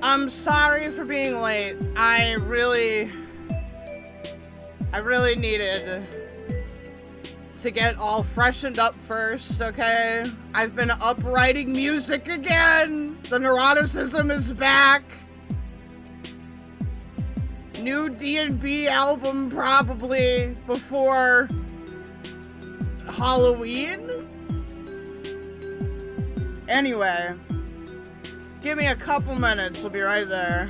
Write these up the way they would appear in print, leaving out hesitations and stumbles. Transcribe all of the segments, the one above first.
I'm sorry for being late. I really needed to get all freshened up first, okay? I've been up writing music again. The neuroticism is back. New D&B album probably before Halloween? Anyway, give me a couple minutes, I'll be right there.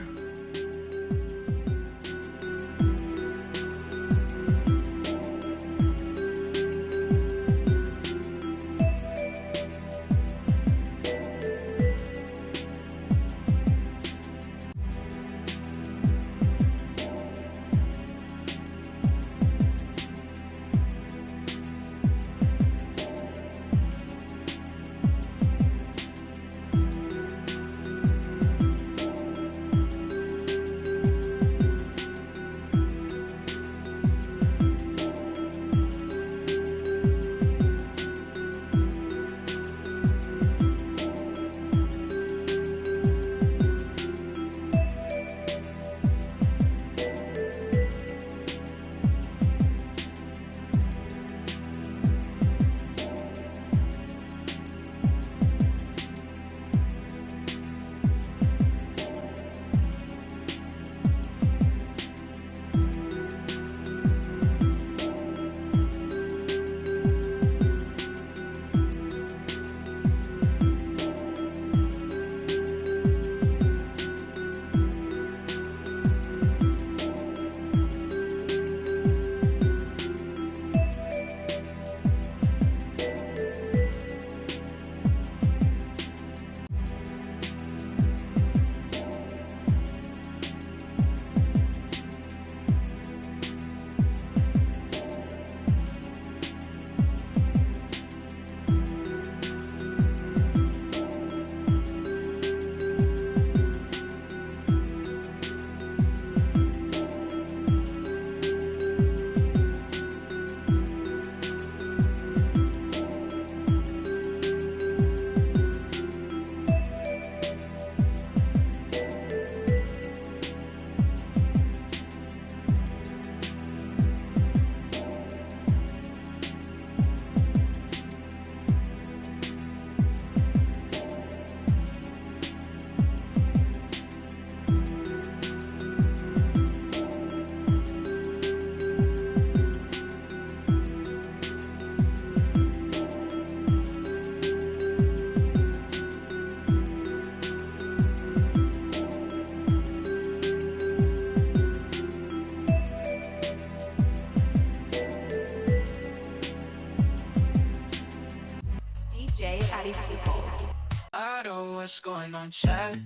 Addypupils. I know what's going on, chat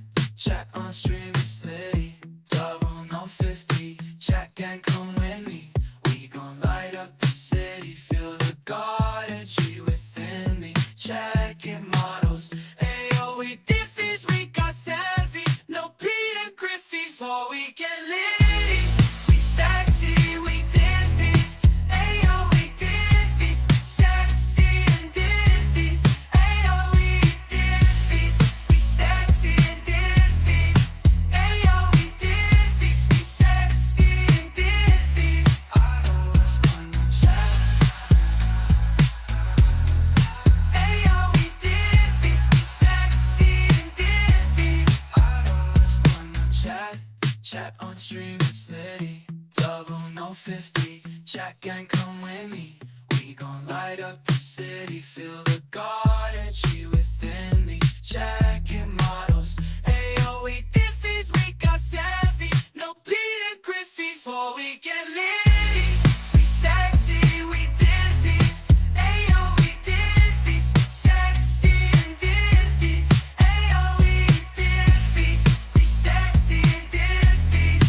on stream, it's Litty, 0050, chat gang come with me, we gon' light up the city, feel the God energy within me, checking models, ayo we Diffys, we got savvy, no Peter Griffey's, for we get litty, we sexy, we Diffys, ayo we Diffys, sexy and Diffys, ayo we Diffys, we sexy and Diffys, ayo we Diffys, we sexy and Diffys. I know what's going on, chat. Ayo we Diffys, we sexy and Diffys. I know what's going on, chat on stream, it's Litty, 0050, chat gang come with me, we gon' light up the city, feel the God energy within me, checking models, ayo we Diffys, we got savvy, no Peter Griffey's, for we get litty, we sexy, we Diffys, ayo we Diffys, sexy and Diffys, ayo we Diffys, we sexy and Diffys,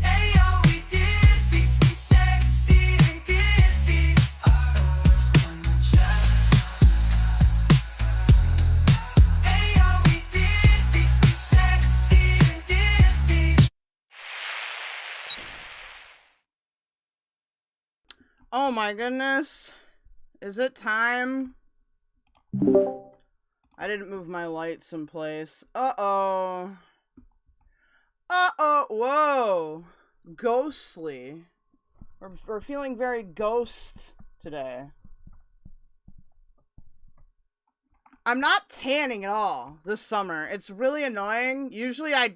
ayo we Diffys, we sexy and Diffys. I know what's going on, chat. Ayo we Diffys, we sexy and Diffys. Oh my goodness. Is it time? I didn't move my lights in place. Uh-oh. Uh-oh, whoa. Ghostly. We're feeling very ghost today. I'm not tanning at all this summer. It's really annoying. Usually I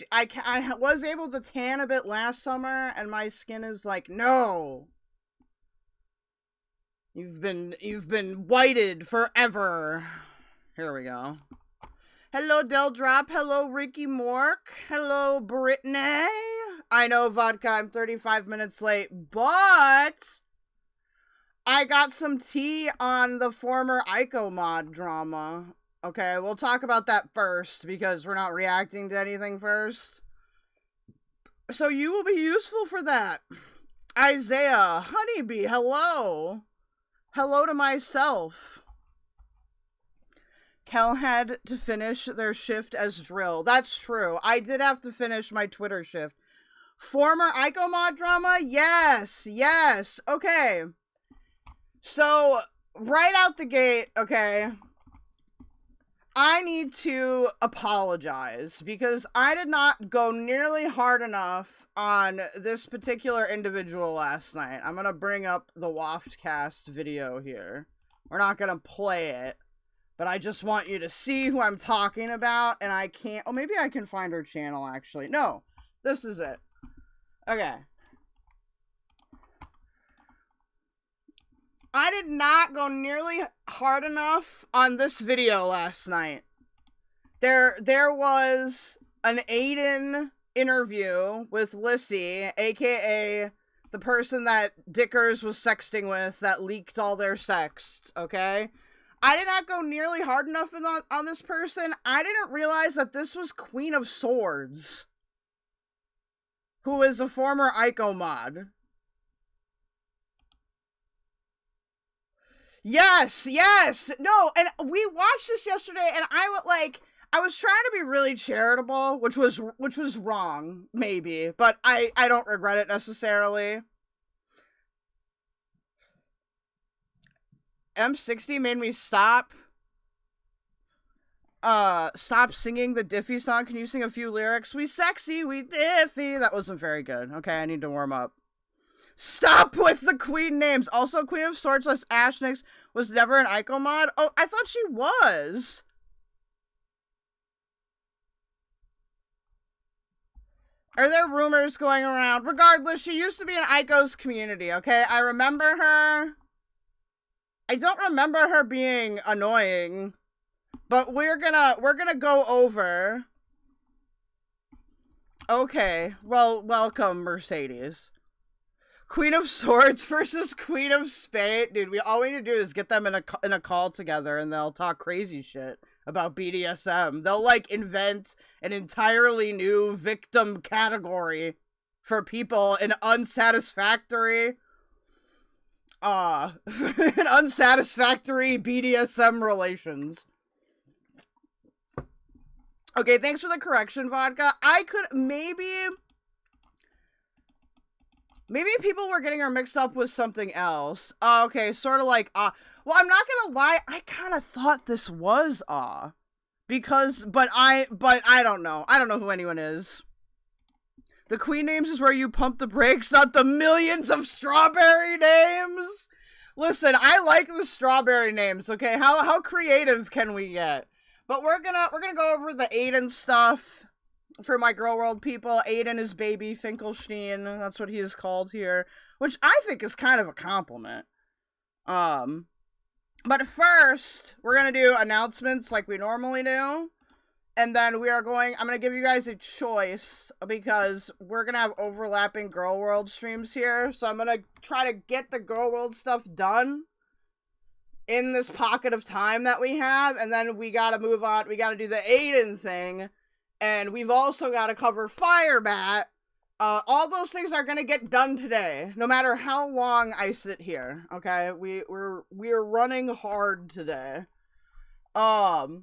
was able to tan a bit last summer, and my skin is like, no. You've been whited forever. Here we go. Hello, Del Drop. Hello, Ricky Mork. Hello, Brittany. I know, Vodka, I'm 35 minutes late, but I got some tea on the former Ico mod drama. Okay, we'll talk about that first, because we're not reacting to anything first. So you will be useful for that. Isaiah, Honeybee, hello. Hello to myself. Kel had to finish their shift as drill. That's true. I did have to finish my Twitter shift. Former Ico mod drama? Yes, yes. Okay. So, right out the gate, okay, I need to apologize because I did not go nearly hard enough on this particular individual last night. I'm going to bring up the Wafterz video here. We're not going to play it, but I just want you to see who I'm talking about, and I can't... Oh, maybe I can find her channel, actually. No, this is it. Okay. I did not go nearly hard enough on this video last night. There was an Aiden interview with Litty, aka the person that Dickers was sexting with that leaked all their sexts, okay? I did not go nearly hard enough on this person. I didn't realize that this was Queen of Swords, who is a former Ico mod. Yes, yes, no, and we watched this yesterday, and I was trying to be really charitable, which was wrong, maybe, but I don't regret it necessarily. M60 made me stop singing the Diffy song. Can you sing a few lyrics? We sexy, we Diffy. That wasn't very good. Okay, I need to warm up. Stop with the queen names. Also, Queen of Swords less Ashnix was never an Ico mod. Oh, I thought she was. Are there rumors going around? Regardless, she used to be in Ico's community, okay? I remember her. I don't remember her being annoying. But we're gonna go over. Okay. Well, welcome, Mercedes. Queen of Swords versus Queen of Spade. Dude, all we need to do is get them in a call together and they'll talk crazy shit about BDSM. They'll, like, invent an entirely new victim category for people in unsatisfactory BDSM relations. Okay, thanks for the correction, Vodka. I could maybe people were getting her mixed up with something else. Okay, sort of like, well, I'm not gonna lie, I kind of thought this was, because, but I don't know. I don't know who anyone is. The queen names is where you pump the brakes, not the millions of strawberry names. Listen, I like the strawberry names, okay? How creative can we get? But we're gonna go over the Aiden stuff. For my Gorlworld people, Aiden is baby Finkelstein. That's what he is called here, which I think is kind of a compliment. But first, we're gonna do announcements like we normally do, and then I'm gonna give you guys a choice because we're gonna have overlapping Gorlworld streams here. So I'm gonna try to get the Gorlworld stuff done in this pocket of time that we have, and then we gotta move on. We gotta do the Aiden thing. And we've also got to cover Firebat. All those things are going to get done today, no matter how long I sit here. Okay, we're running hard today. Anyway,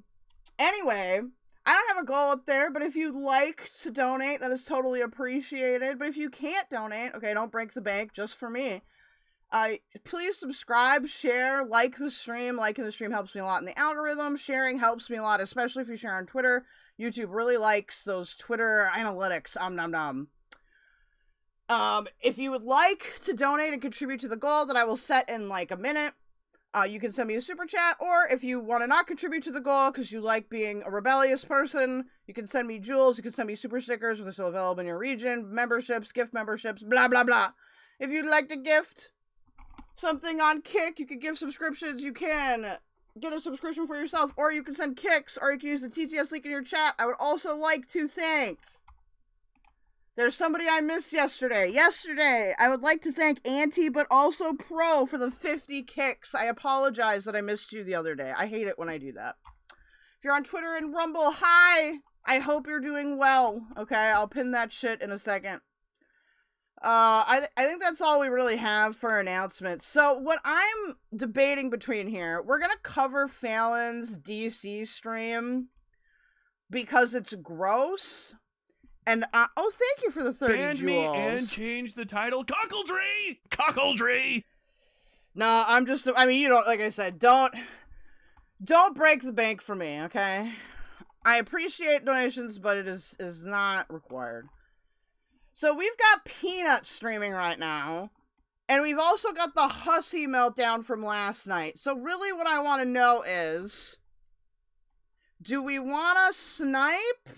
I don't have a goal up there, but if you'd like to donate, that is totally appreciated. But if you can't donate, okay, don't break the bank just for me. Please subscribe, share, like the stream. Liking the stream helps me a lot in the algorithm. Sharing helps me a lot, especially if you share on Twitter. YouTube really likes those Twitter analytics. Nom nom. If you would like to donate and contribute to the goal that I will set in like a minute, you can send me a super chat, or if you want to not contribute to the goal because you like being a rebellious person, you can send me jewels, you can send me super stickers if they're still available in your region, memberships, gift memberships, blah, blah, blah. If you'd like to gift something on Kick, you can give subscriptions, you can get a subscription for yourself, or you can send kicks, or you can use the TTS link in your chat. I would also like to thank... There's somebody I missed yesterday. I would like to thank Anti, but also Pro for the 50 kicks. I apologize that I missed you the other day. I hate it when I do that. If you're on Twitter and Rumble, hi! I hope you're doing well. Okay, I'll pin that shit in a second. I think that's all we really have for announcements. So, what I'm debating between here, we're gonna cover Fallon's DC stream because it's gross. And, oh, thank you for the 30 Ban jewels. me and change the title. Cockledree! Cockledree! No, I mean, you don't, like I said, don't break the bank for me, okay? I appreciate donations, but it is not required. So we've got Peanut streaming right now, and we've also got the Hussy meltdown from last night. So really what I want to know is, do we want to snipe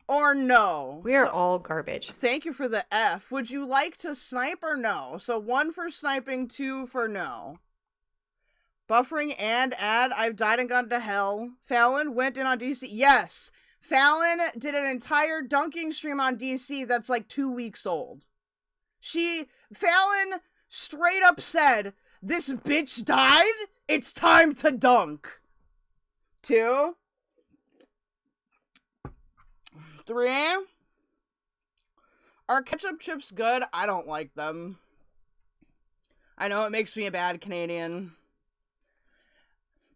or no? We are all garbage. Thank you for the F. Would you like to snipe or no? So 1 for sniping, 2 for no. Buffering and add, I've died and gone to hell. Fallon went in on DC. Yes! Fallon did an entire dunking stream on DC that's like 2 weeks old. Fallon straight up said, this bitch died? It's time to dunk. 2. 3. Are ketchup chips good? I don't like them. I know it makes me a bad Canadian.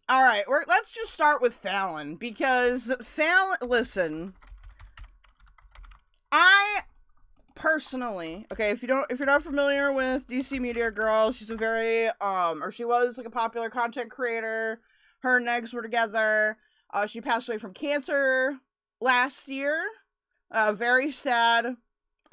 Alright, let's just start with Fallon, because listen, I personally, okay, if you're not familiar with dcmediagirl, she's a very, she was like a popular content creator. Her and Negs were together. She passed away from cancer last year. Very sad.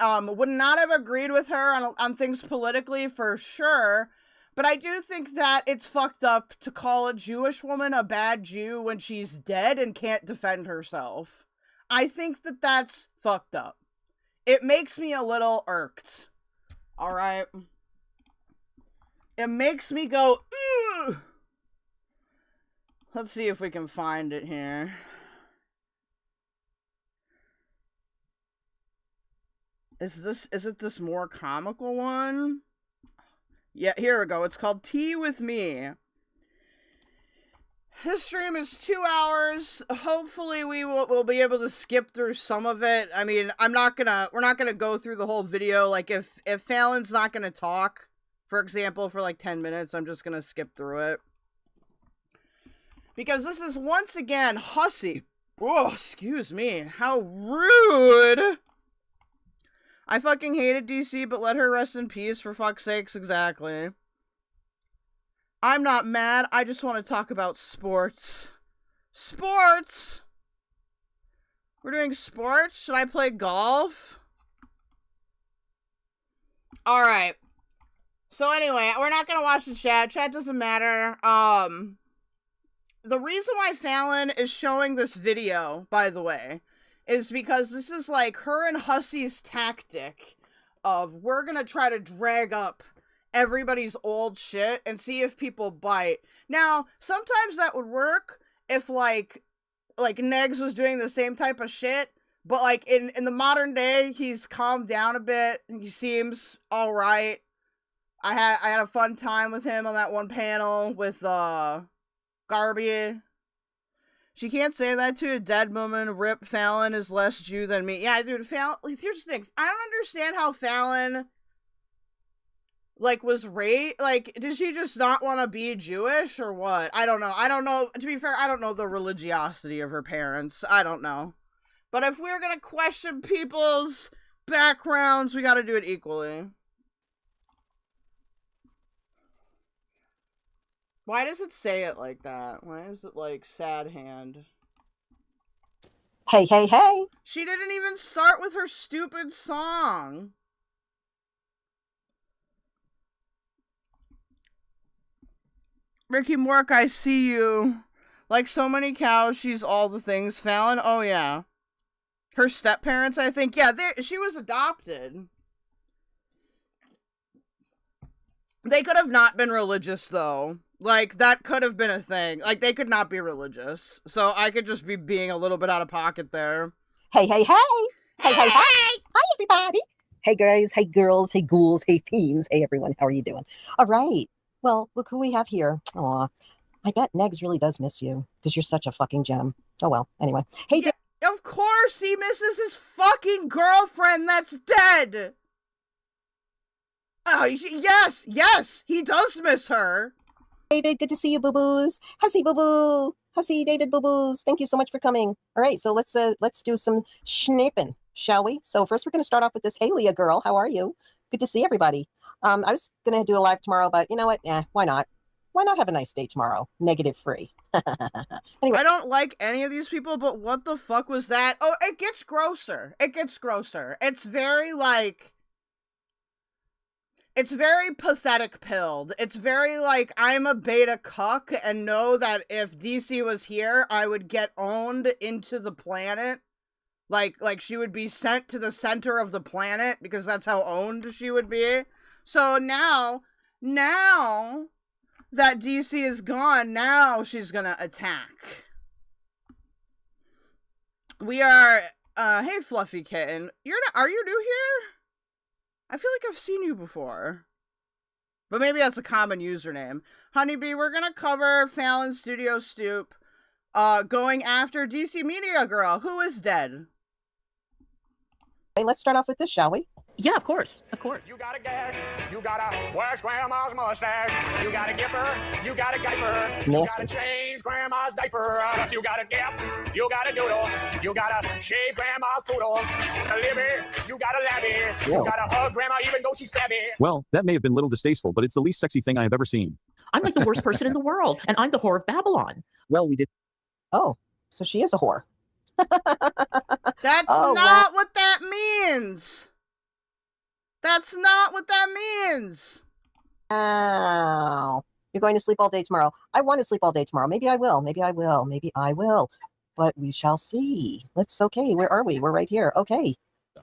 Would not have agreed with her on things politically for sure. But I do think that it's fucked up to call a Jewish woman a bad Jew when she's dead and can't defend herself. I think that that's fucked up. It makes me a little irked. Alright? It makes me go, ugh! Let's see if we can find it here. Is it this more comical one? Yeah, here we go. It's called Tea With Me. This stream is 2 hours. Hopefully we'll be able to skip through some of it. I mean, we're not gonna go through the whole video. Like, if Fallon's not gonna talk, for example, for like 10 minutes, I'm just gonna skip through it. Because this is, once again, Hussy. Oh, excuse me. How rude! I fucking hated DC, but let her rest in peace, for fuck's sakes, exactly. I'm not mad, I just want to talk about sports. Sports! We're doing sports? Should I play golf? Alright. So anyway, we're not gonna watch the chat. Chat doesn't matter. The reason why Fallon is showing this video, by the way, is because this is like her and Hussy's tactic of, we're gonna try to drag up everybody's old shit and see if people bite. Now, sometimes that would work if like Negs was doing the same type of shit, but like in the modern day, he's calmed down a bit and he seems alright. I had a fun time with him on that one panel with Garby. She can't say that to a dead woman. Rip, Fallon is less Jew than me. Yeah, dude, Fallon, here's the thing. I don't understand how Fallon, like, was raised. Like, did she just not want to be Jewish or what? I don't know. To be fair, I don't know the religiosity of her parents. I don't know. But if we're gonna question people's backgrounds, we gotta do it equally. Why does it say it like that? Why is it like sad hand? Hey, hey, hey. She didn't even start with her stupid song. Ricky Mork, I see you. Like so many cows, she's all the things. Fallon, oh yeah. Her step-parents, I think. Yeah, she was adopted. They could have not been religious, though. Like, that could have been a thing. Like, they could not be religious. So I could just be being a little bit out of pocket there. Hey, hey, hey. Hey, hey, hey. Hi, everybody. Hey, guys. Hey, girls. Hey, ghouls. Hey, fiends. Hey, everyone. How are you doing? All right. Well, look who we have here. Aw. I bet Negs really does miss you because you're such a fucking gem. Oh, well. Anyway. Hey, yeah, of course he misses his fucking girlfriend that's dead. Oh, yes, he does miss her. David, good to see you, boo-boos. Hussy, boo-boo. Hussy, David, boo-boos. Thank you so much for coming. All right, so let's do some schnipping, shall we? So first we're going to start off with this. Hey, Leah girl, how are you? Good to see everybody. I was going to do a live tomorrow, but you know what? Why not? Why not have a nice day tomorrow? Negative free. Anyway. I don't like any of these people, but what the fuck was that? Oh, it gets grosser. It gets grosser. It's very, like... It's very pathetic pilled. It's very like, I'm a beta cuck and know that if DC was here, I would get owned into the planet. Like she would be sent to the center of the planet because that's how owned she would be. So now that DC is gone, now she's gonna attack. We are, hey Fluffy Kitten, are you new here? I feel like I've seen you before. But maybe that's a common username. Honeybee, we're gonna cover Fallon Studio Stoop, going after dcmediagirl, who is dead. Hey, let's start off with this, shall we? Yeah, of course. You gotta gas, you gotta wax grandma's mustache, you gotta gip her, you gotta gipe her, you gotta change grandma's diaper, you gotta dip, you gotta doodle, you gotta shave grandma's poodle, Libby, you gotta labby, you gotta hug grandma even though she's stabby. Well, that may have been a little distasteful, but it's the least sexy thing I have ever seen. I'm like the worst person in the world, and I'm the whore of Babylon. Well, we did. Oh, so she is a whore. That's not what that means. That's not what that means. Ow. You're going to sleep all day tomorrow. I want to sleep all day tomorrow. Maybe I will. Maybe I will. Maybe I will. But we shall see. Okay, where are we? We're right here. Okay.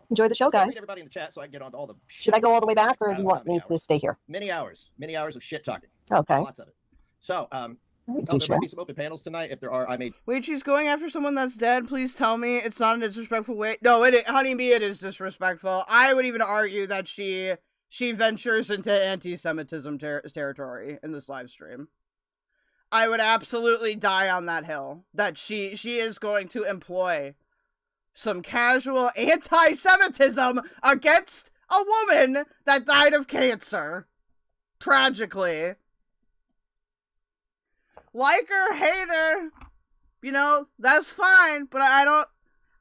Enjoy the show, guys. Everybody in the chat so I can get on to all the shit. Should I go all the way back, or do you want me to stay here? Many hours of shit talking. Okay. Lots of it. So, there might be some open panels tonight. If there are, I may... Wait, she's going after someone that's dead? Please tell me it's not in a disrespectful way. No, Honeybee, it is disrespectful. I would even argue that she ventures into anti-Semitism territory in this live stream. I would absolutely die on that hill. That she is going to employ some casual anti-Semitism against a woman that died of cancer. Tragically. Like her, hate her, you know, that's fine, but I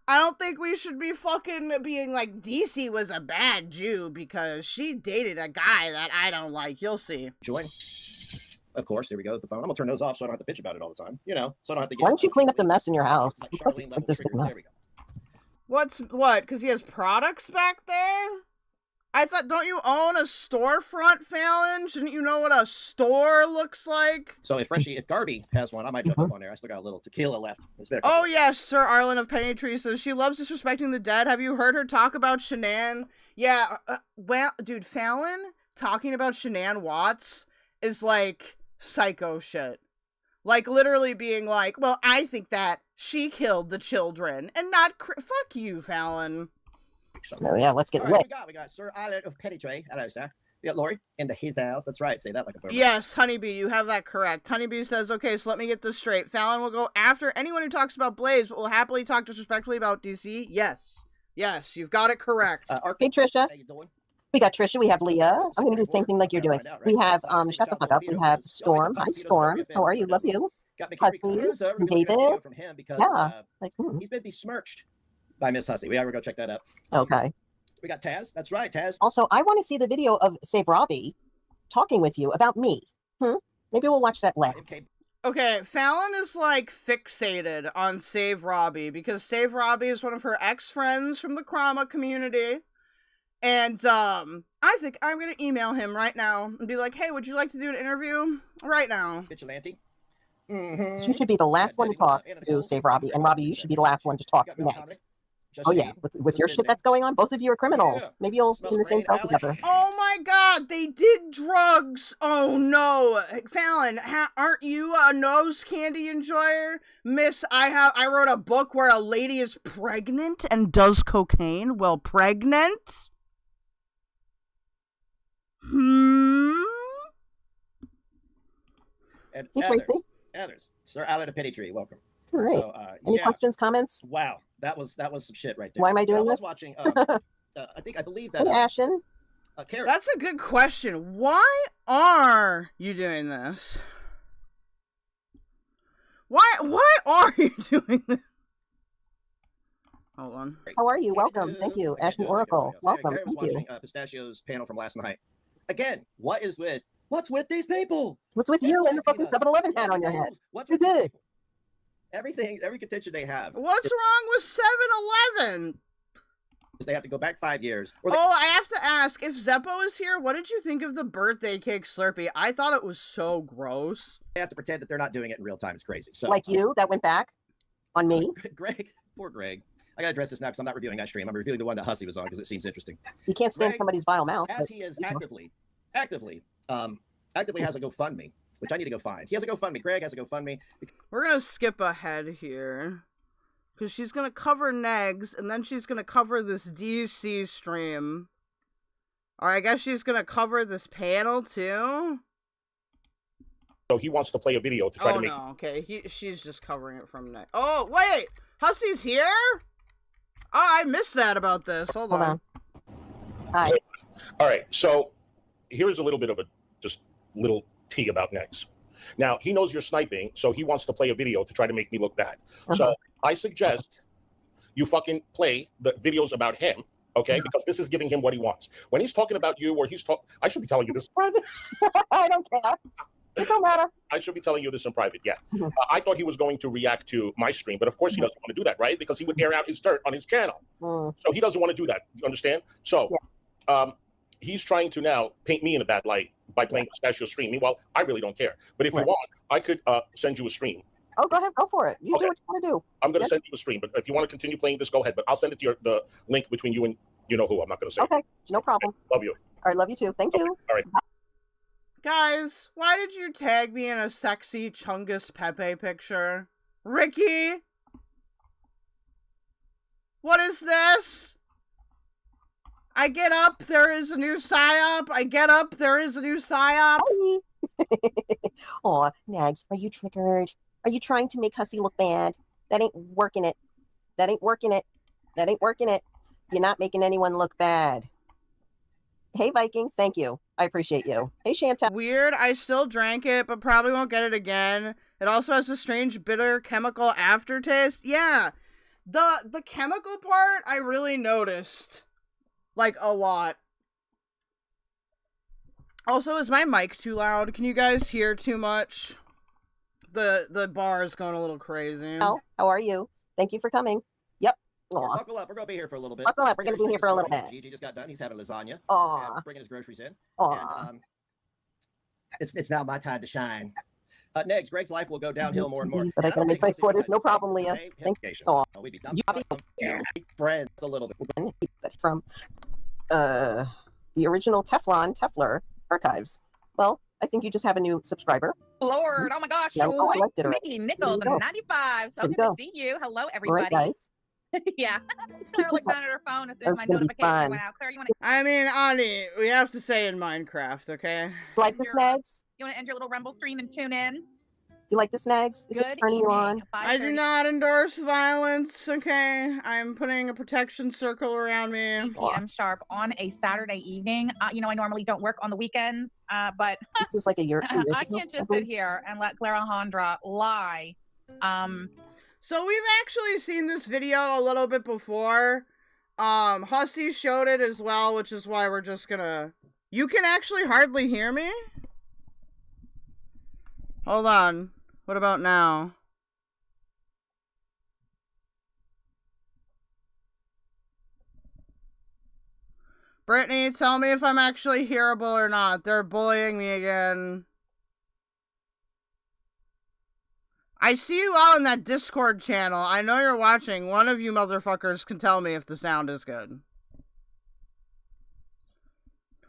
don't think we should be fucking being like, DC was a bad Jew because she dated a guy that I don't like. You'll see. Join. Of course, here we go with the phone. I'm gonna turn those off so I don't have to bitch about it all the time, you know, so I don't have to get... Why don't you clean up the mess in your house? Like Charlene level trigger. There we go. What? Because he has products back there? I thought, don't you own a storefront, Fallon? Shouldn't you know what a store looks like? So if Garby has one, I might jump up on there. I still got a little tequila left. Oh yes, Sir Arlen of Penny Tree says she loves disrespecting the dead. Have you heard her talk about Shanann? Yeah, well, dude, Fallon talking about Shanann Watts is like psycho shit. Like literally being like, well, I think that she killed the children and not fuck you, Fallon. Oh, yeah, let's get lit. We got Sir Islet of Petitray. Hello, sir. We got Lori in his house. That's right. Say that like a bird. Yes, Honeybee, you have that correct. Honeybee says, okay, so let me get this straight. Fallon will go after anyone who talks about Blaze, but will happily talk disrespectfully about DC. Yes. Yes, you've got it correct. Hey, Trisha. How you doing? We got Trisha. We have Leah. I'm going to do the same thing like you're doing. We have, shut the fuck up. We have Storm. Hi, Storm. How are you? Love you. Hussy. David. Yeah. He's been besmirched by Miss Hussy. We gotta go check that out. Okay. We got Taz. That's right, Taz. Also, I want to see the video of Save Robbie talking with you about me. Maybe we'll watch that last. Okay, Fallon is like fixated on Save Robbie because Save Robbie is one of her ex-friends from the Krama community. And I think I'm gonna email him right now and be like, hey, would you like to do an interview right now? Vigilante. You should be the last one to talk to Save Robbie, and Robbie, you should be the last one to talk next. Oh yeah, with your shit that's going on, both of you are criminals. Maybe you'll be in the same cell together. Oh my god, they did drugs! Oh no! Fallon, aren't you a nose candy enjoyer? Miss, I wrote a book where a lady is pregnant and does cocaine while pregnant? And Hey, Tracy. Others. Sir Alan of Petty Tree, welcome. All right. So, Any questions, comments? Wow, that was some shit right there. Why am I doing I was this? watching. I believe that. Hey, Ashen. That's a good question. Why are you doing this? Why are you doing this? Hold on. How are you? Welcome. Thank you. Ashen Oracle. Welcome. Karen was Thank you. watching Pistachio's panel from last night. Again, what's with these people? What's with you and the fucking 7-Eleven hat on your head? What's You with these good? people? Every contention they have. What's wrong with 7-Eleven? Is they have to go back 5 years. Oh, I have to ask, if Zeppo is here, what did you think of the birthday cake Slurpee? I thought it was so gross. They have to pretend that they're not doing it in real time. It's crazy. So, Like you, that went back on me. Greg, poor Greg. I gotta address this now because I'm not reviewing that stream. I'm reviewing the one that Hussy was on because it seems interesting. You can't stand Greg, somebody's vile mouth. As he is actively has a GoFundMe, which I need to go find. He has a GoFundMe. Greg has a GoFundMe. We're gonna skip ahead here. Because she's gonna cover Negs, and then she's gonna cover this DC stream. Or I guess she's gonna cover this panel, too? So he wants to play a video to try to make... Oh, no, okay. She's just covering it from Negs. Oh, wait! Hussy's here? Oh, I missed that about this. Hold on. Hi. All right, so here's a little bit of a just little tea about Negs. Now, he knows you're sniping, so he wants to play a video to try to make me look bad. So I suggest you fucking play the videos about him, okay? Because this is giving him what he wants. When he's talking about you or he's talking... I should be telling you this in private. I don't care. It don't matter. I should be telling you this in private, yeah. I thought he was going to react to my stream, but of course he doesn't want to do that, right? Because he would air out his dirt on his channel. So he doesn't want to do that. You understand? So he's trying to now paint me in a bad light by playing Pistachio stream. Meanwhile, I really don't care. But if you want, I could send you a stream. Oh, go ahead. Go for it. You do what you want to do. I'm going to send you a stream. But if you want to continue playing this, go ahead. But I'll send it to the link between you and you know who. I'm not going to say. Okay. No problem. Love you. All right. Love you too. Thank you. All right. Guys, why did you tag me in a sexy Chungus Pepe picture? Ricky? What is this? I get up, there is a new psyop. I get up, there is a new psyop. Aw, Nags, are you triggered? Are you trying to make Hussy look bad? That ain't working it. That ain't working it. That ain't working it. You're not making anyone look bad. Hey, Viking, thank you. I appreciate you. Hey, Chantel. Weird, I still drank it, but probably won't get it again. It also has a strange, bitter, chemical aftertaste. Yeah, the chemical part, I really noticed. Like, a lot. Also, is my mic too loud? Can you guys hear too much? The bar is going a little crazy. How are you? Thank you for coming. Yep. Buckle up. We're going to be here for a little bit. Buckle up. We're going to be here for a little bit. Gigi just got done. He's having lasagna. Aw. Bringing his groceries in. Aw. And, it's now my time to shine. Next, Greg's life will go downhill more and more. But I can make my quarters. No problem, Leah. Thank you. Aw. We'd be friends a little bit. From the original Teflor archives. Well, I think you just have a new subscriber. Lord, oh my gosh. Yeah, I liked it already. Mickey Nickel, the 95. So There you good go. to see you. Hello, All everybody. right, guys. Yeah. Let's Claire keep looked this down up. at her phone as soon as my That's gonna be notification fun. went out. Claire, you want to I mean, Ani, we have to say in Minecraft, okay? Like the snags? end your little Rumble stream and tune in? You like the snags? Is it Good turning you evening. on? I do not endorse violence, okay? I'm putting a protection circle around me. PM sharp on a Saturday evening. I normally don't work on the weekends, but This was like a year. 2 years I ago, can't just believe. sit here and let Clara Alejandra lie. So we've actually seen this video a little bit before. Hussy showed it as well, which is why we're just gonna... You can actually hardly hear me? Hold on. What about now? Brittany, tell me if I'm actually hearable or not. They're bullying me again. I see you all in that Discord channel. I know you're watching. One of you motherfuckers can tell me if the sound is good.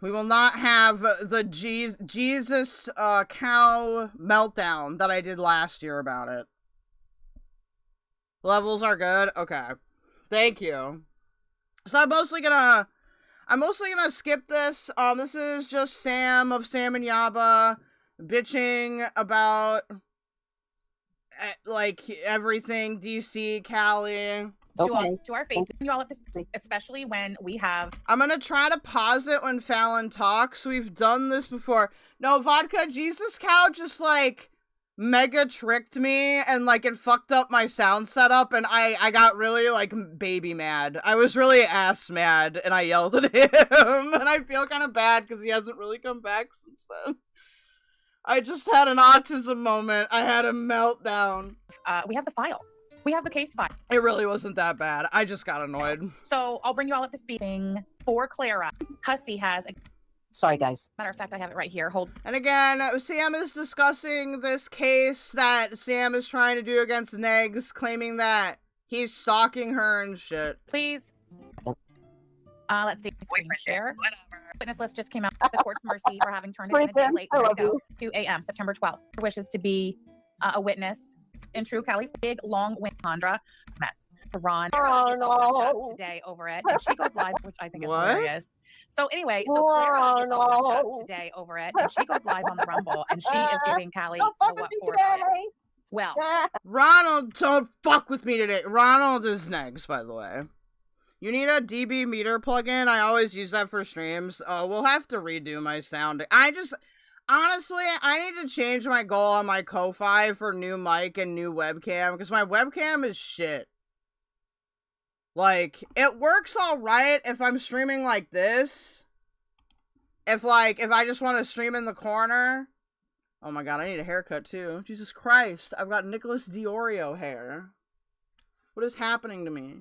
We will not have the Jesus cow meltdown that I did last year about it. Levels are good? Okay. Thank you. So I'm mostly gonna skip this. This is just Sam of Sam and Yaba bitching about like everything DC, Cali. Okay. To our faces, you all up to speak, especially when we have. I'm gonna try to pause it when Fallon talks. We've done this before. No, Vodka Jesus Cow just like mega tricked me and like it fucked up my sound setup and I got really like baby mad. I was really ass mad and I yelled at him and I feel kind of bad because he hasn't really come back since then. I just had an autism moment. I had a meltdown. We have the file. We have the case file. It really wasn't that bad. I just got annoyed. So I'll bring you all up to speed. For Clara, Hussy has. Sorry, guys. Matter of fact, I have it right here. Hold. And again, Sam is discussing this case that Sam is trying to do against Negs, claiming that he's stalking her and shit. Please. Let's see. Screen share. Witness list just came out. The court's mercy for having turned it in a day late. There we go. 2 a.m. September 12th. Wishes to be a witness in true Cali. Big long wind Chandra mess. Ron today over it. And she goes live, which I think is hilarious. So anyway, so Clara gets up today over it, and she goes live on the Rumble, and she is giving Cali the what for today. Well, Ronald, don't fuck with me today. Ronald is next, by the way. You need a dB meter plugin. I always use that for streams. We'll have to redo my sound. Honestly, I need to change my goal on my Ko-Fi for new mic and new webcam, because my webcam is shit. Like, it works alright if I'm streaming like this. If I just want to stream in the corner. Oh my god, I need a haircut too. Jesus Christ, I've got Nicholas Diorio hair. What is happening to me?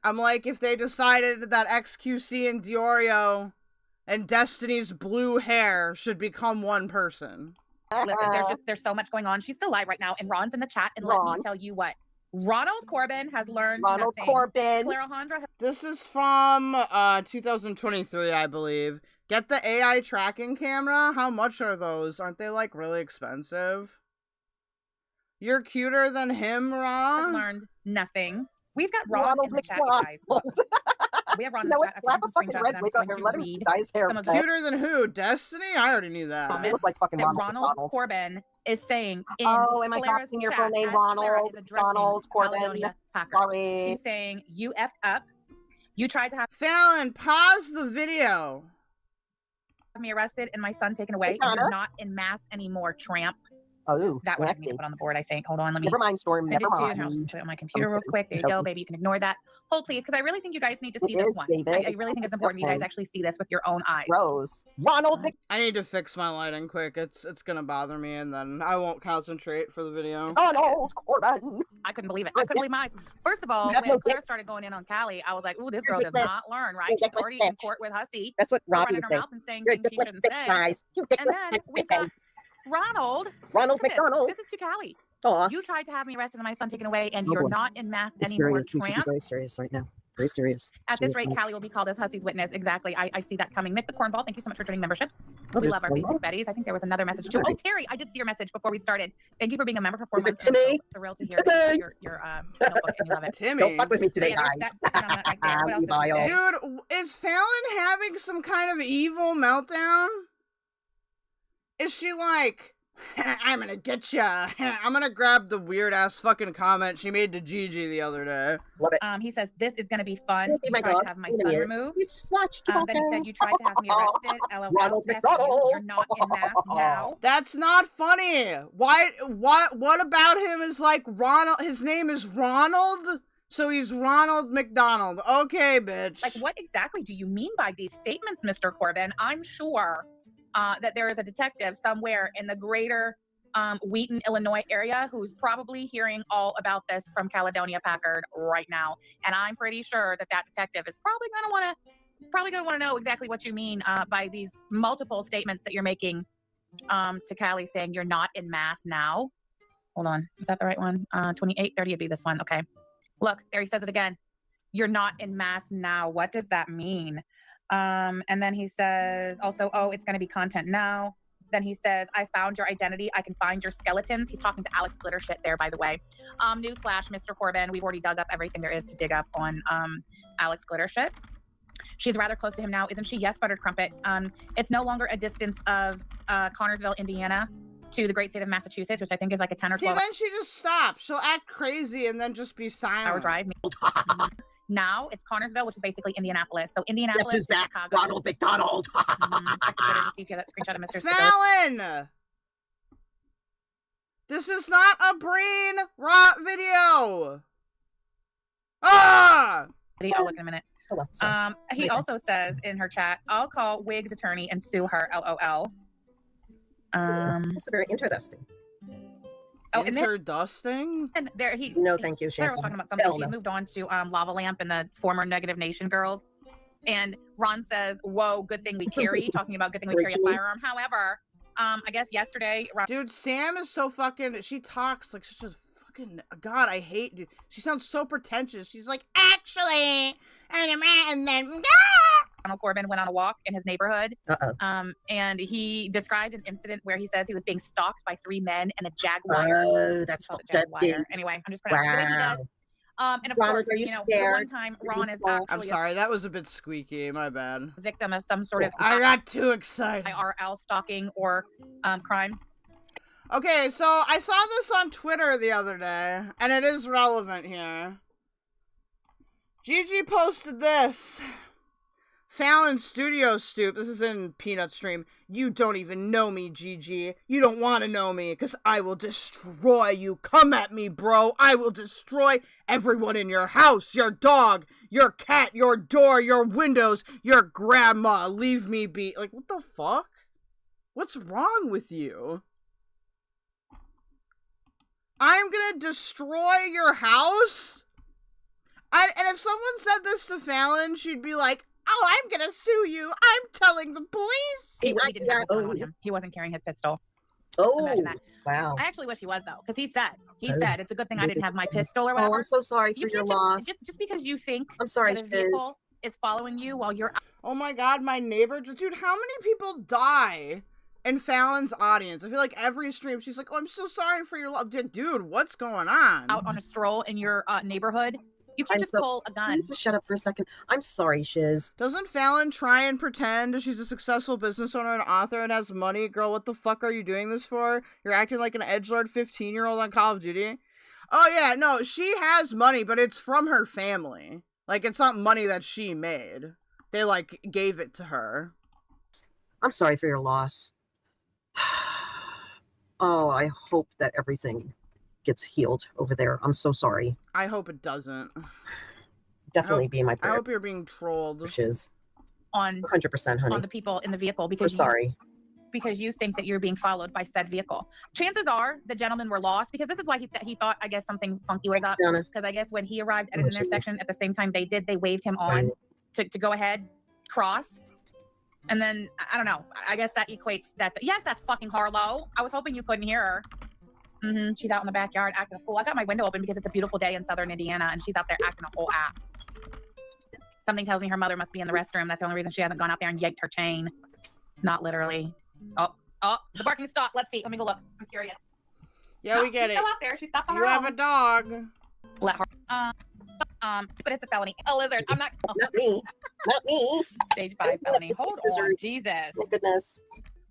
I'm like, if they decided that XQC and Diorio and Destiny's blue hair should become one person. Listen, there's so much going on. She's still live right now, and Ron's in the chat, and let me tell you what. Ronald Corbin has learned nothing. Clara Hondra This is from 2023, I believe. Get the AI tracking camera? How much are those? Aren't they like really expensive? You're cuter than him, Ron? Has learned nothing. We've got Ron in the chat, guys. Look. We have Ron in the chat. Slap a fucking red wig on here. Let him dye his hair. Cuter than who? Destiny? I already knew that. I look like fucking Ronald Corbin is saying in am I Clara's talking your chat, full name, Ronald Corbin? Sorry. He's saying, you effed up. You tried to have Fallon, pause the video. Me arrested and my son taken away. You're not in mass anymore, tramp. Oh, that one I need to put on the board, I think. Hold on, let me. Never mind, Storm. Send Never it mind. to you. Put it on my computer real quick. There you go, baby. You can ignore that. Hold, please, because I really think you guys need to see this one. I really think it's important you guys actually see this with your own eyes. Rose. Ronald. I need to fix my lighting quick. It's gonna bother me, and then I won't concentrate for the video. Ronald Corbin. I couldn't believe it. I couldn't believe my eyes. First of all, when Claire started going in on Callie, I was like, "Ooh, this girl does not learn, right? She's already in court with Hussy. That's what Robbie running would her say. mouth and saying You're things she shouldn't say." And then we've got Ronald McDonald. This is to Callie. You tried to have me arrested and my son taken away, and you're not in mass anymore, tramp. Very serious right now. Very serious. At this rate, Callie will be called as Hussy's witness. Exactly. I see that coming. Mick the Cornball, thank you so much for joining memberships. We love our basic betties. I think there was another message too. Oh, Terry, I did see your message before we started. Thank you for being a member for 4 months. Timmy? Thrilled to hear your notebook, and you love it. Timmy. Don't fuck with me today, guys. Dude, is Fallon having some kind of evil meltdown? Is she like, I'm gonna get ya. I'm gonna grab the weird ass fucking comment she made to Gigi the other day. Love it. He says, this is gonna be fun. You tried to have my son removed. You just watched. Then he said, you tried to have me arrested. LOL. You're not in mass now. That's not funny. Why? What about him is like Ronald? His name is Ronald? So he's Ronald McDonald. Okay, bitch. Like, what exactly do you mean by these statements, Mr. Corbin? I'm sure that there is a detective somewhere in the greater Wheaton, Illinois area who's probably hearing all about this from Caledonia Packard right now. And I'm pretty sure that detective is probably going to want to know exactly what you mean by these multiple statements that you're making to Callie, saying you're not in mass now. Hold on. Is that the right one? 2830 would be this one. Okay. Look, there he says it again. You're not in mass now. What does that mean? And then he says also, oh, it's going to be content now. Then he says, I found your identity. I can find your skeletons. He's talking to Alex Glitter shit there, by the way. Newsflash, Mr. Corbin, we've already dug up everything there is to dig up on Alex Glitter shit. She's rather close to him now, isn't she? Yes, Buttered Crumpet. It's no longer a distance of Connersville, Indiana to the great state of Massachusetts, which I think is like a 10 or 12 then she just stops. She'll act crazy and then just be silent. hour drive. Now it's Connersville, which is basically Indianapolis. So Indianapolis, Guess who's back? Chicago. Ronald McDonald. See if you have that screenshot of Mr. Fallon! This is not a brain rot video! Ah! I'll look in a minute. Hello, sorry. He also says in her chat, I'll call Wig's attorney and sue her, LOL. It's very interesting. Oh, and Interdusting? then there he. No, thank you, Sarah was Shannon. talking about something. Hell She no. moved on to Lava Lamp and the former Negative Nation girls. And Ron says, whoa, good thing we carry, talking about good thing we carry a firearm. However, I guess yesterday, Ron Dude, Sam is so fucking... She talks like such a fucking... God, I hate... Dude. She sounds so pretentious. She's like, actually... And then... Donald Corbin went on a walk in his neighborhood. Uh-oh. And he described an incident where he says he was being stalked by 3 men and a jaguar. Oh, that's He called it fucked up, dude. jaguar. Anyway, I'm just pronouncing what he does. And of Ronald, course, are you the one scared? time Are you Ron is scared? I'm actually sorry, that was a bit squeaky. My bad. a victim of some sort of I got too excited. IRL stalking or crime. Okay, so I saw this on Twitter the other day, and it is relevant here. Gigi posted this. Fallon Studio Stoop. This is in Peanut Stream. You don't even know me, Gigi. You don't want to know me, because I will destroy you. Come at me, bro. I will destroy everyone in your house. Your dog, your cat, your door, your windows, your grandma. Leave me be. Like, what the fuck? What's wrong with you? I'm gonna destroy your house? And if someone said this to Fallon, she'd be like, oh, I'm gonna sue you. I'm telling the police. He didn't have a gun on him. He wasn't carrying his pistol. Oh, Imagine that. wow. I actually wish he was, though, because he said it's a good thing I didn't have my pistol or whatever. Oh, I'm so sorry for You your can't loss. just because you think I'm sorry, that a Shiz. vehicle is following you while you're Oh my god, my neighbor. Dude, how many people die in Fallon's audience? I feel like every stream she's like, oh, I'm so sorry for your loss. Dude, what's going on? out on a stroll in your neighborhood, you can't just pull a gun. Just shut up for a second. I'm sorry, Shiz. Doesn't Fallon try and pretend she's a successful business owner and author and has money? Girl, what the fuck are you doing this for? You're acting like an edgelord 15-year-old on Call of Duty? Oh yeah, no, she has money, but it's from her family. Like, it's not money that she made. They, like, gave it to her. I'm sorry for your loss. Oh, I hope that everything gets healed over there. I'm so sorry. I hope it doesn't. Definitely be my I prayer. hope you're being trolled. Shiz. on 100%, honey. on the people in the vehicle We're because sorry. because you think that you're being followed by said vehicle. Chances are the gentlemen were lost because this is why he thought, I guess, something funky was up. Donna. Because I guess when he arrived at an Oh, geez. intersection at the same time they did, they waved him on to go ahead, cross. And then, I don't know, I guess that equates that to, yes, that's fucking Harlow. I was hoping you couldn't hear her. She's out in the backyard acting a fool. I got my window open because it's a beautiful day in southern Indiana and she's out there acting a whole ass. Something tells me her mother must be in the restroom. That's the only reason she hasn't gone out there and yanked her chain. Not literally. Oh, the barking stopped. Let's see. Let me go look. I'm curious. Yeah, we get she's it. still out there. She stopped on You her have own. a dog. Let her. But it's a felony. A lizard. I'm not. Not me. Not me. Stage 5 felony. This is Hold on. lizards. Jesus. My goodness.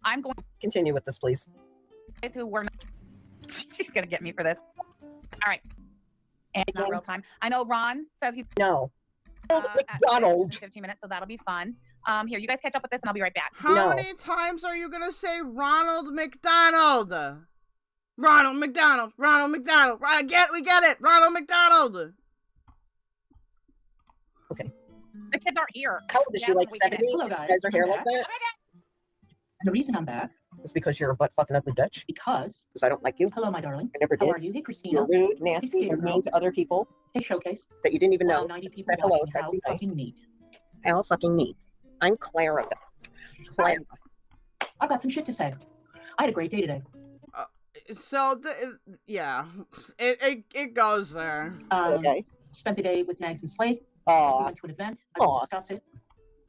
I'm going Continue with this, please. to who were not. She's going to get me for this. All right. And it's not real time. I know Ron says he's No. at McDonald. 15 minutes, so that'll be fun. Here, you guys catch up with this and I'll be right back. How No. many times are you gonna say Ronald McDonald? Ronald McDonald. Ronald McDonald. We get it. Ronald McDonald. Okay. The kids aren't here. How old is she? Yeah, Like we get it. 70? Hello, You guys are hair like that? And the reason I'm back It's because you're a butt fucking ugly bitch. because Because I don't like you. hello, my darling. I never How did. are you? Hey, Christina. You're rude, nasty, Skater and mean girl. to other people Hey, Showcase. that you didn't even know. 90 people Said hello, watching. tried to How be nice. fucking neat. How fucking neat. I'm Clara. Clara. I've got some shit to say. I had a great day today. So, yeah, it goes there. Okay. Spent the day with Nags and Slade. We Aw. went to an event. I will Aw. discuss it.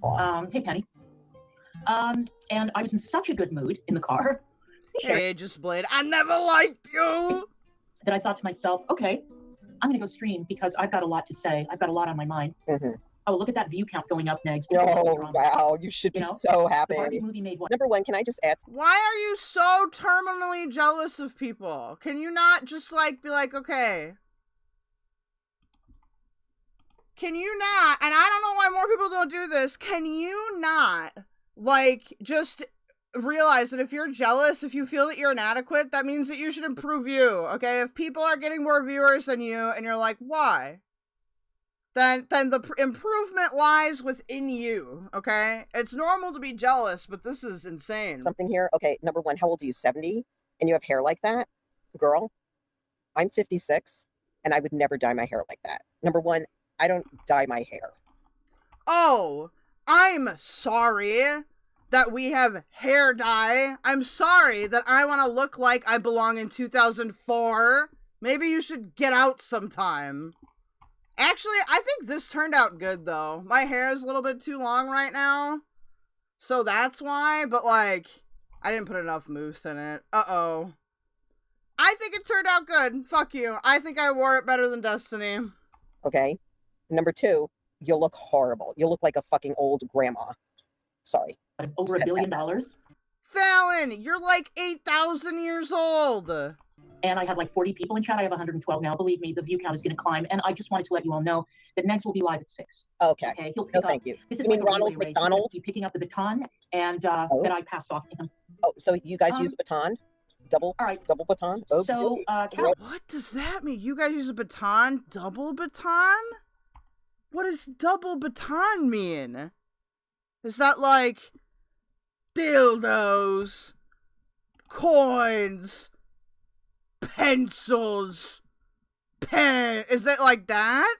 Aw. Hey, Penny. And I was in such a good mood in the car Hey, just Blade. I never liked you. that I thought to myself, okay, I'm going to go stream because I've got a lot to say. I've got a lot on my mind. Mm-hmm. Oh, look at that view count going up, Nags. Oh, wow. You should be You know, so The Barbie happy. movie made what? Number one, can I just add? Why are you so terminally jealous of people? Can you not just, like, be like, okay. Can you not, and I don't know why more people don't do this, can you not, like, just realize that if you're jealous, if you feel that you're inadequate, that means that you should improve you, okay? If people are getting more viewers than you, and you're like, why? Then the improvement lies within you, okay? It's normal to be jealous, but this is insane. Something here. Okay, number one, how old are you? 70? And you have hair like that? Girl, I'm 56, and I would never dye my hair like that. Number one, I don't dye my hair. Oh, I'm sorry that we have hair dye. I'm sorry that I want to look like I belong in 2004. Maybe you should get out sometime. Actually, I think this turned out good, though. My hair is a little bit too long right now. So that's why, but, like, I didn't put enough mousse in it. Uh-oh. I think it turned out good. Fuck you. I think I wore it better than Destiny. Okay? Number two, you look horrible. You look like a fucking old grandma. Sorry. Over $1 billion. Fallon, you're like 8,000 years old. And I have like 40 people in chat. I have 112 now. Believe me, the view count is going to climb. And I just wanted to let you all know that Negs will be live at 6. Okay. Okay, he'll pick No, up. thank you. This is You like mean a Ronald relay race. McDonald? He's picking up the baton, and Oh. then I pass off to him. Oh, so you guys use a baton? Double? All right. Double baton? Oh, So, Cal, What does that mean? You guys use a baton? Double baton? What does double baton mean? Is that like dildos, coins, pencils, pen? Is it like that?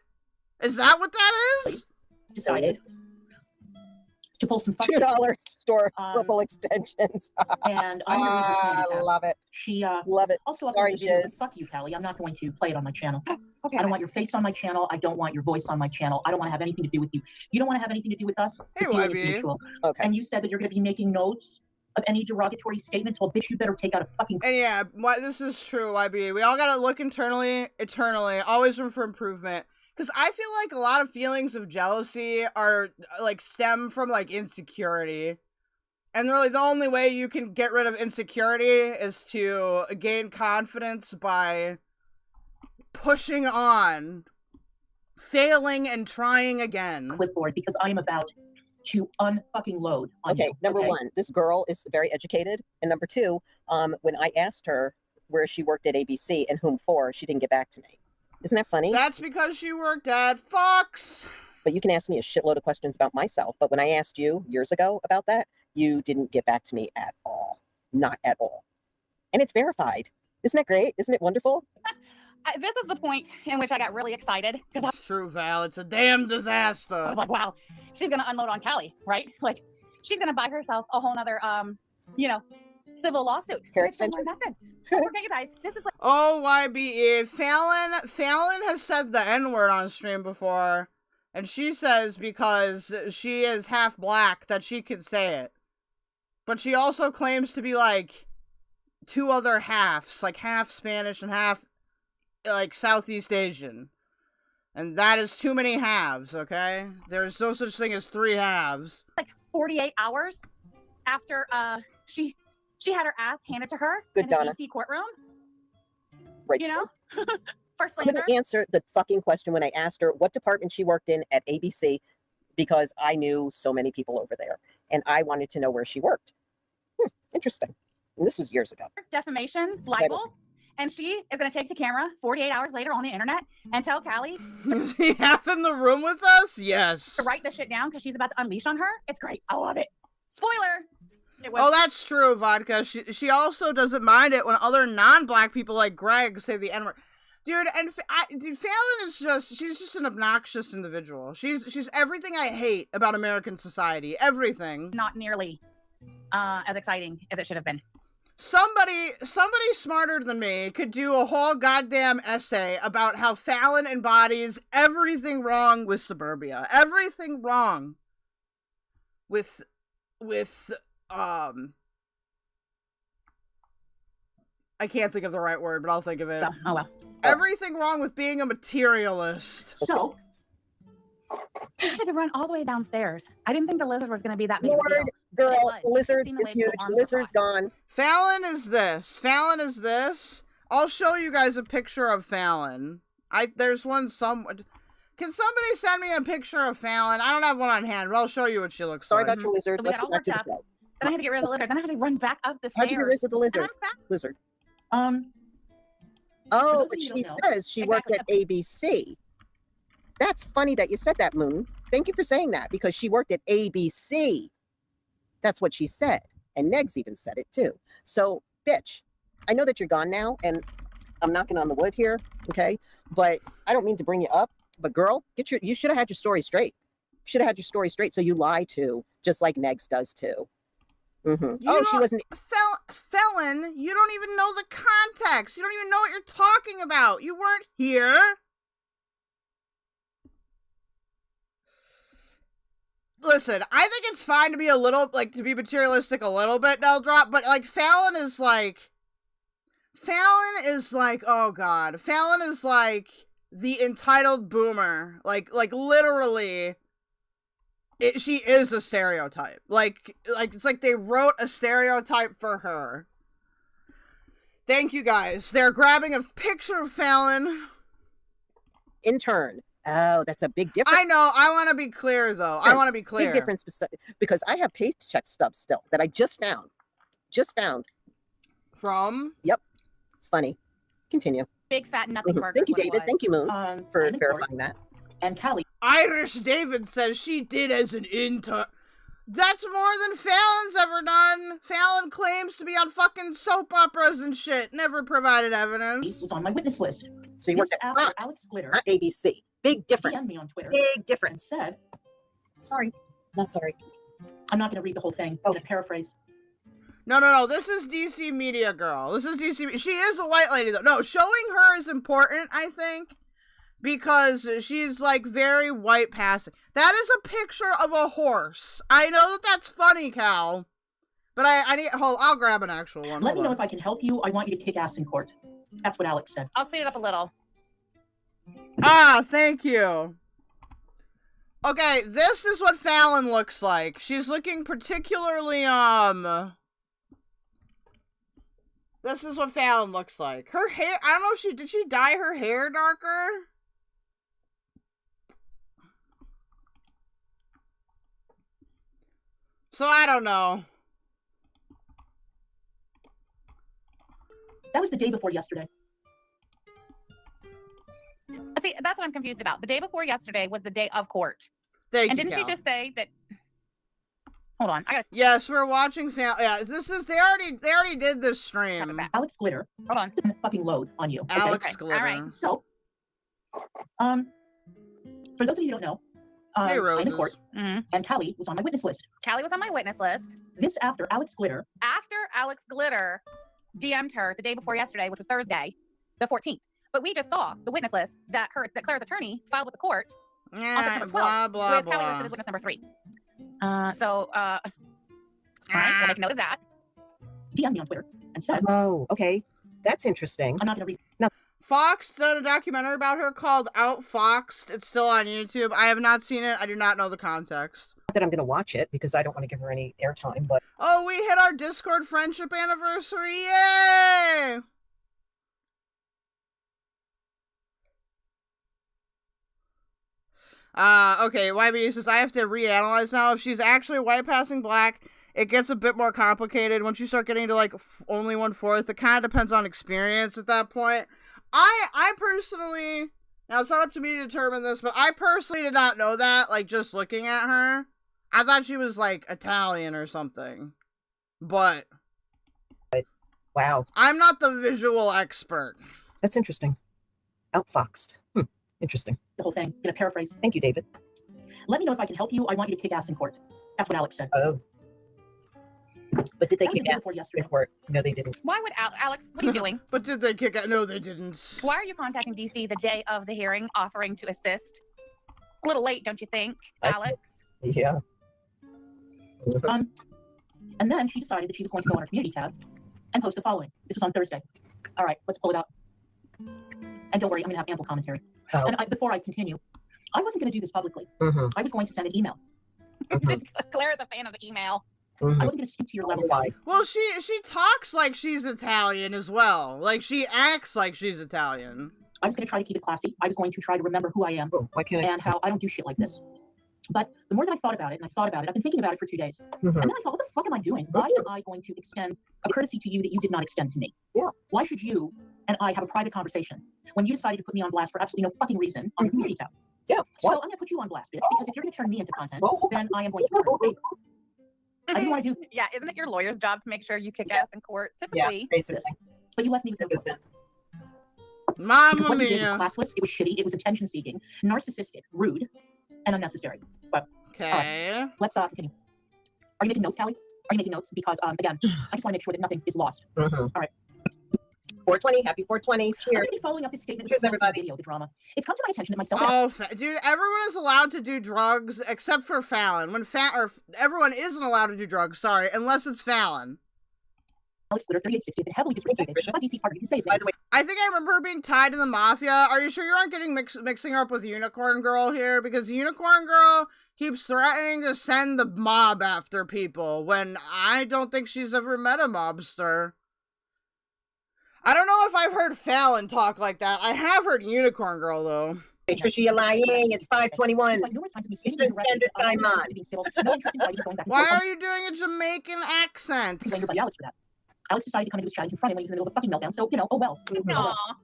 Is that what that is? decided to pull some $2 store purple extensions. and I'm gonna read this I manifest. love it. She Love it. also Sorry, uploaded a video, but Shiz. fuck you, Callie. I'm not going to play it on my channel. Okay. I don't want your face on my channel. I don't want your voice on my channel. I don't want to have anything to do with you. You don't want to have anything to do with us. Hey, The feeling is YB. mutual. Okay. And you said that you're going to be making notes of any derogatory statements. Well, bitch, you better take out a fucking. And yeah, this is true, YB. We all gotta look internally, eternally, always room for improvement. Because I feel like a lot of feelings of jealousy are, like, stem from, like, insecurity. And really, the only way you can get rid of insecurity is to gain confidence by pushing on, failing, and trying again. Clipboard because I am about to unfucking load on Okay, you. number okay? one, this girl is very educated. And number two, when I asked her where she worked at ABC and whom for, she didn't get back to me. Isn't that funny? That's because she worked at Fox. But you can ask me a shitload of questions about myself. But when I asked you years ago about that, you didn't get back to me at all. Not at all. And it's verified. Isn't that great? Isn't it wonderful? This is the point in which I got really excited because It's true, Val. It's a damn I disaster. was like, wow, she's gonna unload on Callie, right? Like, she's gonna buy herself a whole nother, civil lawsuit. Hair It's so extension? method. Don't forget, you guys. This is like Oh, YBE. Fallon has said the N-word on stream before. And she says because she is half black that she could say it. But she also claims to be like two other halves, like half Spanish and half like Southeast Asian. And that is too many halves, okay? There's no such thing as three halves. 48 hours after she had her ass handed to her Good, in the Donna. DC courtroom. Right. You know, for Couldn't slander. answer the fucking question when I asked her what department she worked in at ABC because I knew so many people over there and I wanted to know where she worked. Interesting. And this was years ago. Defamation, libel, and she is going to take to camera 48 hours later on the internet and tell Callie Is he half in the room with us? Yes. to write this shit down because she's about to unleash on her. It's great. I love it. Spoiler. Oh, that's true, Vodka. She also doesn't mind it when other non-black people like Greg say the N-word. Dude, and Fallon is she's just an obnoxious individual. She's everything I hate about American society. Everything. Not nearly as exciting as it should have been. Somebody smarter than me could do a whole goddamn essay about how Fallon embodies everything wrong with suburbia. Everything wrong with I can't think of the right word, but I'll think of it. So, oh well. Everything wrong with being a materialist. So I had to run all the way downstairs. I didn't think the lizard was going to be that big of a Lord, deal. girl, It was. lizard Seen the is lady huge. with arms Lizard's across. gone. Fallon is this. Fallon is this. I'll show you guys a picture of Fallon. There's one somewhere. Can somebody send me a picture of Fallon? I don't have one on hand, but I'll show you what she looks Sorry like. about your lizard. So we Let's got get all back to the worked up. show. Then I had to get rid of the lizard. Then I had to run back up the How'd stairs. you get rid of the lizard? And I'm back. Lizard. For Oh, those but of you she who don't says she worked at ABC. That's funny that you said that, Moon. Thank you for saying that, because she worked at ABC. That's what she said. And Negs even said it too. So, bitch, I know that you're gone now, and I'm knocking on the wood here, okay? But I don't mean to bring you up. But girl, you should have had your story straight. Should have had your story straight, so you lie too, just like Negs does too. Oh, she wasn't. Fallon, you don't even know the context. You don't even know what you're talking about. You weren't here. Listen, I think it's fine to be a little, to be materialistic a little bit, Deldrop, but, Fallon is like, oh god. Fallon is like the entitled boomer. Literally, she is a stereotype. It's like they wrote a stereotype for her. Thank you, guys. They're grabbing a picture of Fallon. Intern. Oh, that's a big difference. I know. I want to be clear, though. I want to be clear. Big difference because I have paycheck stubs still that I just found. From? Yep. Funny. Continue. Big fat nothing burger. Thank you, David. Thank you, Moon, for and verifying that. And Callie. Irish David says she did as an intern. That's more than Fallon's ever done. Fallon claims to be on fucking soap operas and shit. Never provided evidence. Was on my witness list. So you worked at After Fox, Alex Glitter not ABC. Big difference. DM'd me on Twitter. Big And difference. said, Sorry. Not sorry. I'm not going to read the whole thing. I'm going to paraphrase. No. This is DC Media Girl. This is DC. She is a white lady, though. No, showing her is important, I think, because she's, very white passing. That is a picture of a horse. I know that that's funny, Cal, but I'll grab an actual one. Let me know if I can help you. I want you to kick ass in court. That's what Alex said. I'll speed it up a little. Ah, thank you. Okay, this is what Fallon looks like. She's looking particularly, this is what Fallon looks like. Her hair, I don't know did she dye her hair darker? So I don't know. That was the day before yesterday. See, that's what I'm confused about. The day before yesterday was the day of court. Thank and you, didn't Cal. she just say that? Hold on, I gotta. Yes, we're watching Yeah, this is they already did this stream. Alex Glitter. Hold on. Fucking load on you. Okay? Alex Glitter. All right. So, for those of you who don't know, Hey, I'm in Roses. court, and Callie was on my witness list. Callie was on my witness list. This after Alex Glitter. After Alex Glitter DM'd her the day before yesterday, which was Thursday, the 14th. But we just saw the witness list that Claire's attorney filed with the court on September 12th Blah, blah, with Callie blah. listed as witness number 3. All right, we'll make note of that. DM me on Twitter and said, Oh, okay. That's interesting. I'm not going to read. No. Fox did a documentary about her called Outfoxed. It's still on YouTube. I have not seen it. I do not know the context. Not that I'm going to watch it because I don't want to give her any airtime, but Oh, we hit our Discord friendship anniversary. Yay! Okay, YB says, I have to reanalyze now. If she's actually white passing black, it gets a bit more complicated. Once you start getting to, only 1/4, it kind of depends on experience at that point. I personally, now it's not up to me to determine this, but I personally did not know that, just looking at her. I thought she was, Italian or something. but Wow. I'm not the visual expert. That's interesting. Outfoxed. Interesting. The whole thing. Gonna paraphrase. Thank you, David. Let me know if I can help you. I want you to kick ass in court. That's what Alex said. Oh. But did they That was kick the day ass before in yesterday. court? No, they didn't. Why would Alex? What are you doing? But did they kick out? No, they didn't. Why are you contacting DC the day of the hearing, offering to assist? A little late, don't you think, Alex? Yeah. And then she decided that she was going to go on her community tab and post the following. This was on Thursday. All right, let's pull it up. And don't worry, I'm going to have ample commentary. Oh. And before I continue, I wasn't going to do this publicly. Mm-hmm. I was going to send an email. Claire's a fan of the email. I wasn't going to stoop to your level. Why? Well, she talks like she's Italian as well. Like, she acts like she's Italian. I was going to try to keep it classy. I was going to try to remember who I am Why can't I? and how I don't do shit like this. But the more that I thought about it, and I thought about it, I've been thinking about it for 2 days. Mhm. And then I thought, what the fuck am I doing? Why am I going to extend a courtesy to you that you did not extend to me? Yeah. Why should you and I have a private conversation when you decided to put me on blast for absolutely no fucking reason on the community tab? Yeah. So What? I'm going to put you on blast, bitch, because if you're going to turn me into content, Whoa. then I am going to return the favor. I didn't want to do Yeah, isn't it your lawyer's job to make sure you kick Yeah. ass in court? Yeah, Typically. basically. but you left me with no choice. Because Mamma what you did was mia. classless, it was shitty, it was attention-seeking, narcissistic, rude, and unnecessary. But Okay. let's continue. Are you making notes, Callie? Are you making notes? Because, again, I just want to make sure that nothing is lost. Mm-hmm. All right. 420. Happy 420. I'm Cheers. going to be following up this statement Cheers, with the everybody. video, the drama. It's come to my attention that myself and Oh, dude, everyone is allowed to do drugs except for Fallon. When everyone isn't allowed to do drugs, sorry, unless it's Fallon. Alex Glitter 3860 have been heavily disrespected Christian. by DC's partner. You can say his By name. the way, I think I remember her being tied to the mafia. Are you sure you aren't getting mixing her up with Unicorn Girl here? Because Unicorn Girl keeps threatening to send the mob after people when I don't think she's ever met a mobster. I don't know if I've heard Fallon talk like that. I have heard Unicorn Girl, though. hey, Trisha, you're lying. It's 521. Despite numerous times of me stating Eastern directly Standard Time that I was on. being civil, no interest in fighting, going back and Why forth. are you doing a Jamaican accent? I'm blaming Alex for that. Alex decided to come into his chat and confront him when he was in the middle of a fucking meltdown. So, oh well. Aw.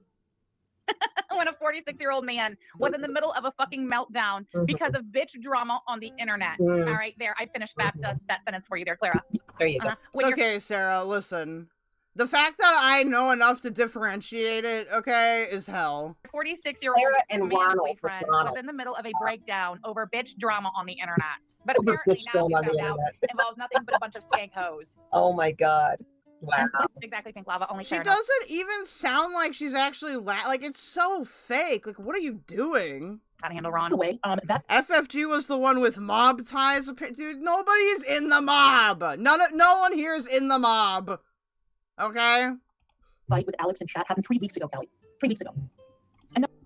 When a 46-year-old man was in the middle of a fucking meltdown because of bitch drama on the internet. Mm. All right, there. I finished that sentence for you there, Clara. There you go. When It's okay, Sarah, listen. The fact that I know enough to differentiate it, okay, is hell. your 46-year-old Clara and man Ronald boyfriend McDonald. was in the middle of a breakdown over bitch drama on the internet. But Over apparently bitch now we drama on found the out internet. it involves nothing but a bunch of skank hoes. Oh my God. Wow. Exactly, Pink Lava. Only She Clara knows. doesn't even sound like she's actually like, it's so fake. Like, what are you doing? How to handle Ron. The way, that FFG was the one with mob ties. Dude, nobody is in the mob. No one here is in the mob. Okay? fight with Alex and chat happened 3 weeks ago, Kelly. 3 weeks ago.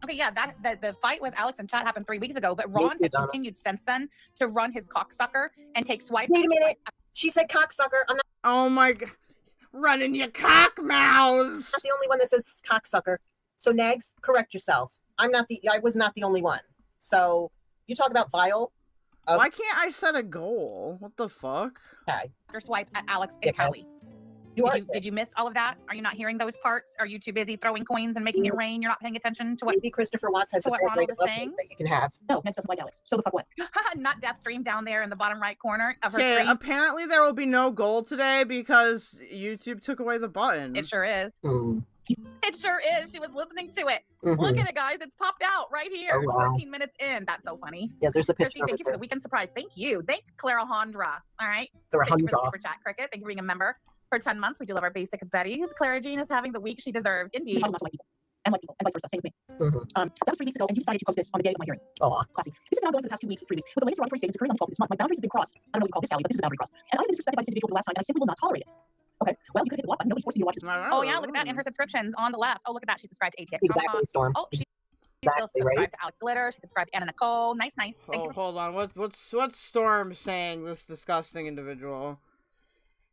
Okay, yeah, the fight with Alex and Chat happened 3 weeks ago, but Ron you, has Donna. continued since then to run his cocksucker and take swipes. Wait a minute. She said cocksucker. I'm Oh my god. Running your cock mouths. not the only one that says cocksucker. So Nags, correct yourself. I was not the only one. So you talk about vile. Why can't I set a goal? What the fuck? Okay. Your swipe at Alex and Dickhead. Kelly. You are Did you miss all of that? Are you not hearing those parts? Are you too busy throwing coins and making it rain? You're not paying attention to what maybe Christopher Watts has to a what bad Ronald rate is of saying? that you can have. No, Next doesn't like Alex. So the fuck what? not death stream down there in the bottom right corner of her Okay, screen. apparently there will be no goal today because YouTube took away the button. It sure is. Mm. It sure is. She was listening to it. Mhm. Look at it, guys. It's popped out right here. Oh, wow. 14 minutes in. That's so funny. Yeah, there's a Chrissy, picture of thank it you for the there. weekend surprise. Thank you. Thank Clara Hondra. All right. There Thank you for the Hondra. super chat, Cricket. Thank you for being a member for 10 months. We do love our basic Betties. Clara Jean is having the week she deserves. You're Indeed. talking about to like people, and vice versa. Same with me. Mhm. That was 3 weeks ago, and you decided to post this on the day of my hearing. Aw. Classy. This has been ongoing for the past 2 weeks, 3 weeks. With the latest derogatory statements occurring on the 12th of this month, my boundaries have been crossed. I don't know what you call this, Callie, but this is a boundary cross. And I've been disrespected by this individual for the last time, and I simply will not tolerate it. Okay, well, you could hit the block button. Nobody's forcing you to watch this. Oh, yeah. Look at that in her subscriptions on the left. Oh, look at that. She subscribed to ATX. Exactly, Storm. Oh, she's still Exactly, subscribed right? to Alex Glitter. She subscribed to Anna Nicole. Nice. Thank you. Hold on. What's Storm saying? This disgusting individual.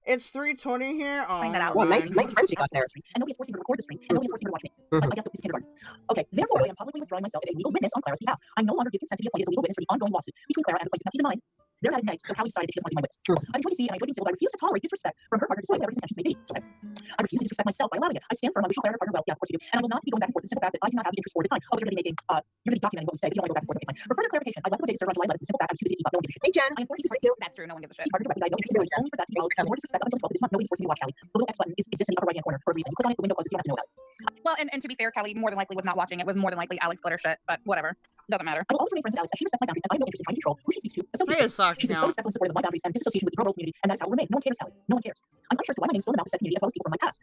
It's 3:20 here. Oh, Find that out. Well, nice man. friends you got there. And nobody's forcing me to record the stream, and nobody's forcing me to watch me. Mhm. I guess this is kindergarten. Okay, therefore, I am publicly withdrawing myself as a legal witness on Clara's behalf. I no longer give consent to be appointed as a legal witness for the ongoing lawsuit between Clara and the plaintiff. Now, keep in mind, They're mad at Meg, so Callie decided that she doesn't want to be my witness. True. I enjoy DC and I enjoy being civil, but I refuse to tolerate disrespect from her partner despite whatever his intentions may be. Okay. I refuse to disrespect myself by allowing it. I stand firm on wishing Claire and her partner well. Yeah, of course you do. And I will not be going back and forth with the simple fact that I do not have the interest for the time. Oh, you're going to be making, you're going to be documenting what we say, but you don't want to go back and forth. Okay, fine. For further clarification, I left the date server on July 11th. The simple fact I was too busy to keep up. No one gives a shit. Hey, Jen. I am 42 Good to see you. That's true. No one gives a shit. It's harder to recognize. No interest in only for that to be followed. More disrespect up until the 12th. This month, nobody's forcing me to watch Callie. The little X button exists in the upper right hand corner for a reason. You click on it, the window closes. You don't have to know about it. Well, and to be fair, Kelly more than likely was not watching. It was more than likely Alex glitter shit, but whatever. Doesn't matter. I will always remain friends with Alex as she respects my boundaries, and I have no interest in trying to control who she speaks to. Wait a second She's been so respectful and supportive of my boundaries and disassociation with the Gorlworld community, and that's how it will remain. No one cares, Callie. No one cares. I'm unsure as to why my name is still in the mouth of the community as well as people from my past.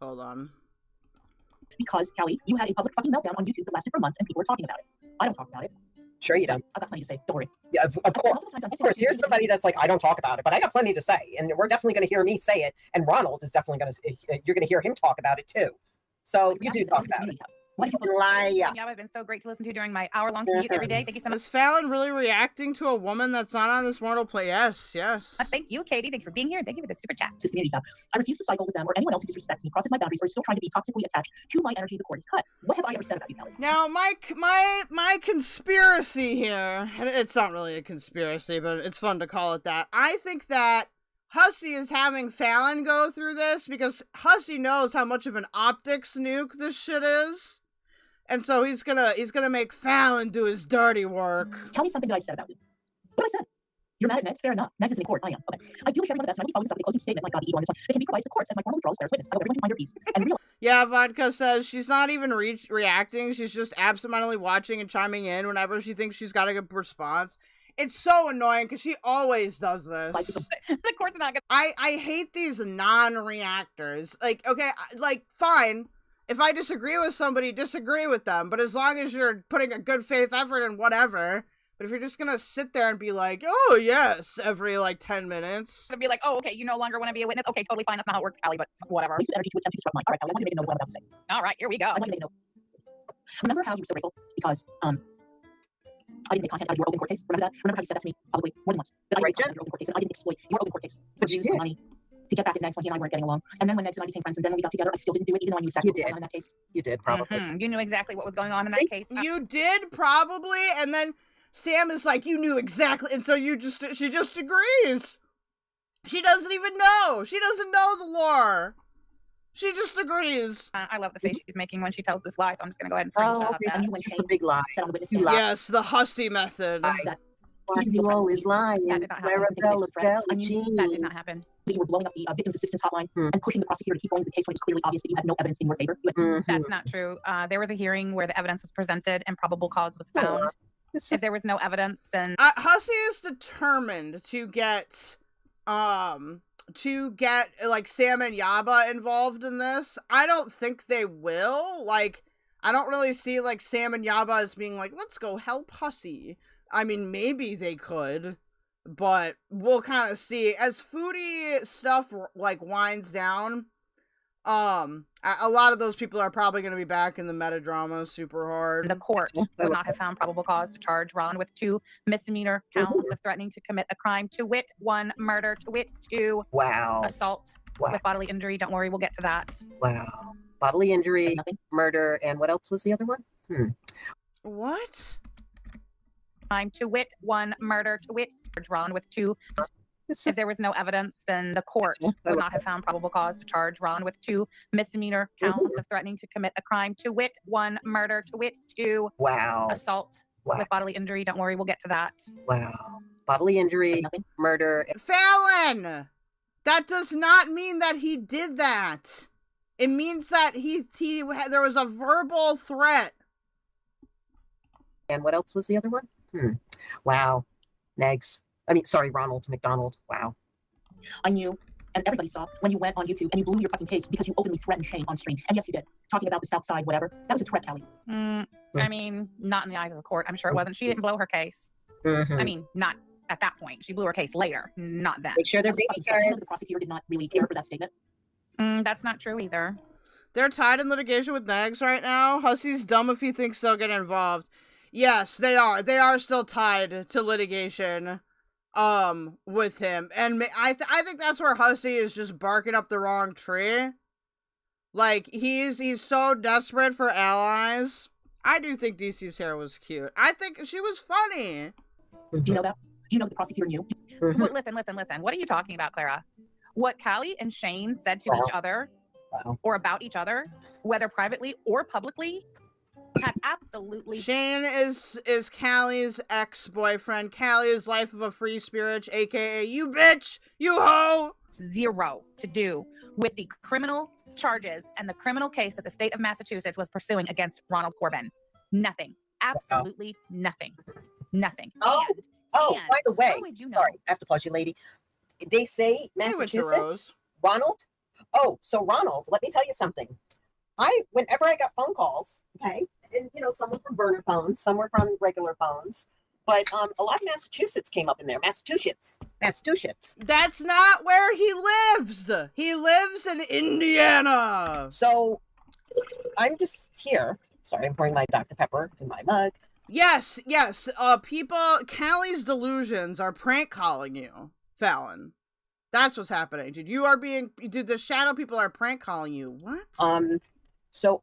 Hold on. Because, Callie, you had a public fucking meltdown on YouTube that lasted for months and people were talking about it. I don't talk about it. Sure you don't. I've got plenty to say. Don't worry. Yeah, of course. Of course. Here's somebody that's like, I don't talk about it, but I got plenty to say, and we're definitely going to hear me say it, and Ronald is definitely going to. You're going to hear him talk about it too. So you do talk about it. Yeah, I've been so great to listen to during my hour-long commute every day. Thank you so much. Is Fallon really reacting to a woman that's not on this mortal play? Yes, yes. Thank you, Katie. Thank you for being here. Thank you for the super chat. I refuse to cycle with them or anyone else who disrespects me, crosses my boundaries, or is still trying to be toxically attached to my energy. The cord is cut. What have I ever said about you, Kelly? Now, my conspiracy here, and it's not really a conspiracy, but it's fun to call it that. I think that Hussy is having Fallon go through this because Hussy knows how much of an optics nuke this shit is. And so he's gonna make Fallon do his dirty work. Tell me something that I said about you. What I said? You're mad at Nex? Fair enough. Nex is in court. I am. Okay. I do wish everyone the best, and I will be following this up with a closing statement like God the ego on this one. They can be provided to the courts as my formal withdrawals bears witness. I hope everyone can find their peace and realize. Yeah, Vodka says she's not even reacting. She's just absentmindedly watching and chiming in whenever she thinks she's got a good response. It's so annoying because she always does this. The court's not gonna. I hate these non-reactors. Like, okay, like, fine. If I disagree with somebody, disagree with them. But as long as you're putting a good faith effort in whatever. But if you're just gonna sit there and be like, oh, yes, every, like, 10 minutes. To be like, oh, okay, you no longer want to be a witness? Okay, totally fine. That's not how it works, Callie, but whatever. Energy to attempt to disrupt mine. All right, Callie, I want you to make a note of what I'm about to say. All right, here we go. I want you to make a note. Remember how you were so grateful because, I didn't make content out of your open court case? Remember that? Remember how you said that to me probably more than once? That I didn't make content out of your open court case, and I didn't exploit your open court case. But you did. Money to get back at Nex when he and I weren't getting along. And then when Nex and I became friends, and then when we got together, I still didn't do it, even though I knew exactly what was going on in that case. You did, probably. You knew exactly what was going on in that case. You did, probably, and then Sam is like, you knew exactly, and so she just agrees. She doesn't even know. She doesn't know the lore. She just agrees. I love the face she's making when she tells this lie, so I'm just going to go ahead and screenshot that. It's just a big lie. Yes, the Hussy method. Why do you always lie? That did not happen. That did not happen. You were blowing up the victims assistance hotline and pushing the prosecutor to keep going with the case when it's clearly obvious that you had no evidence in your favor. That's not true. There was a hearing where the evidence was presented and probable cause was found. If there was no evidence, then Hussy is determined to get like Sam and Yaba involved in this. I don't think they will. Like, I don't really see like Sam and Yaba as being like, let's go help Hussy. I mean, maybe they could, but we'll kind of see as foodie stuff like winds down. A lot of those people are probably going to be back in the metadrama super hard. The court would not have found probable cause to charge Ron with 2 misdemeanor counts of threatening to commit a crime, to wit 1 murder, to wit 2 assault with bodily injury. Don't worry, we'll get to that. Wow. Bodily injury, murder, and what else was the other one? What? Crime, to wit 1 murder, to wit charge Ron with 2. If there was no evidence, then the court would not have found probable cause to charge Ron with 2 misdemeanor counts of threatening to commit a crime, to wit 1 murder, to wit 2 assault with bodily injury. Don't worry, we'll get to that. Wow. Bodily injury, murder. Fallon! That does not mean that he did that. It means that there was a verbal threat. And what else was the other one? Wow. Ronald McDonald. Wow. I knew, and everybody saw, when you went on YouTube and you blew your fucking case because you openly threatened Shane on stream. And yes, you did. Talking about the South Side, whatever. That was a threat, Callie. I mean, not in the eyes of the court. I'm sure it wasn't. She didn't blow her case. I mean, not at that point. She blew her case later, not then. Make sure they're baby carrots. The prosecutor did not really care for that statement. That's not true either. They're tied in litigation with Nags right now. Hussy's dumb if he thinks they'll get involved. Yes, they are. They are still tied to litigation. With him, and I think that's where Hussy is just barking up the wrong tree. Like, he's so desperate for allies. I do think DC's hair was cute. I think she was funny. Do you know that? you know the prosecutor knew? Well, listen. What are you talking about, Clara? What Callie and Shane said to each other or about each other, whether privately or publicly, had absolutely... Shane is Callie's ex-boyfriend. Callie is life of a free spirit, aka you bitch, you hoe. Zero to do with the criminal charges and the criminal case that the state of Massachusetts was pursuing against Ronald Corbin. Nothing. Absolutely nothing. Nothing. Oh, And by the way, would you know? sorry, I have to pause you, lady. They say went to Massachusetts, Rose. Ronald. Oh, so Ronald, let me tell you something. Whenever I got phone calls, okay, and some were from burner phones, some were from regular phones, but a lot of Massachusetts came up in there. Massachusetts. That's not where he lives. He lives in Indiana. So I'm just here. Sorry, I'm pouring my Dr. Pepper in my mug. Yes. Callie's delusions are prank calling you, Fallon. That's what's happening, dude. The shadow people are prank calling you. What? So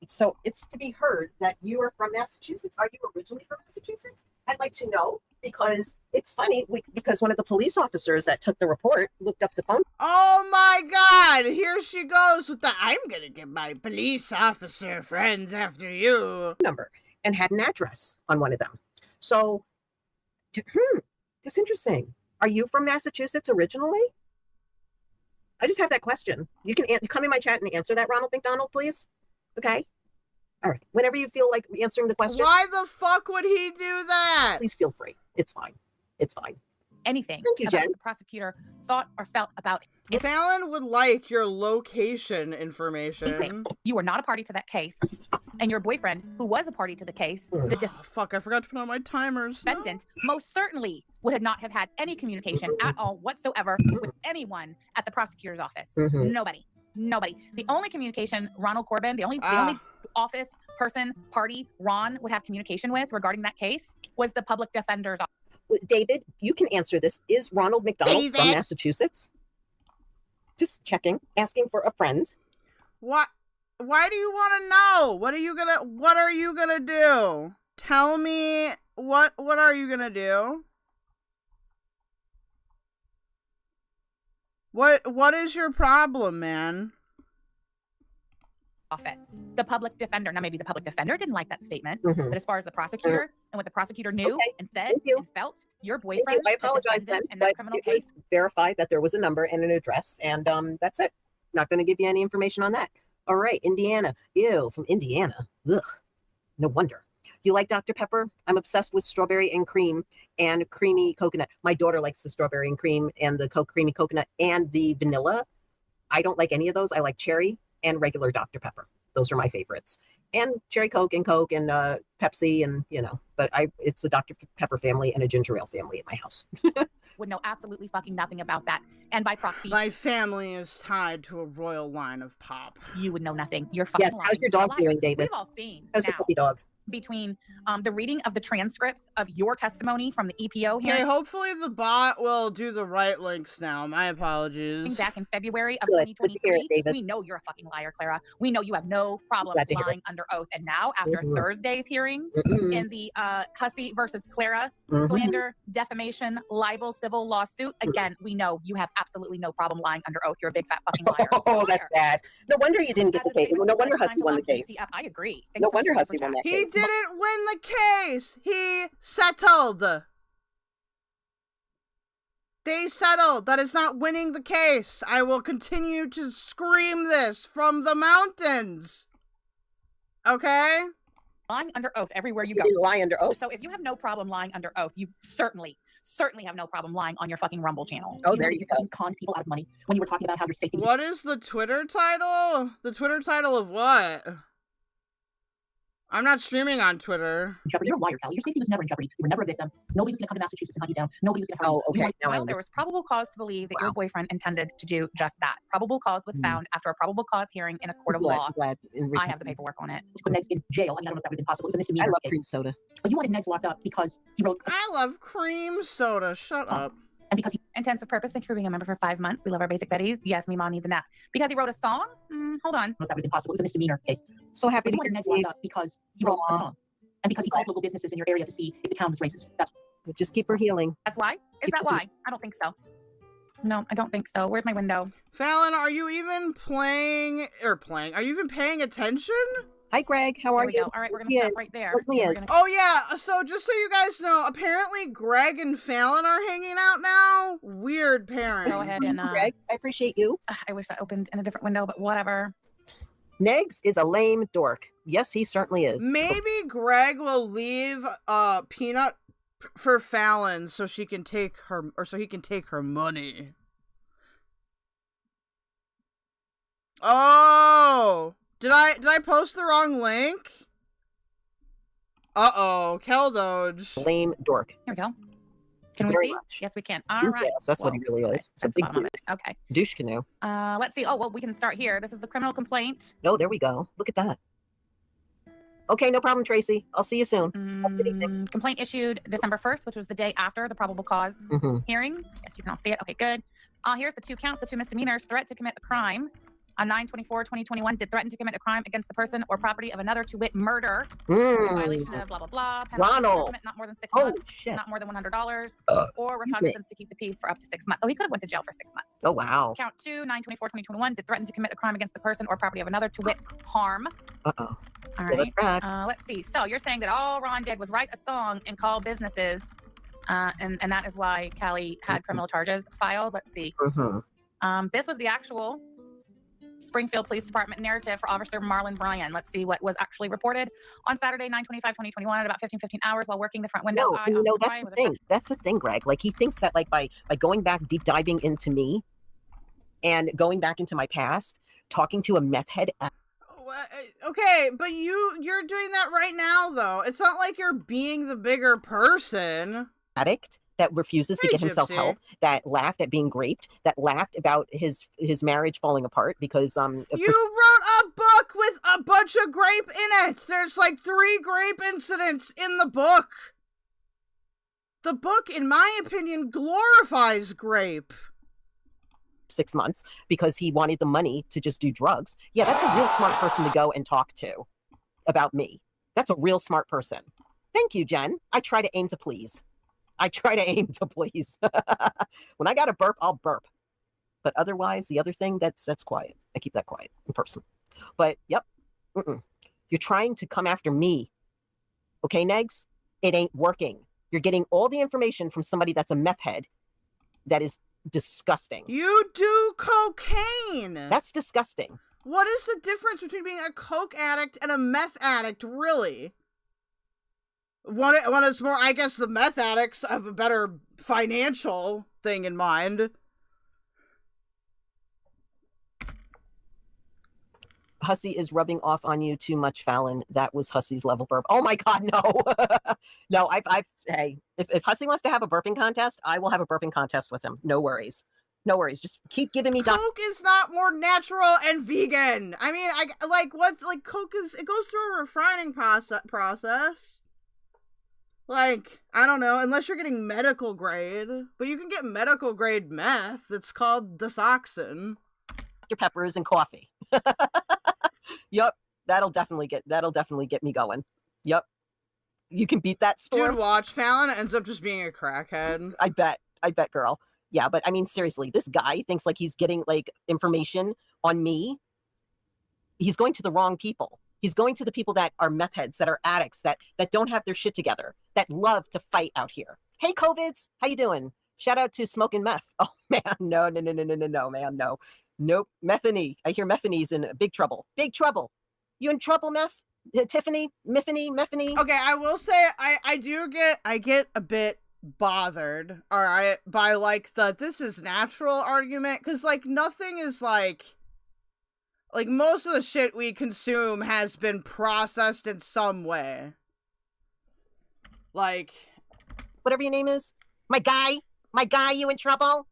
so it's to be heard that you are from Massachusetts. Are you originally from Massachusetts? I'd like to know, because it's funny, because one of the police officers that took the report looked up the phone. Oh my God! Here she goes with the "I'm gonna get my police officer friends after you" number, and had an address on one of them. So, that's interesting. Are you from Massachusetts originally? I just have that question. You can come in my chat and answer that, Ronald McDonald, please. Okay. All right. Whenever you feel like answering the question. Why the fuck would he do that? Please feel free. It's fine. Anything Thank you, about Jen. the prosecutor thought or felt about it. Fallon would like your location information. You were not a party to that case, and your boyfriend, who was a party to the case, the Fuck, I forgot to put on my timers. defendant, most certainly would not have had any communication at all whatsoever with anyone at the prosecutor's office. Nobody. The only communication Ronald Corbin, the only office person, party Ron would have communication with regarding that case was the public defender's office. David, you can answer this. Is Ronald McDonald from Massachusetts? Just checking, asking for a friend. What? Why do you want to know? What are you gonna do? Tell me what are you gonna do? What is your problem, man? Office. The public defender. Now, maybe the public defender didn't like that statement, but as far as the prosecutor and what the prosecutor knew and said and felt, your boyfriend. I apologize, then, but it was verified that there was a number and an address, and that's it. Not going to give you any information on that. All right, Indiana. Ew, from Indiana. Ugh, no wonder. You like Dr. Pepper? I'm obsessed with strawberry and cream and creamy coconut. My daughter likes the strawberry and cream and the creamy coconut and the vanilla. I don't like any of those. I like cherry and regular Dr. Pepper. Those are my favorites. And cherry Coke and Pepsi and, but it's a Dr. Pepper family and a ginger ale family at my house. Would know absolutely fucking nothing about that. And by proxy, my family is tied to a royal line of pop. You would know nothing. You're fucking lying. How's your dog doing, David? We've all seen. How's the puppy dog? Between the reading of the transcripts of your testimony from the EPO hearing. Okay, hopefully the bot will do the right links now. My apologies. Back in February of 2023, we know you're a fucking liar, Clara. We know you have no problem lying under oath. And now, after Thursday's hearing in the Hussy versus Clara slander, defamation, libel, civil lawsuit, again, we know you have absolutely no problem lying under oath. You're a big fat fucking liar. Oh, that's bad. No wonder you didn't get the case. No wonder Hussy won the case. I agree. No wonder Hussy won that case. He didn't win the case. He settled. They settled. That is not winning the case. I will continue to scream this from the mountains. Okay? Lying under oath everywhere you go. You lie under oath. So if you have no problem lying under oath, you certainly have no problem lying on your fucking Rumble channel. Oh, there you go. Con people out of money when you were talking about how your safety. What is the Twitter title? The Twitter title of what? I'm not streaming on Twitter. Jeopardy. You're a liar, Callie. Your safety was never in jeopardy. You were never a victim. Nobody was going to come to Massachusetts and hunt you down. Nobody was going to hurt you. Oh, okay. Well, there was probable cause to believe that your boyfriend intended to do just that. Probable cause was found after a probable cause hearing in a court of law. I have the paperwork on it. To put Negs in jail. I mean, I don't know if that would have been possible. It was a misdemeanor. I love case. cream soda. But you wanted Negs locked up because he wrote. I love cream soda. Shut up. And because he intensive purpose, thank you for being a member for 5 months. We love our basic betties. Yes, me mom needs a nap. Because he wrote a song? Hold on. that would have been possible. It was a misdemeanor case. So happy But you wanted Negs locked up because he wrote a song. And because he called local businesses in your area to see if the town was racist. That's Just keep her healing. That's why? Is that why? I don't think so. No, I don't think so. Where's my window? Fallon, are you even are you even paying attention? Hi, Greg. How are you? All right, we're going to stop right there. Oh, yeah. So just so you guys know, apparently Greg and Fallon are hanging out now. Weird parent. Go ahead and... Greg, I appreciate you. I wish that opened in a different window, but whatever. Negs is a lame dork. Yes, he certainly is. Maybe Greg will leave Peanut for Fallon so she can take her, or so he can take her money. Oh, did I post the wrong link? Uh-oh, keldoge. Lame dork. Here we go. Can we see? Yes, we can. All right. Yes, that's what he really is. It's a big douche. Okay. Douche canoe. Let's see. Oh, well, we can start here. This is the criminal complaint. Oh, there we go. Look at that. Okay, no problem, Tracy. I'll see you soon. Complaint issued December 1st, which was the day after the probable cause hearing. Yes, you can all see it. Okay, good. Here's the 2 counts, the 2 misdemeanors. Threat to commit a crime. On 9/24/2021, did threaten to commit a crime against the person or property of another, to wit, murder. In violation of blah, blah, blah. Ronald. Not more than 6 months. Shit. Not more than $100. Or recognizance to keep the peace for up to 6 months. So he could have went to jail for 6 months. Oh, wow. Count 2, 9/24/2021, did threaten to commit a crime against the person or property of another, to wit, harm. Uh-oh. All right. Let's see. So you're saying that all Ron did was write a song and call businesses, and that is why Callie had criminal charges filed. Let's see. This was the actual Springfield Police Department narrative for Officer Marlon Bryan. Let's see what was actually reported on Saturday, 9/25/2021 at about 15 hours while working the front window. No, that's the thing. That's the thing, Greg. Like, he thinks that, like, by going back, deep diving into me and going back into my past, talking to a meth head. Okay, but you're doing that right now, though. It's not like you're being the bigger person. Addict that refuses to get himself Gypsy. help, that laughed at being raped, that laughed about his marriage falling apart because You wrote a book with a bunch of grape in it. There's like 3 grape incidents in the book. The book, in my opinion, glorifies grape. 6 months because he wanted the money to just do drugs. Yeah, that's a real smart person to go and talk to about me. That's a real smart person. Thank you, Jen. I try to aim to please. When I got to burp, I'll burp. But otherwise, the other thing, that's quiet. I keep that quiet in person. But, yep. You're trying to come after me. Okay, Negs? It ain't working. You're getting all the information from somebody that's a meth head. That is disgusting. You do cocaine. That's disgusting. What is the difference between being a coke addict and a meth addict, really? One is more, I guess the meth addicts have a better financial thing in mind. Hussy is rubbing off on you too much, Fallon. That was Hussy's level burp. Oh my God, no. No, hey, if Hussy wants to have a burping contest, I will have a burping contest with him. No worries. No worries. Just keep giving me Coke is not more natural and vegan. I mean, Coke is, it goes through a refining process. Like, I don't know, unless you're getting medical grade. But you can get medical grade meth. It's called Disoxin. Dr. Peppers and coffee. Yep, that'll definitely get me going. Yep. You can beat that store. Dude, watch. Fallon ends up just being a crackhead. I bet, girl. Yeah, but I mean, seriously, this guy thinks like he's getting like information on me. He's going to the wrong people. He's going to the people that are meth heads, that are addicts, that don't have their shit together, that love to fight out here. Hey, COVIDs, how you doing? Shout out to Smoking Meth. Oh, man, no, man, no. Nope, Methany. I hear Methany's in big trouble. Big trouble. You in trouble, Meth? Tiffany? Methany? Okay, I will say, I get a bit bothered, all right, by like the this is natural argument, because like nothing is like most of the shit we consume has been processed in some way. Like, whatever your name is, my guy, you in trouble?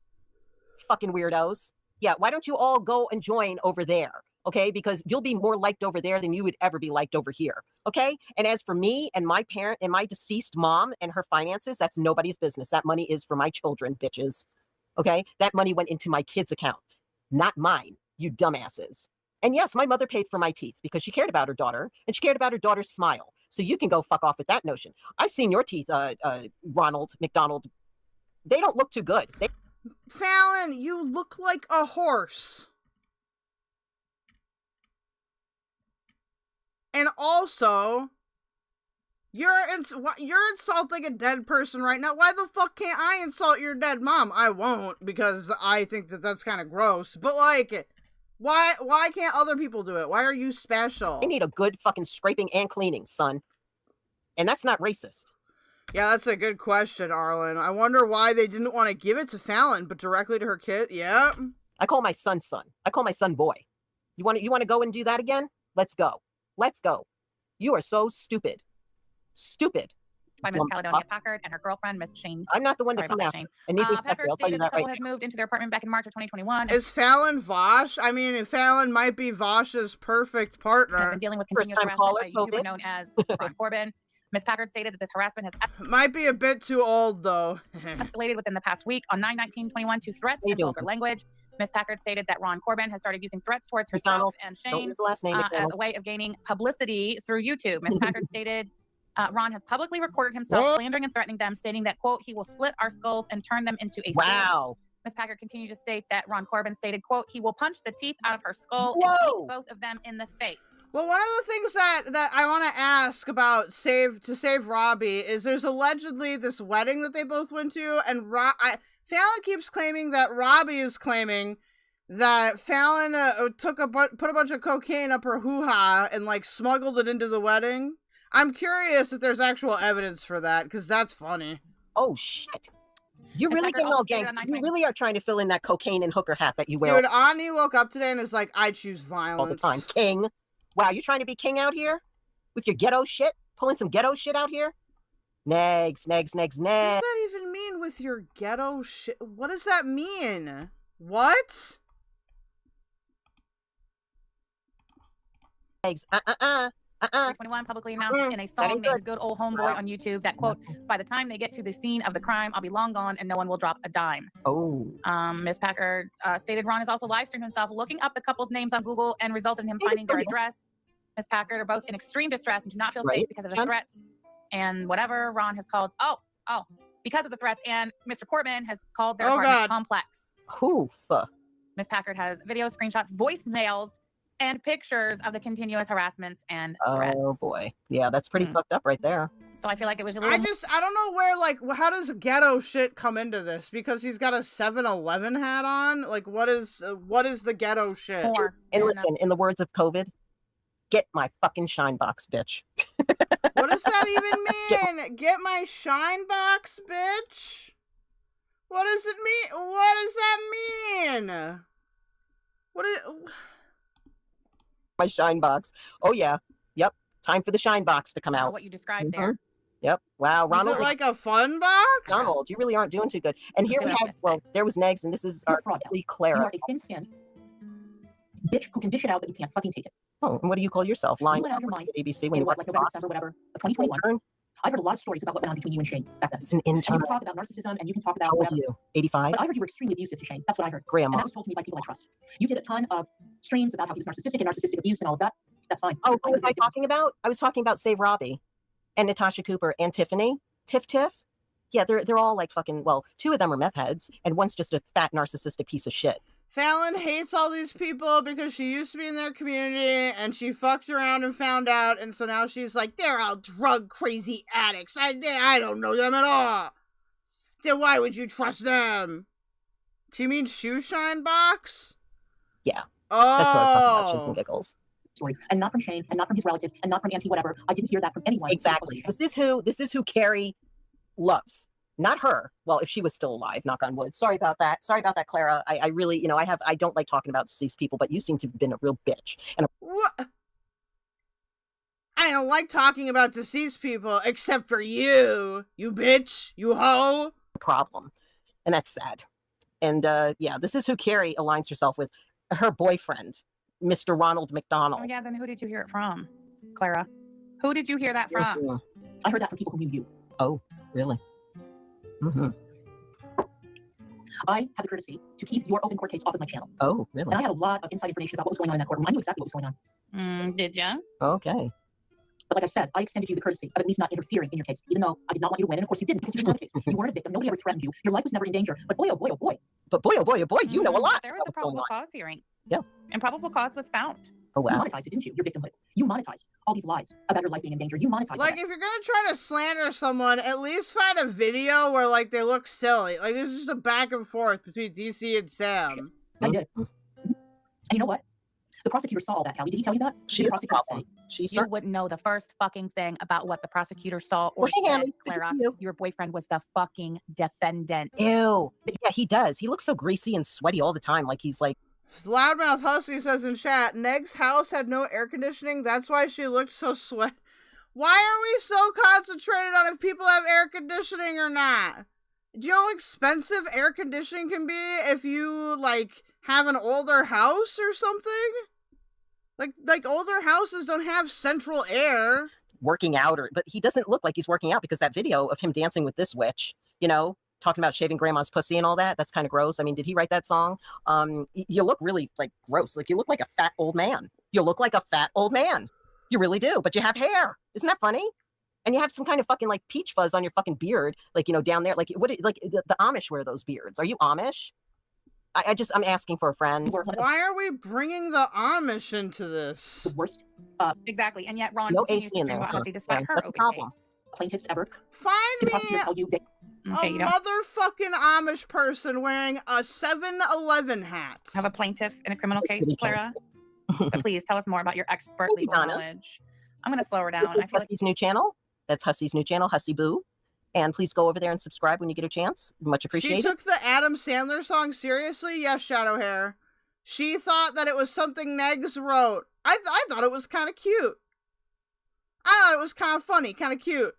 Fucking weirdos. Yeah, why don't you all go and join over there? Okay, because you'll be more liked over there than you would ever be liked over here. Okay, and as for me and my parent and my deceased mom and her finances, that's nobody's business. That money is for my children, bitches. Okay, that money went into my kids' account, not mine, you dumbasses. And yes, my mother paid for my teeth because she cared about her daughter and she cared about her daughter's smile. So you can go fuck off with that notion. I've seen your teeth, Ronald McDonald. They don't look too good. Fallon, you look like a horse. And also, you're insulting a dead person right now. Why the fuck can't I insult your dead mom? I won't, because I think that that's kind of gross. But like, why can't other people do it? Why are you special? I need a good fucking scraping and cleaning, son. And that's not racist. Yeah, that's a good question, Arlen. I wonder why they didn't want to give it to Fallon, but directly to her kid. Yeah. I call my son son. I call my son boy. You want to go and do that again? Let's go. Let's go. You are so stupid. Stupid. By Miss Caledonia Packard and her girlfriend, Miss Shane. I'm not the one to come after. And neither is Bessie. I'll tell you that right now. Has moved into their apartment back in March of 2021. Is Fallon Vosh? I mean, Fallon might be Vosh's perfect partner. Has been dealing with continuous harassment by a YouTuber known as Ron Corbin. Ms. Packard stated that this harassment has might be a bit too old, though. escalated within the past week on 9/19/21 to threats and vulgar language. Ms. Packard stated that Ron Corbin has started using threats towards herself and Shane as a way of gaining publicity through YouTube. Ms. Packard stated Ron has publicly recorded himself slandering and threatening them, stating that, quote, he will split our skulls and turn them into a wow. Ms. Packard continued to state that Ron Corbin stated, quote, he will punch the teeth out of her skull and beat both of them in the face. Well, one of the things that I want to ask about Save Robbie is there's allegedly this wedding that they both went to, and Fallon keeps claiming that Robbie is claiming that Fallon put a bunch of cocaine up her hoo-ha and like smuggled it into the wedding. I'm curious if there's actual evidence for that, because that's funny. Oh shit. You're really getting all gang. You really are trying to fill in that cocaine and hooker hat that you wear. Dude, Ani woke up today and is like, I choose violence. All the time. King. Wow, you're trying to be king out here? With your ghetto shit? Pulling some ghetto shit out here? Negs. What does that even mean with your ghetto shit? What does that mean? What? Negs. 21 publicly announced in a song named Good Old Homeboy on YouTube that, quote, by the time they get to the scene of the crime, I'll be long gone and no one will drop a dime. Oh. Ms. Packard stated Ron has also live streamed himself looking up the couple's names on Google and resulted in him finding their address. Ms. Packard are both in extreme distress and do not feel safe because of the threats and whatever Ron has called, because of the threats, and Mr. Corbin has called their apartment complex. Oof. Ms. Packard has video screenshots, voicemails, and pictures of the continuous harassments and threats. Oh boy. Yeah, that's pretty fucked up right there. So I feel like it was a little... I don't know where, like, how does ghetto shit come into this? Because he's got a 7-Eleven hat on? Like, what is the ghetto shit? And listen, in the words of COVID, get my fucking shine box, bitch. What does that even mean? Get my shine box, bitch? What does it mean? What does that mean? My shine box. Oh yeah. Yep. Time for the shine box to come out. What you described there. Yep. Wow, Ronald. Is it like a fun box? Ronald, you really aren't doing too good. And here we have, well, there was Negs, and this is our Clara. You are a thin-skinned bitch who can dish it out, but you can't fucking take it. Oh, and what do you call yourself? Lying out your mind. ABC when you like November, December, whatever. Of 2021. I've heard a lot of stories about what went on between you and Shane back then. It's an intern. You can talk about narcissism and you can talk about how old are you? 85? But I heard you were extremely abusive to Shane. That's what I heard. Grandma. And that was told to me by people I trust. You did a ton of streams about how he was narcissistic and narcissistic abuse and all of that. That's fine. Oh, what was I talking about? I was talking about Save Robbie and Natasha Cooper and Tiffany. Tiff. Yeah, they're all like fucking, well, 2 of them are meth heads and one's just a fat narcissistic piece of shit. Fallon hates all these people because she used to be in their community and she fucked around and found out, and so now she's like, they're all drug crazy addicts. I don't know them at all. Then why would you trust them? She means shoe shine box? Yeah. Oh. That's what I was talking about, shits and giggles. Story. And not from Shane, and not from his relatives, and not from Auntie whatever. I didn't hear that from anyone. Exactly. This is who Carrie loves. Not her. Well, if she was still alive, knock on wood. Sorry about that, Clara. I really, I don't like talking about deceased people, but you seem to have been a real bitch. And what? I don't like talking about deceased people, except for you bitch, you hoe. Problem. And that's sad. And yeah, this is who Carrie aligns herself with. Her boyfriend, Mr. Ronald McDonald. Oh yeah, then who did you hear it from, Clara? Who did you hear that from? I heard that from people who knew you. Oh, really? Mm-hmm. I had the courtesy to keep your open court case off of my channel. Oh, really? And I had a lot of inside information about what was going on in that courtroom. I knew exactly what was going on. Did you? Okay. But But like I said, I extended you the courtesy of at least not interfering in your case, even though I did not want you to win. And of course you didn't, because you didn't know the case. You weren't a victim. Nobody ever threatened you. Your life was never in danger. But boy, oh boy, oh boy. But boy, oh boy, oh boy, you know a lot. There was a probable cause hearing. Yeah. And probable cause was found. Oh, wow. You monetized it, didn't you? Your victimhood. You monetized all these lies about your life being in danger. You monetized Like, that. if you're gonna try to slander someone, at least find a video where, like, they look silly. Like, this is just a back and forth between DC and Sam. I did. And you know what? The prosecutor saw all that, Callie. Did he tell you that? She Did is the the prosecutor problem. say? You wouldn't know the first fucking thing about what the prosecutor saw or Hey, said, Hammy, good to Clara. see you. Your boyfriend was the fucking defendant. Ew. Yeah, he does. He looks so greasy and sweaty all the time. Like he's like, Loudmouthhussy says in chat, Neg's house had no air conditioning. That's why she looked so sweat. Why are we so concentrated on if people have air conditioning or not? Do you know how expensive air conditioning can be if you, like, have an older house or something? Like older houses don't have central air. working out, or but he doesn't look like he's working out, because that video of him dancing with this witch, you know, talking about shaving grandma's pussy and all that, that's kind of gross. I mean, did he write that song? You look really like gross. Like you look like a fat old man. You look like a fat old man. You really do, but you have hair. Isn't that funny? And you have some kind of fucking like peach fuzz on your fucking beard, like, you know, down there. Like what? Like the Amish wear those beards. Are you Amish? I'm asking for a friend. Why are we bringing the Amish into this? The worst Exactly, and yet Ron No continues AC to in sue there, about huh? Hussy despite Yeah, her that's the open problem. case. plaintiffs ever. Find Did me the prosecutor tell you they Okay, a you don't motherfucking Amish person wearing a 7-Eleven hat. have a plaintiff in a criminal case, City Clara? But please tell us more about your expert Thank you, legal Donna. knowledge. I'm going to slow her down. This I is feel like Hussy's new channel. That's Hussy's new channel, Hussy Boo. And please go over there and subscribe when you get a chance. Much She appreciated. took the Adam Sandler song seriously? Yes, Shadowhair. She thought that it was something Negs wrote. I thought it was kind of cute. I thought it was kind of funny, kind of cute.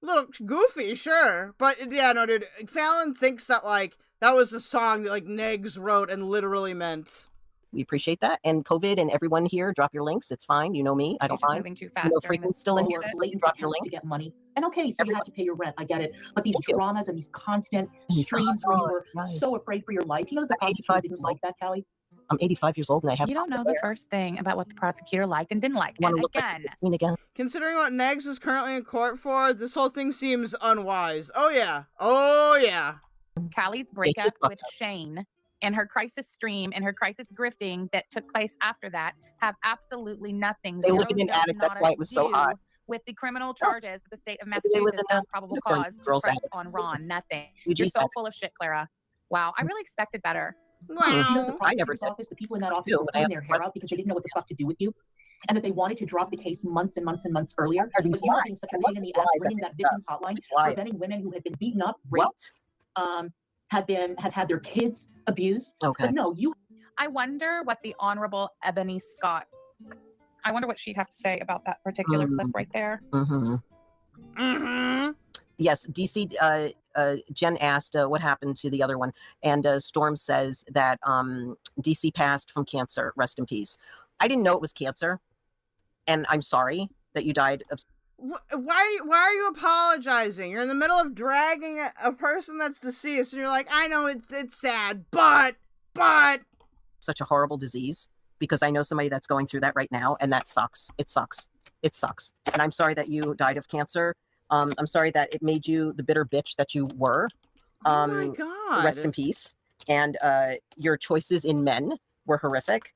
A little goofy, sure. But yeah, no, dude. Fallon thinks that, like, that was a song that, like, Negs wrote and literally meant. We appreciate that. And COVID and everyone here, drop your links. It's fine. You know me. I don't she's mind. moving too You fast know, during Freakin's this still in bullshit. here. blatant Drop your attempts link. to get money. And okay, so you had to pay your rent. I get it. But these Thank you. dramas and these constant These streams where you were nice. so afraid for your life. You know the I'm prosecutor 85 didn't years like old. that, Callie? I'm 85 years old and I have. You don't know the first thing about what the prosecutor liked and didn't like. Want And to look again, like 16 again? Considering what Negs is currently in court for, this whole thing seems unwise. Oh, yeah. Oh, yeah. Callie's breakup with Shane and her crisis stream and her crisis grifting that took place after that have absolutely nothing. They zero live in an does attic, that's not why it was so do hot. with the criminal charges that the state of Maybe they live Massachusetts in a has probable unicorn cause to girl's press attic. on Ron. Nothing. UG's You're so attic. full of shit, Clara. Wow, I really expected better. Did you know the Wow. I never prosecutor's did. office, the people in that office do, were when I pulling asked their the hair out because they didn't know what the fuck to do with you, and that they wanted to drop the case months and months and months earlier. Are But these you lies? being such I a love pain in the these ass, lies ringing that that they victim's tell. hotline, These lies. preventing women who had been beaten up, raped, What? had had their kids abused. Okay. But no, you I wonder what the Honorable Ebony Scott, I wonder what she'd have to say about that particular clip right there. Mm-hmm. Mm-hmm. Yes, DC. Jen asked what happened to the other one, and Storm says that DC passed from cancer. Rest in peace. I didn't know it was cancer, and I'm sorry that you died of. Why are you apologizing? You're in the middle of dragging a person that's deceased, and you're like, I know it's sad, but Such a horrible disease, because I know somebody that's going through that right now, and that sucks. It sucks. It sucks. And I'm sorry that you died of cancer. I'm sorry that it made you the bitter bitch that you were. oh my god. Rest in peace. And your choices in men were horrific.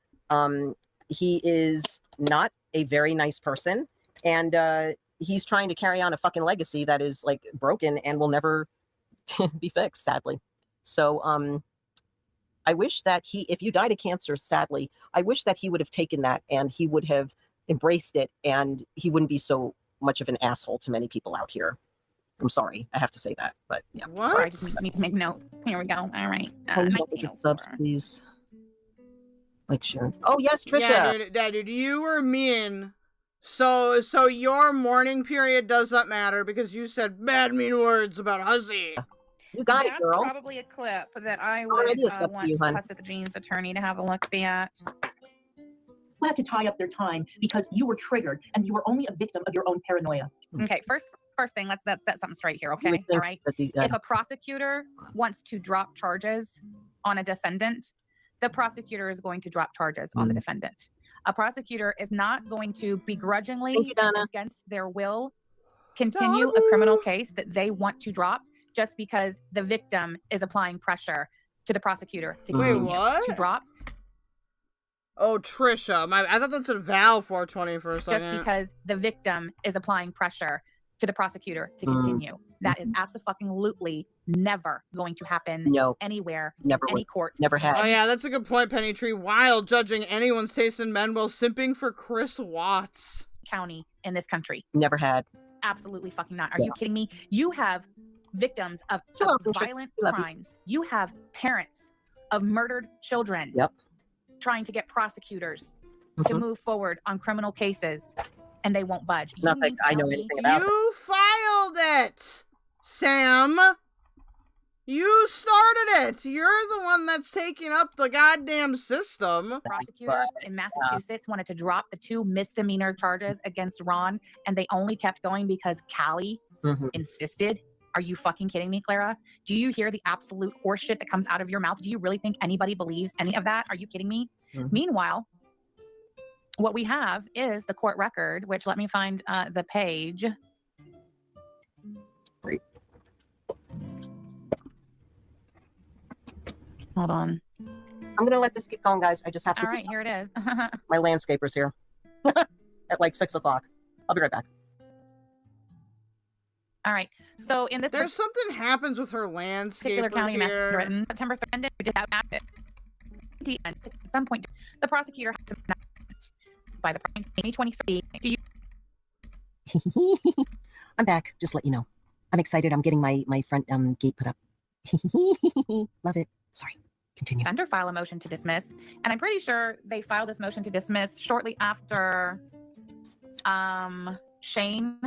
He is not a very nice person, and he's trying to carry on a fucking legacy that is like broken and will never be fixed, sadly. So I wish that if you died of cancer, sadly, I wish that he would have taken that and he would have embraced it, and he wouldn't be so much of an asshole to many people out here. I'm sorry, I have to say that, but yeah. What? Sorry, I just need to make note. Here we go. All right. Tell me about the subs, 1904. please. Like Sharon. Oh yes, Trisha. Yeah, dude, you were mean. So your mourning period doesn't matter because you said bad mean words about Hussy. You got That's it, girl. probably a clip that I Already would a sub to want you, hun. Hussy the Jeans attorney to have a look at. had to tie up their time because you were triggered and you were only a victim of your own paranoia. Okay, first thing, let's set something straight here, You would okay? think All right. that the, If a prosecutor wants to drop charges on a defendant, the prosecutor is going to drop charges on the defendant. A prosecutor is not going to begrudgingly, Thank you, Donna. against their will, continue a criminal case that they want to drop just because the victim is applying pressure to the prosecutor to Wait, continue what? to drop. Oh, Trisha. I thought that's a Val 420 for a second. Just because the victim is applying pressure to the prosecutor to continue. That is absolutely never going to happen No. anywhere, Never any would. court. Never had. Oh yeah, that's a good point, Penny Tree. Wild judging anyone's taste in men while simping for Chris Watts. County in this country. Never had. Absolutely fucking not. Are Yeah. you kidding me? You have victims of You're welcome, Trish. violent We love you. crimes. You have parents of murdered children Yep. trying to get prosecutors to Mhm. move forward on criminal cases, and they won't budge. You Not that mean to I know tell me anything about it. You filed it, Sam. You started it. You're the one that's taking up the goddamn system. Prosecutors in Massachusetts wanted to drop the 2 misdemeanor charges against Ron, and they only kept going because Callie Mhm. insisted. Are you fucking kidding me, Clara? Do you hear the absolute horseshit that comes out of your mouth? Do you really think anybody believes any of that? Are you kidding me? Mhm. Meanwhile, what we have is the court record, which let me find the page. Great. Hold on. I'm gonna let this keep going, guys. I just have to. All right, here it is. My landscaper's here at like 6 o'clock. I'll be right back. All right. So in this There's something happens with her landscape particular county here. Massachusetts, September 3rd, we did have at some point the prosecutor had to by the 2023. Do you I'm back. Just let you know. I'm excited. I'm getting my front gate put up. Love it. Sorry. Continue. defender file a motion to dismiss? And I'm pretty sure they filed this motion to dismiss shortly after Shane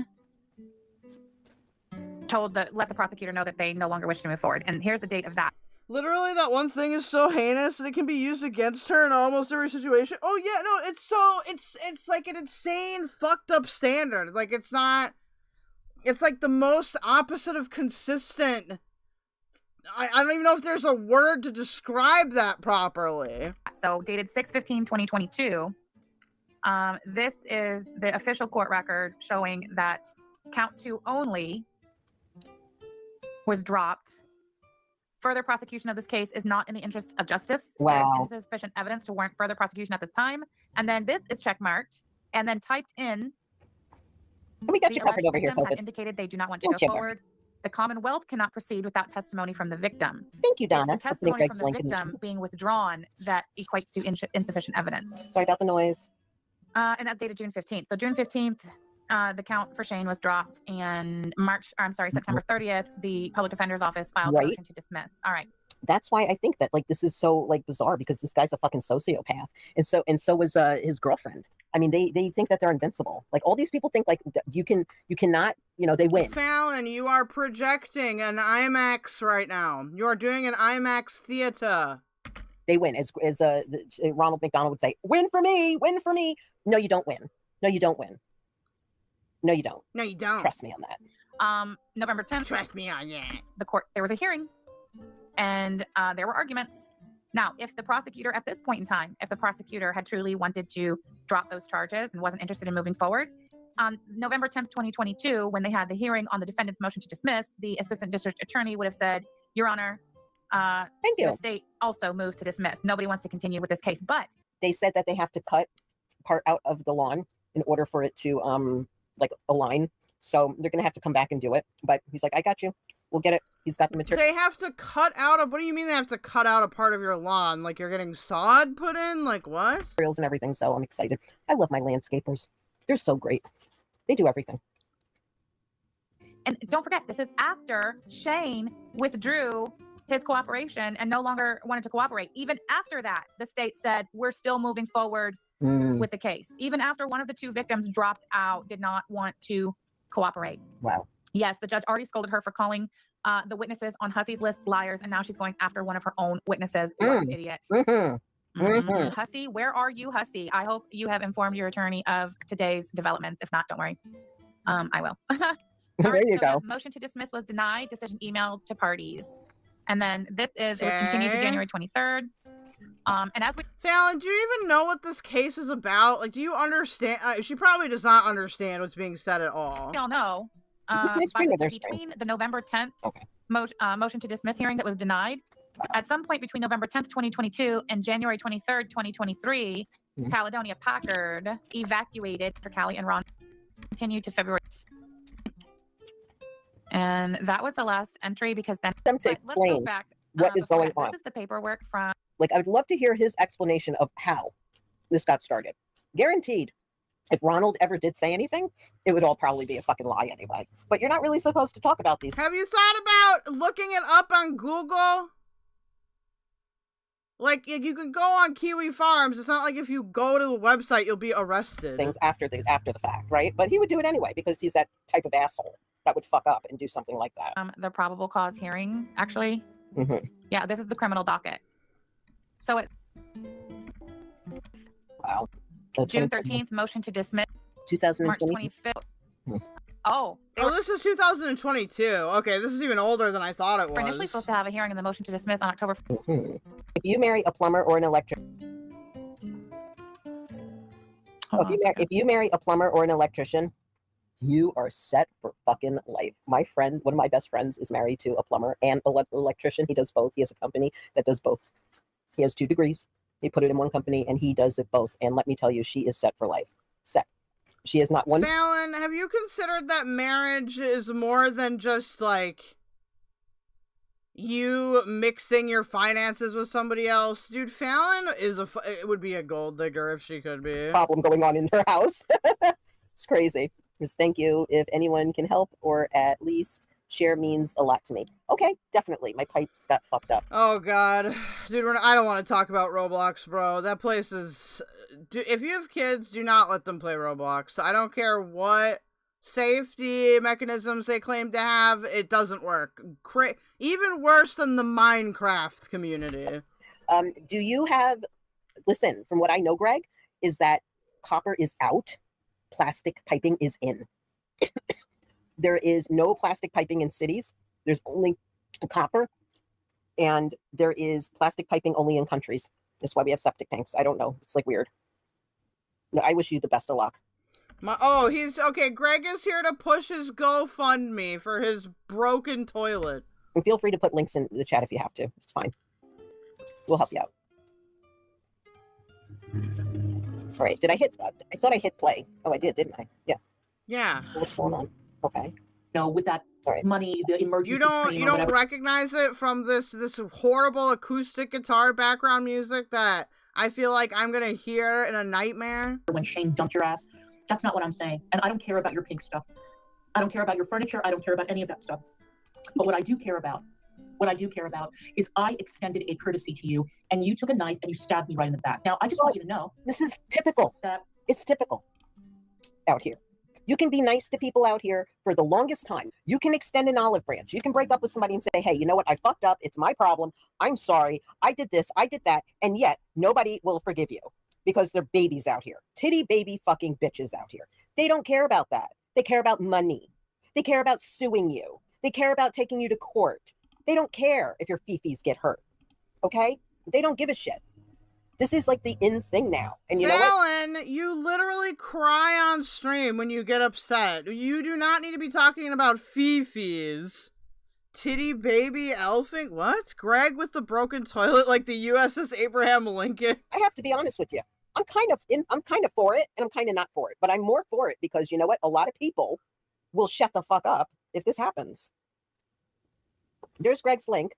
let the prosecutor know that they no longer wish to move forward. And here's the date of that. Literally, that one thing is so heinous that it can be used against her in almost every situation. Oh yeah, no, it's like an insane, fucked up standard. Like it's like the most opposite of consistent. I don't even know if there's a word to describe that properly. So dated 6/15/2022. This is the official court record showing that count 2 only was dropped. Further prosecution of this case is not in the interest of justice. Wow. There is insufficient evidence to warrant further prosecution at this time. And then this is checkmarked and then typed in. We got the you covered alleged over here, victim has COVID. indicated they do not want to Don't go check it. forward. The Commonwealth cannot proceed without testimony from the victim. Thank you, It's Donna. the for putting testimony Greg's from the link in. victim being withdrawn that equates to insufficient evidence. Sorry about the noise. And that's dated June 15th. So June 15th, the count for Shane was dropped, and September 30th, the public defender's office filed a Right. motion to dismiss. All right. That's why I think that like this is so like bizarre, because this guy's a fucking sociopath, and so was his girlfriend. I mean, they think that they're invincible. Like all these people think like you cannot, they win. Fallon, you are projecting an IMAX right now. You are doing an IMAX theater. They win, as Ronald McDonald would say, "Win for me, win for me." No, you don't win. No, you don't win. No, you don't. No, you don't. Trust me on that. November 10th, Trust me on that. there was a hearing, and there were arguments. Now, if the prosecutor at this point in time, if the prosecutor had truly wanted to drop those charges and wasn't interested in moving forward, on November 10th, 2022, when they had the hearing on the defendant's motion to dismiss, the assistant district attorney would have said, Your Honor, Thank you. the state also moves to dismiss. Nobody wants to continue with this case, but They said that they have to cut part out of the lawn in order for it to like align. So they're gonna have to come back and do it. But he's like, I got you. We'll get it. He's got the material. They have to cut out what do you mean they have to cut out a part of your lawn? Like you're getting sod put in? Like what? Materials and everything. So I'm excited. I love my landscapers. They're so great. They do everything. and don't forget, this is after Shane withdrew his cooperation and no longer wanted to cooperate. Even after that, the state said, we're still moving forward with the case. Even after one of the 2 victims dropped out, did not want to cooperate. Wow. Yes, the judge already scolded her for calling the witnesses on Hussy's list liars, and now she's going after one of her own witnesses. What an idiot. Hussy, where are you, Hussy? I hope you have informed your attorney of today's developments. If not, don't worry. I will. All There right, you so go. the motion to dismiss was denied. Decision emailed to parties. And then it was continued to Okay. January 23rd. And as we Fallon, do you even know what this case is about? Like, do you understand? She probably does not understand what's being said at all. all know, Is this my screen or their screen? between the November 10th Okay. motion to dismiss hearing that was denied, at some point between November 10th, 2022 and January 23rd, 2023, Caledonia Packard evacuated for Callie and Ron. Continued to February. And that was the last entry because then Them to let's go explain back. what is before going that. on. This is the paperwork from Like, I would love to hear his explanation of how this got started. Guaranteed, if Ronald ever did say anything, it would all probably be a fucking lie anyway. But you're not really supposed to talk about these. Have you thought about looking it up on Google? Like, you can go on Kiwi Farms. It's not like if you go to the website, you'll be arrested. Things after the fact, right? But he would do it anyway because he's that type of asshole that would fuck up and do something like that. the probable cause hearing, actually. Yeah, this is the criminal docket. So it Wow. June 13th, motion to dismiss. March 2020. 25th. Oh, they were this is 2022. Okay, this is even older than I thought it initially supposed was. to have a hearing in the motion to dismiss on October. If you marry a plumber or an electrician, if you marry a plumber or an electrician, you are set for fucking life. My friend, one of my best friends, is married to a plumber and electrician. He does both. He has a company that does both. He has 2 degrees. He put it in one company and he does it both. And let me tell you, she is set for life. Set. She is not one. Fallon, have you considered that marriage is more than just like you mixing your finances with somebody else? Dude, Fallon is it would be a gold digger if she could be. Problem going on in her house. It's crazy. Just thank you. If anyone can help or at least share means a lot to me. Okay, definitely. My pipes got fucked up. Oh god, dude, I don't want to talk about Roblox, bro. That place is. If you have kids, do not let them play Roblox. I don't care what safety mechanisms they claim to have. It doesn't work. Even worse than the Minecraft community. Do you have? Listen, from what I know, Greg, is that copper is out, plastic piping is in. There is no plastic piping in cities. There's only copper, and there is plastic piping only in countries. That's why we have septic tanks. I don't know. It's like weird. No, I wish you the best of luck. He's okay. Greg is here to push his GoFundMe for his broken toilet. And feel free to put links in the chat if you have to. It's fine. We'll help you out. All right. Did I hit? I thought I hit play. Oh, I did, didn't I? Yeah. Yeah. So what's going on? Okay. You know, with that money, the emergency. You don't recognize it from this horrible acoustic guitar background music that I feel like I'm gonna hear in a nightmare. When Shane dumped your ass, that's not what I'm saying. And I don't care about your pink stuff. I don't care about your furniture. I don't care about any of that stuff. But what I do care about is I extended a courtesy to you, and you took a knife and you stabbed me right in the back. Now I just want you to know this is typical. It's typical out here. You can be nice to people out here for the longest time. You can extend an olive branch. You can break up with somebody and say, hey, you know what? I fucked up. It's my problem. I'm sorry. I did this. I did that. And yet nobody will forgive you because they're babies out here. Titty baby fucking bitches out here. They don't care about that. They care about money. They care about suing you. They care about taking you to court. They don't care if your fifis get hurt. Okay? They don't give a shit. This is like the in thing now. And you know what? Fallon, you literally cry on stream when you get upset. You do not need to be talking about fifis. Titty baby elfing? What? Greg with the broken toilet like the USS Abraham Lincoln? I have to be honest with you. I'm kind of for it and I'm kind of not for it. But I'm more for it because you know what? A lot of people will shut the fuck up if this happens. There's Greg's link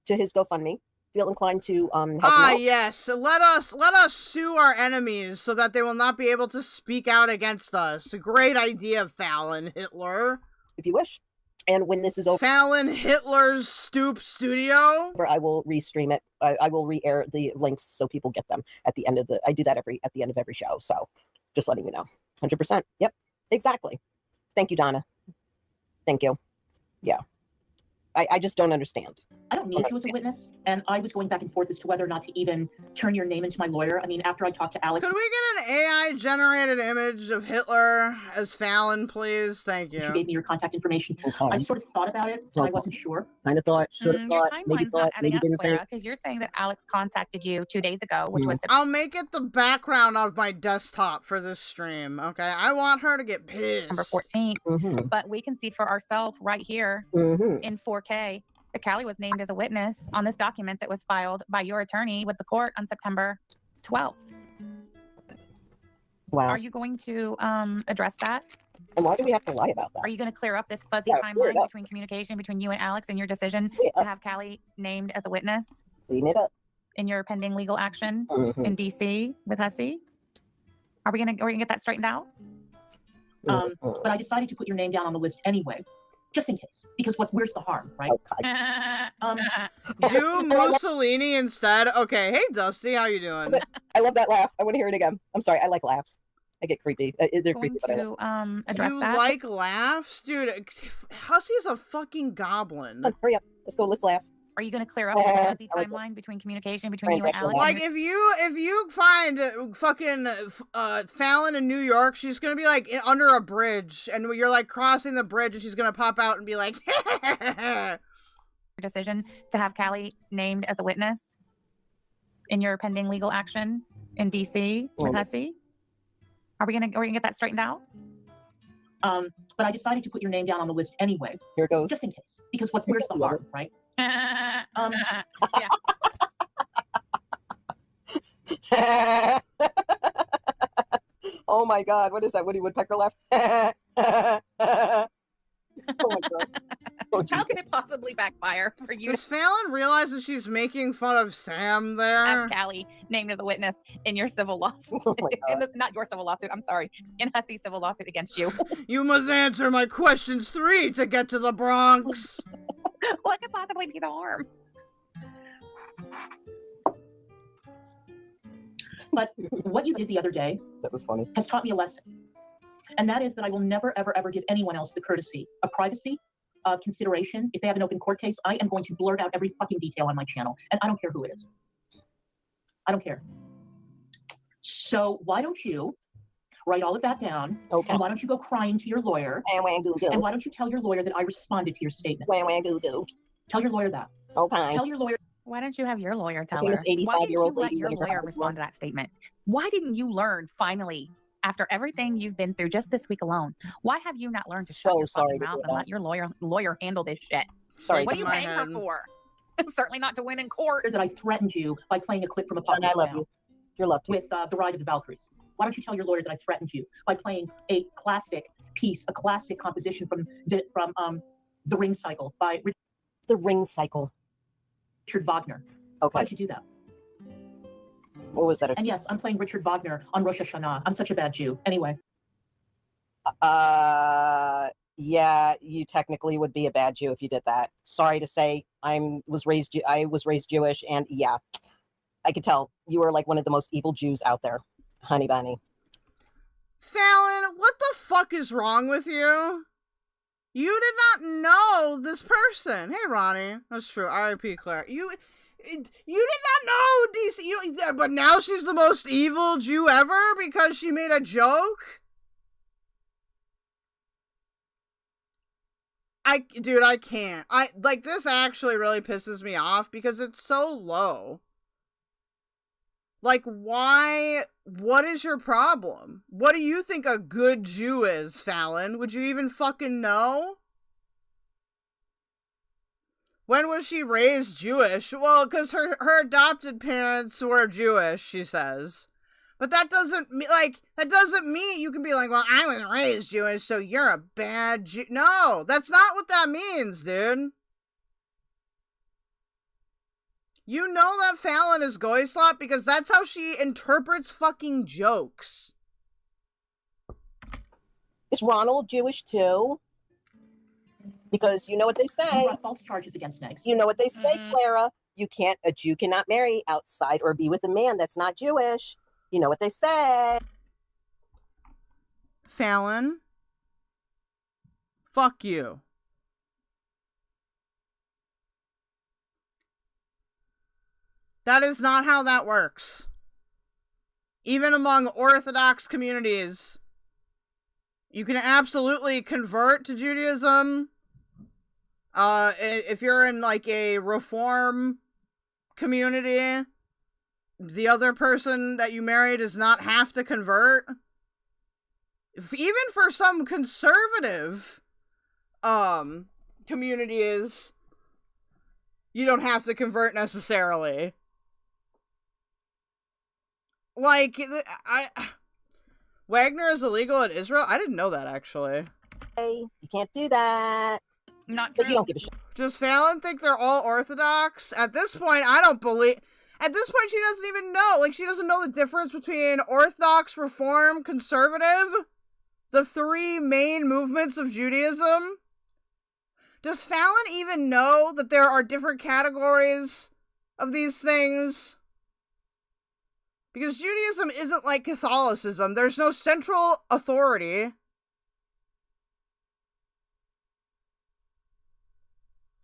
to his GoFundMe. Feel inclined to help him out. Yes. Let us sue our enemies so that they will not be able to speak out against us. A great idea, Fallon Hitler. If you wish. And when this is over, Fallon Hitler's Stoop Studio. I will restream it. I will re-air the links so people get them at the end of I do that at the end of every show. So just letting you know. 100%. Yep. Exactly. Thank you, Donna. Thank you. Yeah. I just don't understand. I don't need you as a witness, and I was going back and forth as to whether or not to even turn your name into my lawyer. I mean, after I talked to Alex... Could we get AI generated image of Hitler as Fallon, please? Thank You you. gave me your contact information. I sort of thought about it, and I wasn't sure. Kind of thought, should have Your thought, maybe timeline's not thought, adding maybe up, didn't Clara, think. because you're saying that Alex contacted you 2 days ago, which was I'll make it the background of my desktop for this stream, okay? I want her to get September pissed. 14th. But we can see for ourselves right here in 4K that Callie was named as a witness on this document that was filed by your attorney with the court on September 12th. Wow. Are you going to address that? And why do we have to lie about that? Are you going to clear up this fuzzy Yeah, clear it timeline up. between communication between you and Alex and your decision to have Callie named as a witness Clean it up. in your pending legal action in DC with Hussy? Are we gonna get that straightened out? But I decided to put your name down on the list anyway, just in case. Because where's the harm, right? Do Mussolini instead. Okay, hey Dusty, how you doing? I love that laugh. I want to hear it again. I'm sorry, I like laughs. I get creepy. They're creepy, but I love to address You that. like laughs? Dude, Hussy's a fucking goblin. it. Hurry up. Let's go. Let's laugh. Are you going to clear up the fuzzy I like it. timeline between communication between you and Alex? Like if you find fucking Fallon in New York, she's gonna be like under a bridge, and you're like crossing the bridge, and she's gonna pop out and be like, decision to have Callie named as a witness in your pending legal action in DC with Hussy? Are we gonna get that straightened out? But I decided to put your name down on the list anyway, Here goes. just in case. Because where's the harm, right? Yeah. Oh my God! What is that? Woody Woodpecker laugh? Oh my God! Oh, How Jesus. can it possibly backfire for you does Fallon realize that she's making fun of Sam to have there? Callie named as a witness in your civil lawsuit? Oh my God. Not your civil lawsuit. I'm sorry, in Hussy's civil lawsuit against you. You must answer my questions 3 to get to the Bronx. What could possibly be the harm? But what you did the other day That was funny. has taught me a lesson. And that is that I will never, ever, ever give anyone else the courtesy of privacy, of consideration. If they have an open court case, I am going to blurt out every fucking detail on my channel. And I don't care who it is. I don't care. So why don't you write all of that down? Okay. And why don't you go crying to your lawyer? Wah, wah, goo, And goo. why don't you tell your lawyer that I responded to your statement? Wah, wah, goo, goo. Tell your lawyer that. Okay. Tell your lawyer. Why don't you have your lawyer tell her? famous Why didn't you 85-year-old let lady your running her lawyer house. respond to that statement? Why didn't you learn finally, after everything you've been through just this week alone? Why have you not learned to shut So your sorry fucking to mouth hear and that. let your lawyer handle this shit? Sorry. What are you my paying her head. for? Certainly not to win in court. that I threatened you by playing a clip from a And I podcast love now you. You're loved. with The Ride of the Valkyries. Why don't you tell your lawyer that I threatened you by playing a classic piece, a classic composition from The Ring Cycle by The Ring Cycle. Richard Wagner? Why Okay. don't you do that? What was that? And yes, I'm playing Richard Wagner on Rosh Hashanah. I'm such a bad Jew. Anyway, Yeah, you technically would be a bad Jew if you did that. Sorry to say, I was raised Jewish, and yeah, I could tell you were like one of the most evil Jews out there, honey bunny. Fallon, what the fuck is wrong with you? You did not know this person. Hey, Ronnie. That's true. R.I.P. Claire. You did not know DC. But now she's the most evil Jew ever because she made a joke? Dude, I can't. This actually really pisses me off because it's so low. Like, why? What is your problem? What do you think a good Jew is, Fallon? Would you even fucking know? When was she raised Jewish? Well, because her adopted parents were Jewish, she says. But that doesn't mean you can be like, well, I was raised Jewish, so you're a bad Jew. No, that's not what that means, dude. You know that Fallon is Goyslop because that's how she interprets fucking jokes. Is Ronald Jewish too? Because you know what they you say. brought false charges against Megs. You know what they say, Clara. A Jew cannot marry outside or be with a man that's not Jewish. You know what they say. Fallon, fuck you. That is not how that works. even among Orthodox communities. You can absolutely convert to Judaism. If you're in like a Reform community, the other person that you marry does not have to convert. Even for some conservative communities, you don't have to convert necessarily. Like, Wagner is illegal in Israel? I didn't know that, actually. Hey, you can't do that. Not But true. you don't give a shit. Does Fallon think they're all Orthodox? At this point, I don't believe... At this point, she doesn't even know. Like, she doesn't know the difference between Orthodox, Reform, Conservative. The three main movements of Judaism. Does Fallon even know that there are different categories of these things? Because Judaism isn't like Catholicism. There's no central authority.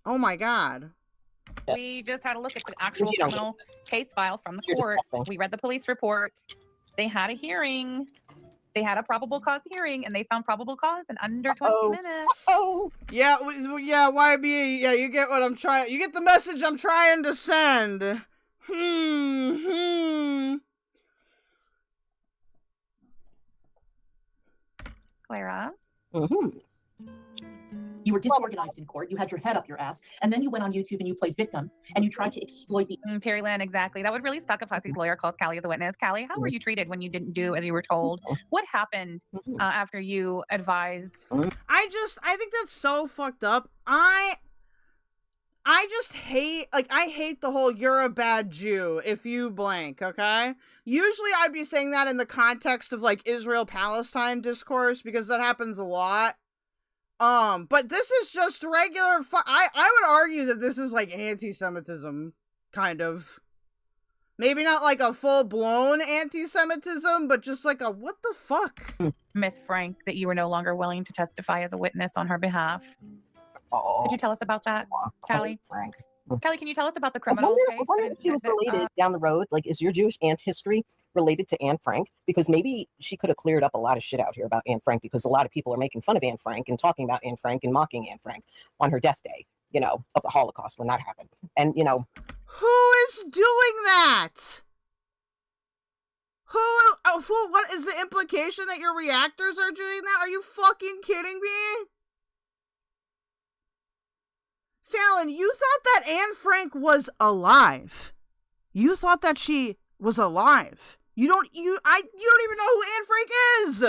Oh my god. We just had a look at the actual You don't. criminal case file from the You're court. disgusting. We read the police report. They had a hearing. They had a probable cause hearing, and they found probable cause in under 20 Uh-oh. minutes. Oh, Yeah, yeah, YB, yeah, you get what I'm trying, you get the message I'm trying to send. Clara. mm-hmm. You were disorganized in court. You had your head up your ass, and then you went on YouTube and you played victim, and you tried to exploit the. Terry Lynn, exactly. That would really suck if Hussy's lawyer calls Callie the witness. Callie, how were you treated when you didn't do as you were told? What happened after you advised? I think that's so fucked up. I just hate, like, I hate the whole "you're a bad Jew if you blank," okay? Usually I'd be saying that in the context of, like, Israel-Palestine discourse, because that happens a lot. But this is just regular I would argue that this is, like, anti-Semitism, kind of. Maybe not, like, a full-blown anti-Semitism, but just, like, a what the fuck? Miss Frank, that you were no longer willing to testify as a witness on her behalf. Oh, Could you tell us about that, Callie? Frank. Callie, can you tell us about the I criminal case? wonder if she was related down the road. Like, is your Jewish aunt history related to Anne Frank? Because maybe she could have cleared up a lot of shit out here about Anne Frank, because a lot of people are making fun of Anne Frank and talking about Anne Frank and mocking Anne Frank on her death day, you know, of the Holocaust when that happened. And, you know. Who is doing that? What is the implication that your reactors are doing that? Are you fucking kidding me? Fallon, you thought that Anne Frank was alive. You thought that she was alive. You don't even know who Anne Frank is.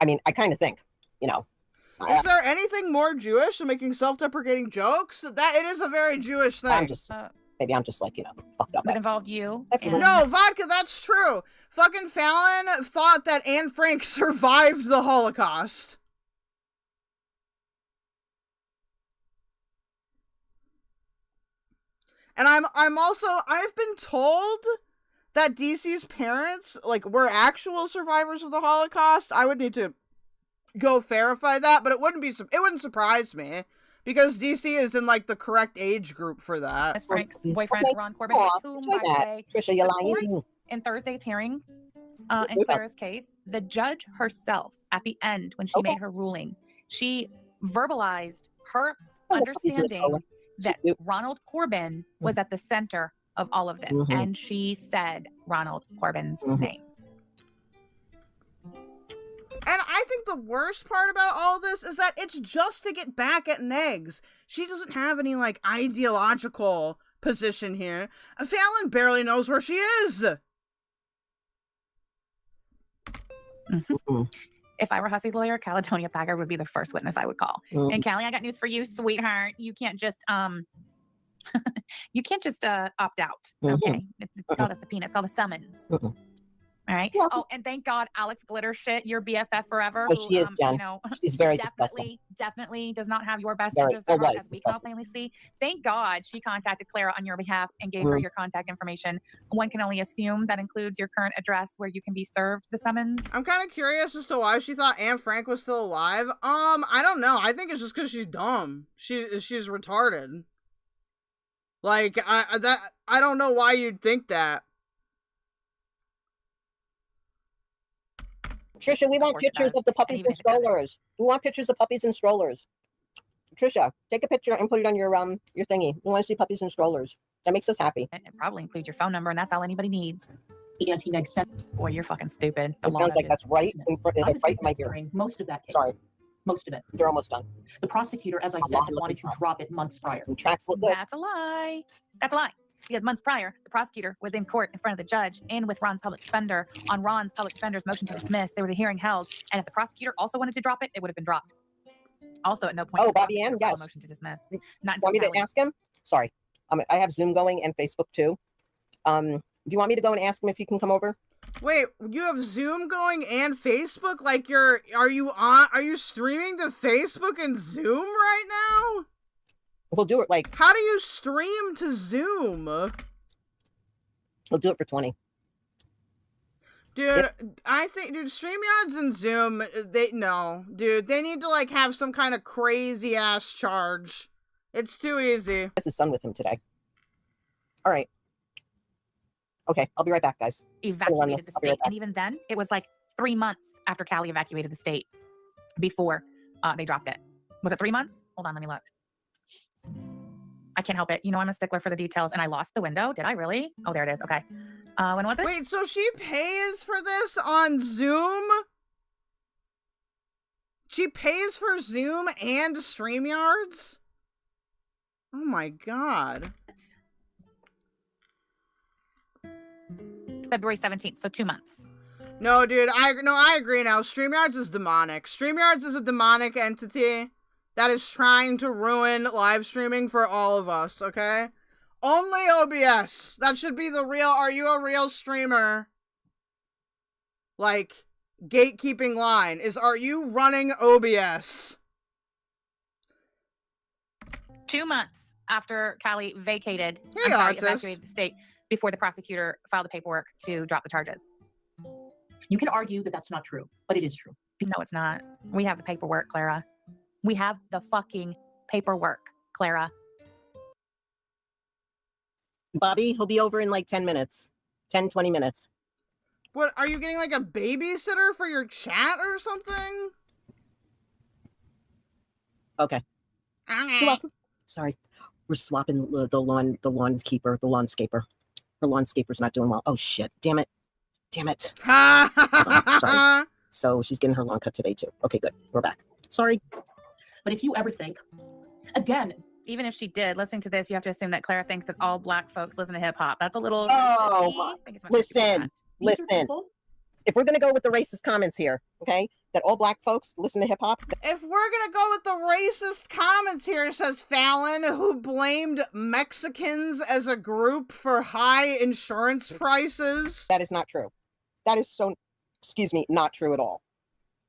I mean, I kind of think, you know. Is there anything more Jewish than making self-deprecating jokes? That it is a very Jewish thing. Maybe I'm just like, you know, fucked up. That involved you. No, Vodka, that's true. Fucking Fallon thought that Anne Frank survived the Holocaust. And I've been told that DC's parents, like, were actual survivors of the Holocaust. I would need to go verify that, but it wouldn't surprise me, because DC is in, like, the correct age group for that. Miss Frank's boyfriend, Ron Corbin, whom, by the way, Trisha, you're the lying. court in Thursday's hearing, in Clara's case, the judge herself, at the end, when she made her ruling, she verbalized her understanding that Ronald Corbin was at the center of all of this, and she said Ronald Corbin's name. And I think the worst part about all this is that it's just to get back at Negs. She doesn't have any, like, ideological position here. Fallon barely knows where she is. If I were Hussy's lawyer, Caledonia Packard would be the first witness I would call. And Callie, I got news for you, sweetheart. You can't just opt out. Okay, it's called a subpoena. It's called a summons. All right. Oh, and thank God, Alex Glitter shit, your BFF forever. Oh, she is, Jen. You know, she's very disgusting. Definitely does not have your best Very, interest at heart, as we can all disgusting. plainly see. Thank God she contacted Clara on your behalf and gave her your contact information. One can only assume that includes your current address where you can be served the summons. I'm kind of curious as to why she thought Anne Frank was still alive. I don't know. I think it's just because she's dumb. She's retarded. Like, I don't know why you'd think that. Trisha, we want course it pictures does. of the puppies even and if it doesn't. strollers. We want pictures of puppies and strollers. Trisha, take a picture and put it on your thingy. We want to see puppies and strollers. That makes us happy. It probably includes your phone number, and that's all anybody needs. The anti-neg sent. Boy, you're fucking stupid. The It sounds like that's right in front, I like was right in my ear. considering most of that case. Sorry, Most of it. they're almost done. The prosecutor, as I I'm said, not had wanted to looking drop it months prior. And tracks look good. That's a lie. That's a lie. Because months prior, the prosecutor was in court in front of the judge and with Ron's public defender on Ron's public defender's motion to dismiss. There was a hearing held, and if the prosecutor also wanted to drop it, it would have been dropped. Also, at no point. Oh, did the Bobby Ann, prosecutor file a yes. motion to dismiss. Not Want me to until ask him? Sorry, I have Zoom going and Facebook too. Do you want me to go and ask him if he can come over? Wait, you have Zoom going and Facebook? Like are you streaming to Facebook and Zoom right now? We'll do it like How do you stream to Zoom? we'll do it for 20. Dude, I think, StreamYards and Zoom, they need to, like, have some kind of crazy-ass charge. It's too easy. Has his son with him today. All right. Okay, I'll be right back, guys. evacuated this. the I'll be right state. And even then, it was like 3 months after Callie evacuated the state before they dropped it. Was it 3 months? Hold on, let me look. I can't help it. You know, I'm a stickler for the details, and I lost the window. Did I really? Oh, there it is. Okay. When was it? Wait, so she pays for this on Zoom? She pays for Zoom and StreamYards? Oh my god. February 17th, so 2 months. No, dude, I agree now. StreamYards is demonic. StreamYards is a demonic entity that is trying to ruin live streaming for all of us, okay? Only OBS. That should be the real, are you a real streamer? Like, gatekeeping line is, are you running OBS? 2 months after Callie vacated, Hey, evacuated the state before the prosecutor filed the paperwork to drop the charges. You can argue that that's not true, but it is true. No, it's not. We have the paperwork, Clara. We have the fucking paperwork, Clara. Bobby, he'll be over in like 10 minutes. 10, 20 minutes. What, are you getting like a babysitter for your chat or something? Okay. You're welcome. Sorry. We're swapping the landscaper. Her landscaper's not doing well. Oh shit. Damn it. Sorry. So she's getting her lawn cut today too. Okay, good. We're back. Sorry. But if you ever think, again, Even if she did, listening to this, you have to assume that Clara thinks that all black folks listen to hip hop. That's a little. Oh, listen. these are people. If we're gonna go with the racist comments here, okay, that all black folks listen to hip hop. If we're gonna go with the racist comments here, says Fallon, who blamed Mexicans as a group for high insurance prices. That is not true. That is so, excuse me, not true at all.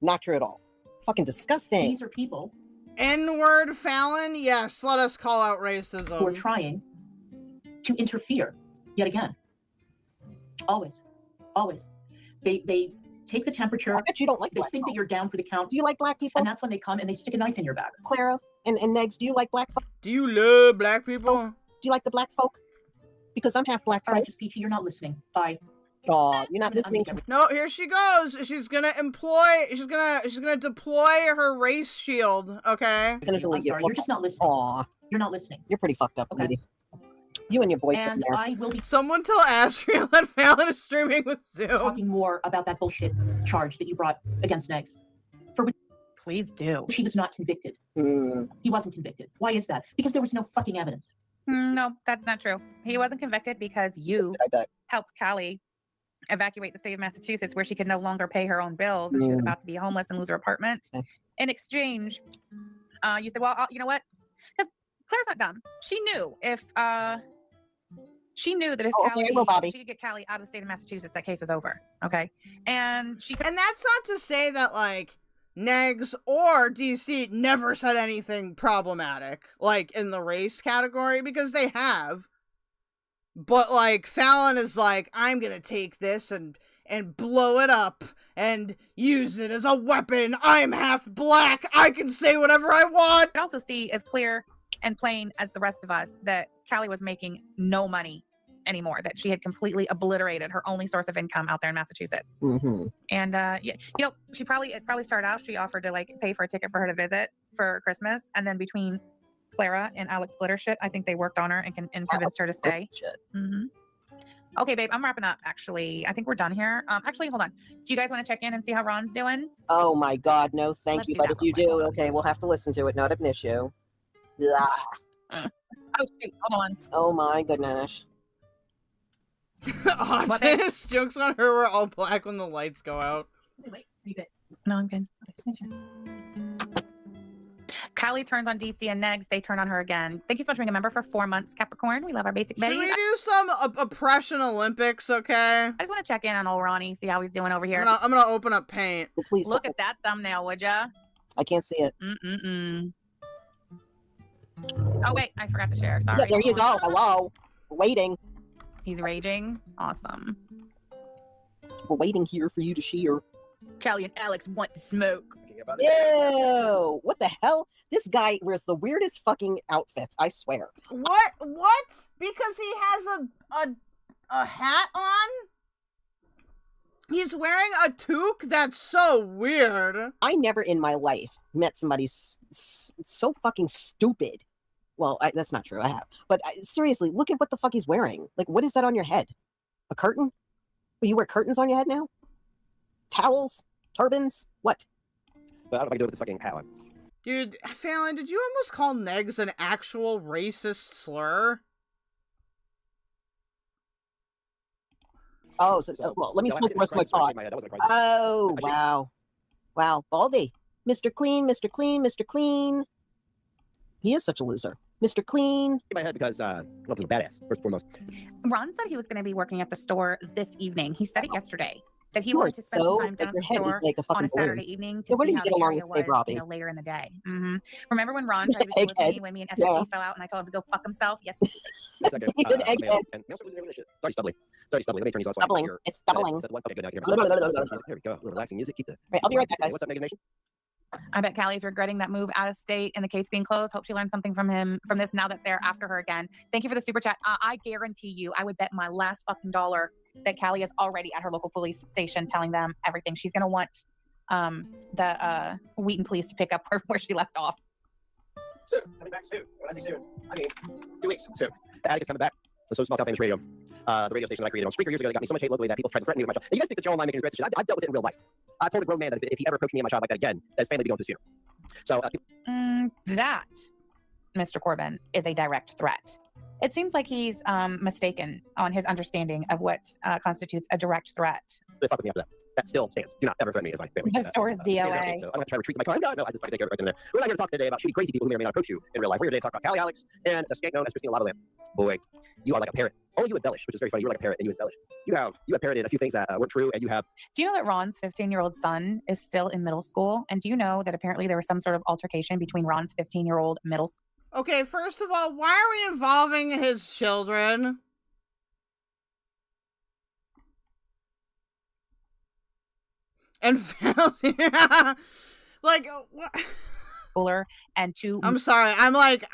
Not true at all. Fucking disgusting. These are people N-word Fallon? Yes, let us call out racism. who are trying to interfere yet again. Always. They take the temperature. I bet you don't like They black think that folk. you're down for the count. Do you like black people? And that's when they come and they stick a knife in your back. Clara and Negs, do you like black folk? Do you love black people? Do you like the black folk? Because I'm half black All right, folk. just Peachy, you're not listening. Bye. Oh, you're not I'm listening gonna to No, here she goes. She's gonna deploy her race shield, okay? gonna I'm delete sorry, you. you're just not listening. Aw, You're not listening. you're pretty fucked up, Okay. lady. You and your boyfriend And there. I will be Someone tell Astria that Fallon is streaming with Zoom. talking more about that bullshit charge that you brought against Negs. For which Please do. he was not convicted. Hmm. He wasn't convicted. Why is that? Because there was no fucking evidence. No, that's not true. He wasn't convicted because you I bet. helped Callie evacuate the state of Massachusetts, where she could no longer pay her own bills and she was Mm. about to be homeless and lose her apartment. Okay. In exchange, you said, well, you know what? Because Claire's not dumb. She knew that if Okay, well, Bobby. she could get Callie out of the state of Massachusetts, that case was over. Okay. And she And that's not to say that, like, Negs or DC never said anything problematic, like, in the race category, because they have. But, like, Fallon is like, I'm gonna take this and blow it up and use it as a weapon. I'm half black. I can say whatever I want. could also see as clear and plain as the rest of us that Callie was making no money anymore, that she had completely obliterated her only source of income out there in Massachusetts. Mm-hmm. And yeah, you know, it probably started out, she offered to like pay for a ticket for her to visit for Christmas, and then between Clara and Alex Glitter shit, I think they worked on her and convinced her to stay. Mm-hmm. Okay, babe, I'm wrapping up. Actually, I think we're done here. Actually, hold on. Do you guys want to check in and see how Ron's doing? Oh my God, no, thank Let's you. do But that if you real quick. do, okay, we'll have to listen to it. Not an issue. Blah. Oh shoot, hold on. Oh my goodness. Honest jokes on her were all black when the lights go out. Wait, leave it. No, I'm good. Kylie turns on DC and Negs. They turn on her again. Thank you so much for being a member for 4 months, Capricorn. We love our basic Should Betty. we do some oppression Olympics, okay? I just want to check in on old Ronnie, see how he's doing over here. I'm gonna open up paint. Well, please Look at that thumbnail, would ya? I can't see it. Mm-mm-mm. Oh, wait, I forgot to share. Sorry. Yeah, there you Hold go. on. Hello. We're waiting. He's raging. Awesome. We're waiting here for you to share. Kelly and Alex want the smoke. Ew! What the hell? This guy wears the weirdest fucking outfits, I swear. What? Because he has a hat on? He's wearing a toque? That's so weird. I never in my life met somebody so fucking stupid. Well, that's not true. I have. But seriously, look at what the fuck he's wearing. Like, what is that on your head? A curtain? Oh, you wear curtains on your head now? Towels? Turbans? What? But I don't know if I can do it with this fucking hat on. Dude, Fallon, did you almost call Negs an actual racist slur? Oh, well, let me smoke the rest of my pot. Oh, wow. Wow, Baldy. Mr. Clean, Mr. Clean, Mr. Clean. He is such a loser. Mr. Clean. In my head because I'm a badass, first and foremost. Ron said he was going to be working at the store this evening. He said it yesterday. That he You wanted are to spend so, some time down at your the head is store like a on fucking a Saturday balloon. evening So to where see do you how get the along area with Steve was, Robbie? later in the day. Remember when Ron tried to be cool with Egghead. me when me and FFG Yeah. fell out and I told him to go fuck himself? Yes. That's okay. You did egghead. And Mail was this shit. Sorry, stubbly. Sorry, stubbly. Let me turn these off. Stubbling. It's stubbling. Okay, good. Now, Blah, blah, blah, blah, blah. here we go. A little relaxing music. Keep the. Right, I'll be right back, guys. What's up, Megan Nation? I bet Callie's regretting that move out of state and the case being closed. Hope she learned something from this now that they're after her again. Thank you for the super chat. I guarantee you, I would bet my last fucking dollar that Callie is already at her local police station telling them everything. She's going to want the Wheaton police to pick up her where she left off. Soon. Coming back soon. When I say soon, I mean 2 weeks soon. The Attic is coming back. The So Small Town Famous Radio. The radio station that I created on Spreaker years ago that got me so much hate locally that people tried to threaten me with my job. And you guys think that Joe online making regrets shit? I've dealt with it in real life. I told a grown man that if he ever approached me and my job like that again, that his family would be going to his funeral. So That, Mr. Corbin, is a direct threat. It seems like he's mistaken on his understanding of what constitutes a direct threat. they fuck with me after that. That still stands. Do not ever threaten me as my family. The store's DOA. So I don't have to try to retreat my crime. No, I just fucking take it right then and there. We're not here to talk today about shitty, crazy people who may or may not approach you in real life. We're here today to talk about Callie Alex and the skank known as Christina Lavaland. Boy, you are like a parrot. Only you embellish, which is very funny. You're like a parrot and you embellish. You have parroted a few things that weren't true, and you have. Do you know that Ron's 15-year-old son is still in middle school? And do you know that apparently there was some sort of altercation between Ron's 15-year-old middle school? Okay, first of all, why are we involving his children? And like what? Schooler and two. I'm sorry. I'm like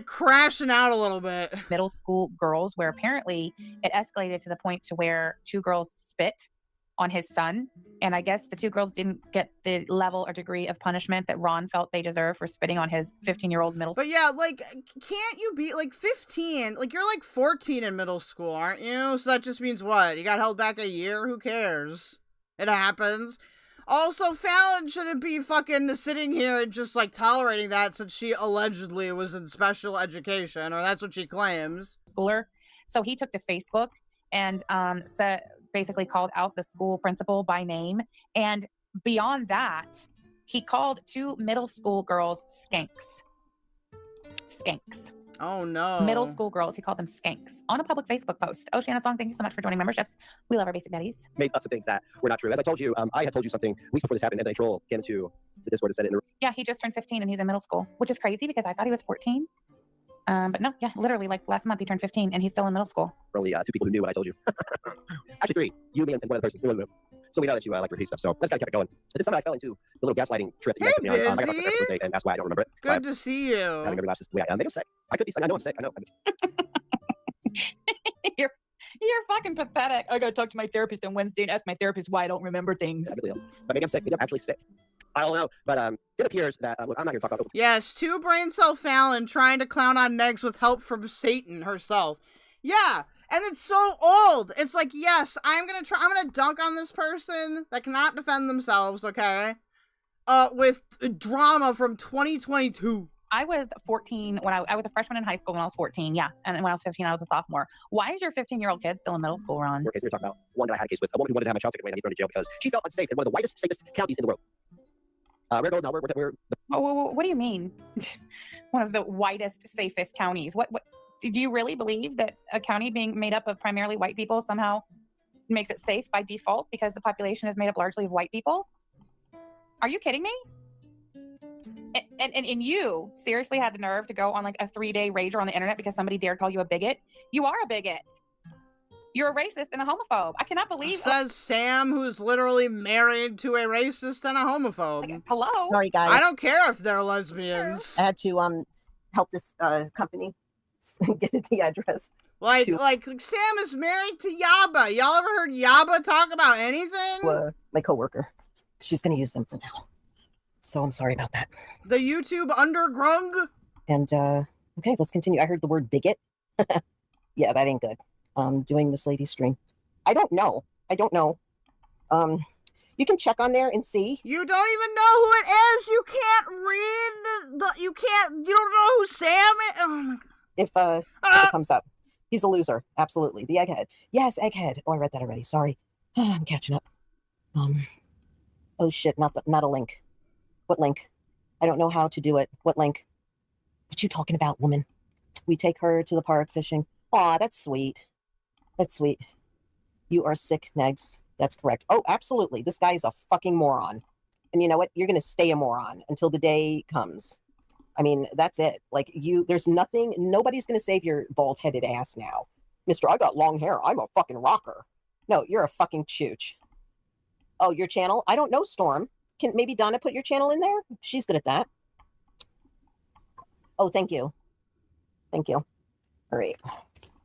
crashing out a little bit. Middle school girls, where apparently it escalated to the point to where two girls spit on his son, and I guess the two girls didn't get the level or degree of punishment that Ron felt they deserve for spitting on his 15-year-old middle school. But yeah, like, can't you be like 15? Like, you're like 14 in middle school, aren't you? So that just means what? You got held back a year? Who cares? It happens. Also, Fallon shouldn't be fucking sitting here and just like tolerating that since she allegedly was in special education, or that's what she claims. Schooler. So he took to Facebook and basically called out the school principal by name. And beyond that, he called two middle school girls skanks. Skanks. Oh no. Middle school girls, he called them skanks on a public Facebook post. Oh, Shanna Song, thank you so much for joining memberships. We love our basic betties. Made up some things that were not true. As I told you, I had told you something weeks before this happened, and then Troll came into the Discord and said it in the Yeah, he just turned 15 and he's in middle school, which is crazy because I thought he was 14. But no, yeah, literally like last month he turned 15 and he's still in middle school. only 2 people who knew what I told you. Actually 3. You, me, and one other person. So we know that you like repeat stuff. So that's kind of kept it going. But this summer I fell into the little gaslighting trip. That you guys put me on. I got fucked up and that's why I don't remember it. Good to see you. I remember last. Maybe I'm sick. I could be sick. I know I'm sick. I know. You're fucking pathetic. I gotta talk to my therapist on Wednesday and ask my therapist why I don't remember things. I'm really ill. But maybe I'm sick. Maybe I'm actually sick. I don't know. But it appears that look, I'm not here to talk about. Yes, 2 brain cell Fallon trying to clown on Negs with help from Satan herself. Yeah, and it's so old. It's like, yes, I'm gonna dunk on this person that cannot defend themselves, okay? With drama from 2022. I was 14 when I was a freshman in high school when I was 14, yeah. And when I was 15, I was a sophomore. Why is your 15-year-old kid still in middle school, Ron? Okay, so we're talking about one that I had a case with, a woman who wanted to have my child taken away and be thrown in jail because she felt unsafe in one of the whitest, safest counties in the world. We're going now. What do you mean? One of the whitest, safest counties. What? Do you really believe that a county being made up of primarily white people somehow makes it safe by default because the population is made up largely of white people? Are you kidding me? And you seriously had the nerve to go on like a 3-day rager on the internet because somebody dared call you a bigot? You are a bigot. You're a racist and a homophobe. I cannot believe. Says Sam, who's literally married to a racist and a homophobe. Like, hello. Sorry, guys. I don't care if they're lesbians. I had to help this company get the address. Like Sam is married to Yaba. Y'all ever heard Yaba talk about anything? My coworker. She's gonna use them for now. So I'm sorry about that. The YouTube undergrung. And okay, let's continue. I heard the word bigot. Yeah, that ain't good. Doing this lady's stream. I don't know. You can check on there and see. You don't even know who it is. You can't read you don't know who Sam is. Oh my god. If it comes up. He's a loser. Absolutely. The egghead. Yes, egghead. Oh, I read that already. Sorry. I'm catching up. Oh shit, not a link. What link? I don't know how to do it. What link? What you talking about, woman? We take her to the park fishing. Aw, that's sweet. That's sweet. You are sick, Negs. That's correct. Oh, absolutely. This guy is a fucking moron. And you know what? You're going to stay a moron until the day comes. I mean, that's it. Like, there's nothing, nobody's going to save your bald-headed ass now. Mister, I got long hair. I'm a fucking rocker. No, you're a fucking chooch. Oh, your channel? I don't know, Storm. Can maybe Donna put your channel in there? She's good at that. Oh, thank you. Thank you. All right. Let's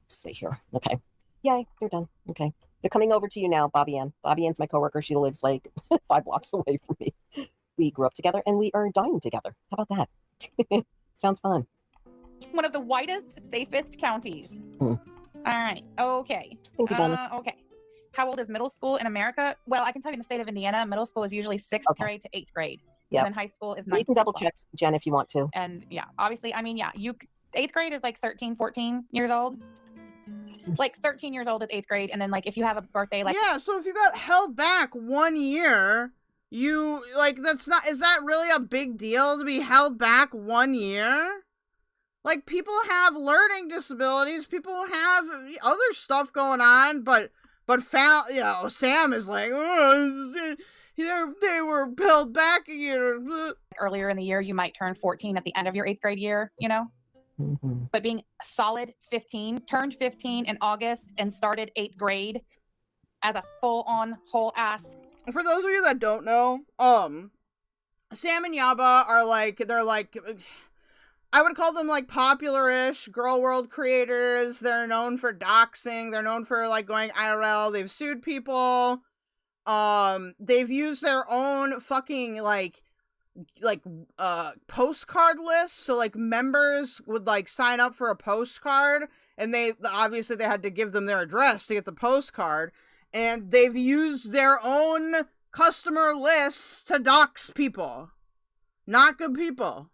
see here. Okay. Yay, they're done. Okay. They're coming over to you now, Bobby Ann. Bobby Ann's my coworker. She lives like 5 blocks away from me. We grew up together and we are dying together. How about that? Sounds fun. One of the whitest, safest counties. All right. Okay. Thank you, Donna. Okay. How old is middle school in America? Well, I can tell you in the state of Indiana, middle school is usually 6th grade to 8th grade. Yeah. And then high school is 9th. You can double check, Jen, if you want to. And yeah, obviously, I mean, yeah, 8th grade is like 13, 14 years old. Like 13 years old is 8th grade. And then like if you have a birthday, like. Yeah, so if you got held back 1 year, you like, is that really a big deal to be held back 1 year? Like, people have learning disabilities, people have other stuff going on, but Sam is like, oh, they were held back a year. Earlier in the year, you might turn 14 at the end of your 8th grade year, you know? Mm-hmm. But being solid 15, turned 15 in August and started 8th grade as a full-on, whole-ass. For those of you that don't know, Sam and Yaba are like, they're like, I would call them like popular-ish Gorlworld creators. They're known for doxing. They're known for like going IRL. They've sued people. They've used their own fucking like postcard lists. So like members would like sign up for a postcard, and they obviously had to give them their address to get the postcard. And they've used their own customer lists to dox people. Not good people.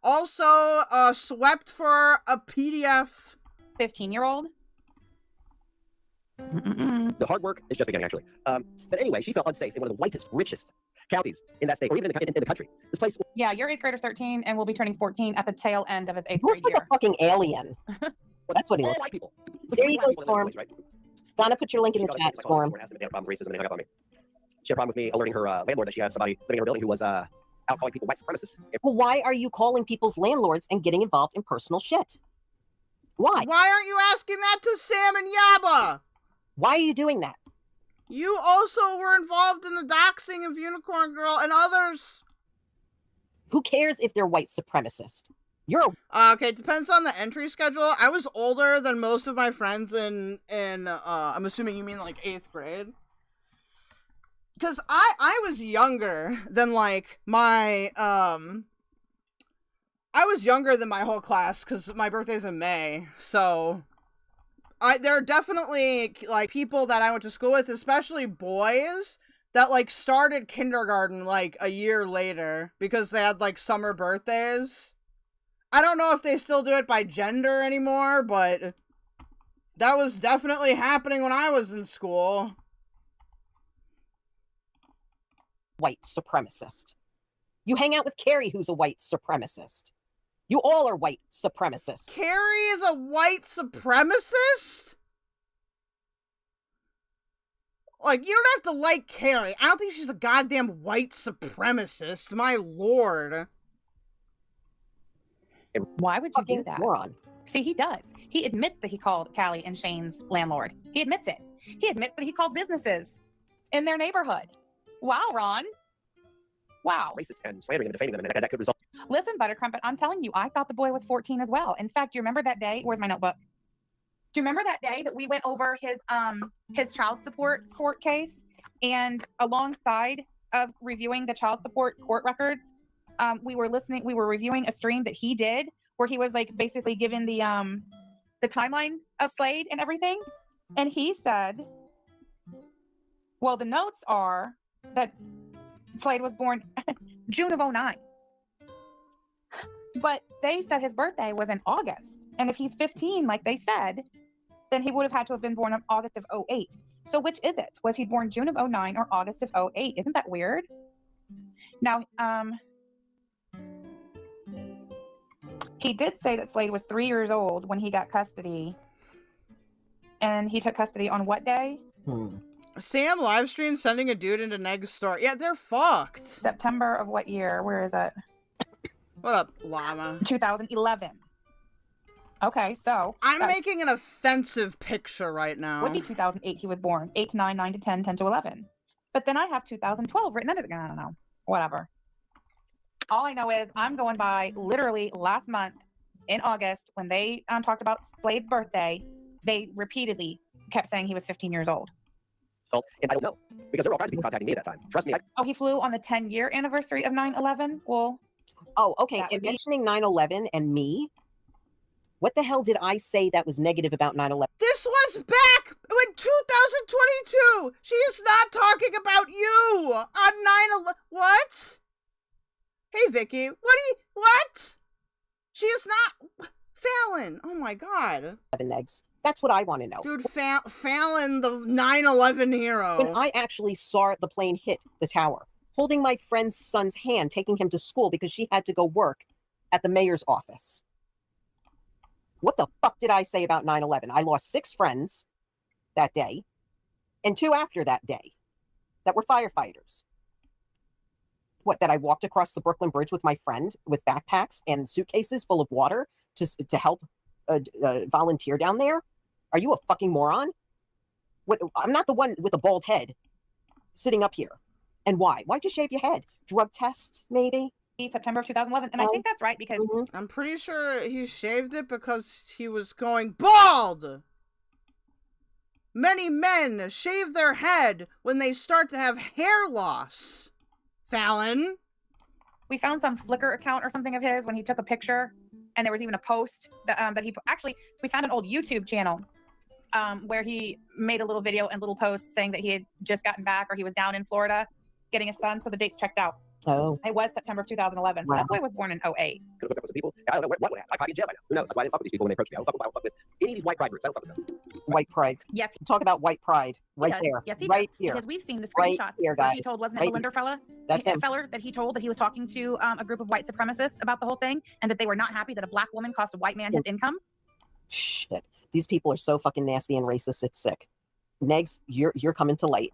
Also, swept for a PDF. 15-year-old? The hard work is just beginning, actually. But anyway, she felt unsafe in one of the whitest, richest counties in that state, or even in the country. This place. Yeah, your 8th grader 13 and will be turning 14 at the tail end of his 8th grade looks like year. a fucking alien. Well, that's what he looks white people. There you go, Storm. Right? Donna, put your link in the chat, Storm. She had a problem with racism and they hung up on me. She had a problem with me alerting her landlord that she had somebody living in her building who was out calling people white supremacists. Well, why are you calling people's landlords and getting involved in personal shit? Why? Why aren't you asking that to Sam and Yaba? Why are you doing that? You also were involved in the doxing of Unicorn Girl and others. Who cares if they're white supremacist? You're Okay, it depends on the entry schedule. I was older than most of my friends in I'm assuming you mean like 8th grade. Because I was younger than like my I was younger than my whole class because my birthday's in May. So there are definitely like people that I went to school with, especially boys, that like started kindergarten like a year later because they had like summer birthdays. I don't know if they still do it by gender anymore, but that was definitely happening when I was in school. white supremacist. You hang out with Carrie, who's a white supremacist. You all are white supremacists. Carrie is a white supremacist? Like, you don't have to like Carrie. I don't think she's a goddamn white supremacist. My lord. Why would you do that? Moron. See, he does. He admits that he called Callie and Shane's landlord. He admits it. He admits that he called businesses in their neighborhood. Wow, Ron. Wow. Racist and slandering them, defaming them, and that could result. Listen, Buttercrumpet, I'm telling you, I thought the boy was 14 as well. In fact, do you remember that day? Where's my notebook? Do you remember that day that we went over his child support court case, and alongside of reviewing the child support court records, we were reviewing a stream that he did where he was like basically given the timeline of Slade and everything, and he said, well, the notes are that Slade was born June of 2009. But they said his birthday was in August. And if he's 15, like they said, then he would have had to have been born in August of 2008. So which is it? Was he born June of 2009 or August of 2008? Isn't that weird? Now, he did say that Slade was 3 years old when he got custody. And he took custody on what day? Sam livestream sending a dude into Neg's store. Yeah, they're fucked. September of what year? Where is it? What up, llama? 2011. Okay, so I'm making an offensive picture right now. Would be 2008 he was born. 8 to 9, 9 to 10, 10 to 11. But then I have 2012 written under the gun. I don't know. Whatever. All I know is I'm going by literally last month in August when they talked about Slade's birthday. They repeatedly kept saying he was 15 years old. And I don't know, because there were all kinds of people contacting me at that time. Trust me. Oh, he flew on the 10-year anniversary of 9/11? Well, oh, okay. And mentioning 9/11 and me, what the hell did I say that was negative about 9/11? This was back in 2022. She is not talking about you on 9/11. What? Hey, Vicky. What? She is not. Fallon. Oh my god. Eggs. That's what I want to know. Dude, Fallon, the 9/11 hero. When I actually saw the plane hit the tower, holding my friend's son's hand, taking him to school because she had to go work at the mayor's office. What the fuck did I say about 9/11? I lost 6 friends that day, and 2 after that day that were firefighters. What, that I walked across the Brooklyn Bridge with my friend with backpacks and suitcases full of water to help volunteer down there? Are you a fucking moron? What? I'm not the one with the bald head sitting up here. And why? Why'd you shave your head? Drug tests, maybe? September of 2011. And I think that's right because... I'm pretty sure he shaved it because he was going bald! Many men shave their head when they start to have hair loss. Fallon? We found some Flickr account or something of his when he took a picture. And there was even a post that he actually, we found an old YouTube channel where he made a little video and little posts saying that he had just gotten back or he was down in Florida getting his son. So the date's checked out. Oh. It was September of 2011. So Wow. that boy was born in 2008. Could have hooked up with some people. I don't know what would happen. I might be in jail by now. Who knows? That's why I didn't fuck with these people when they approached me. I don't fuck with any of these white pride groups. I don't fuck with them. White pride. Yes. Talk about white pride right does. there. Yes, he right does. here. Because we've seen the Right screenshots. here, where guys. He told, wasn't it Right the Linder fella? That's him. Feller that he told that he was talking to a group of white supremacists about the whole thing and that they were not happy that a black woman cost a white man his income. Shit. These people are so fucking nasty and racist. It's sick. Negs, you're coming to light.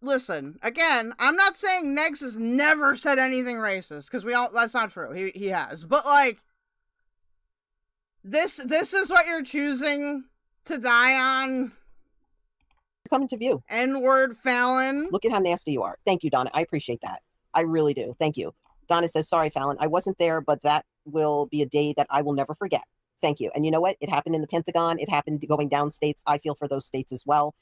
Listen, again, I'm not saying Negs has never said anything racist, because that's not true. He has. But, like, this is what you're choosing to die on? Coming to view. N-word Fallon. Look at how nasty you are. Thank you, Donna. I appreciate that. I really do. Thank you. Donna says, sorry, Fallon. I wasn't there, but that will be a day that I will never forget. Thank you. And you know what? It happened in the Pentagon. It happened going down states. I feel for those states as well.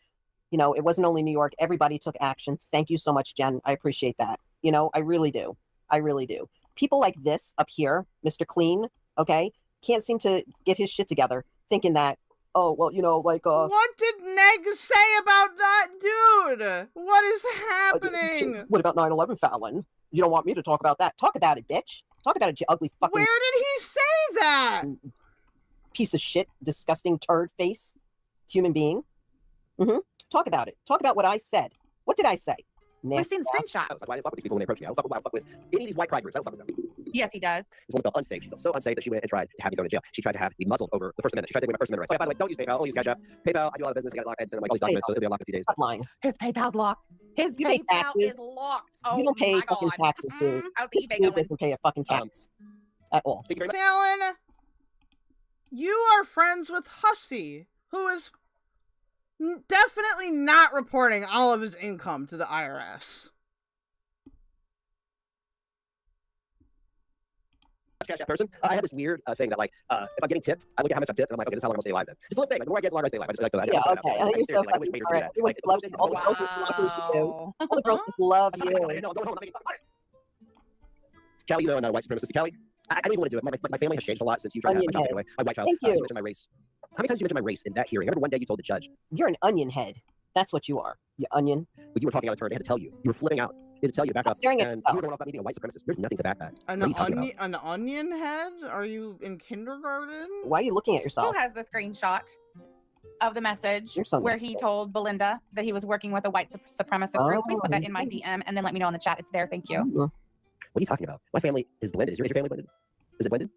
You know, it wasn't only New York. Everybody took action. Thank you so much, Jen. I appreciate that. You know, I really do. I really do. People like this up here, Mr. Clean, okay, can't seem to get his shit together, thinking that, oh, well, you know, like... What did Neg say about that dude? What is happening? What about 9/11, Fallon? You don't want me to talk about that. Talk about it, bitch. Talk about it, you ugly fucking... Where did he say that? Piece of shit, disgusting turd face, human being. Talk about it. Talk about what I said. What did I say? We've seen screenshots. I didn't fuck with these people when they approach me. I don't fuck with any of these white pride groups. I don't fuck with them. Yes, he does. This woman felt unsafe. She felt so unsafe that she went and tried to have me go to jail. She tried to have me muzzled over the First Amendment. She tried to take away my First Amendment rights. Oh, yeah, by the way, don't use PayPal. Only use Cash App. PayPal, I do all the business. I got it locked. I send them like all these documents, so it'll be unlocked in a few days. Stop lying. His PayPal's locked. His You pay PayPal taxes. is locked. Oh, You don't pay my fucking God. taxes, dude. How's This eBay dude going? doesn't pay a fucking tax at all. Thank you very much. Fallon, you are friends with Hussy, who is definitely not reporting all of his income to the IRS. Cash App person. I have this weird thing that, like, if I'm getting tipped, I look at how much I'm tipped, and I'm like, okay, this is how long I'm gonna stay alive then. Just a little thing. Like, the more I get, the longer I stay alive. I just like that. Yeah, okay. Like, You're so seriously, like, fucking which smart. way Everyone to loves do that? all the girls just love you. All the girls just love you. No, go home. Callie, you know, white supremacist Callie. I don't even want to do it. My family has changed a lot since you tried to have my child anyway. My white child. Thank you. You mentioned my race. How many times did you mention my race in that hearing? I remember one day you told the judge. You're an onion head. That's what you are. You onion. When you were talking out of turn, they had to tell you. You were flipping out. They had to tell you to back up. staring at And yourself. you were going off about me being a white supremacist. There's nothing to back that. An onion head? Are you in kindergarten? Why are you looking at Who yourself? has the screenshot of the message You're so where nasty. he told Belinda that he was working with a white supremacist group? Please put that in my Oh. DM and then let me know in the chat. It's there. Thank you. What are you talking about? My family is blended. Is your family blended? Is it blended?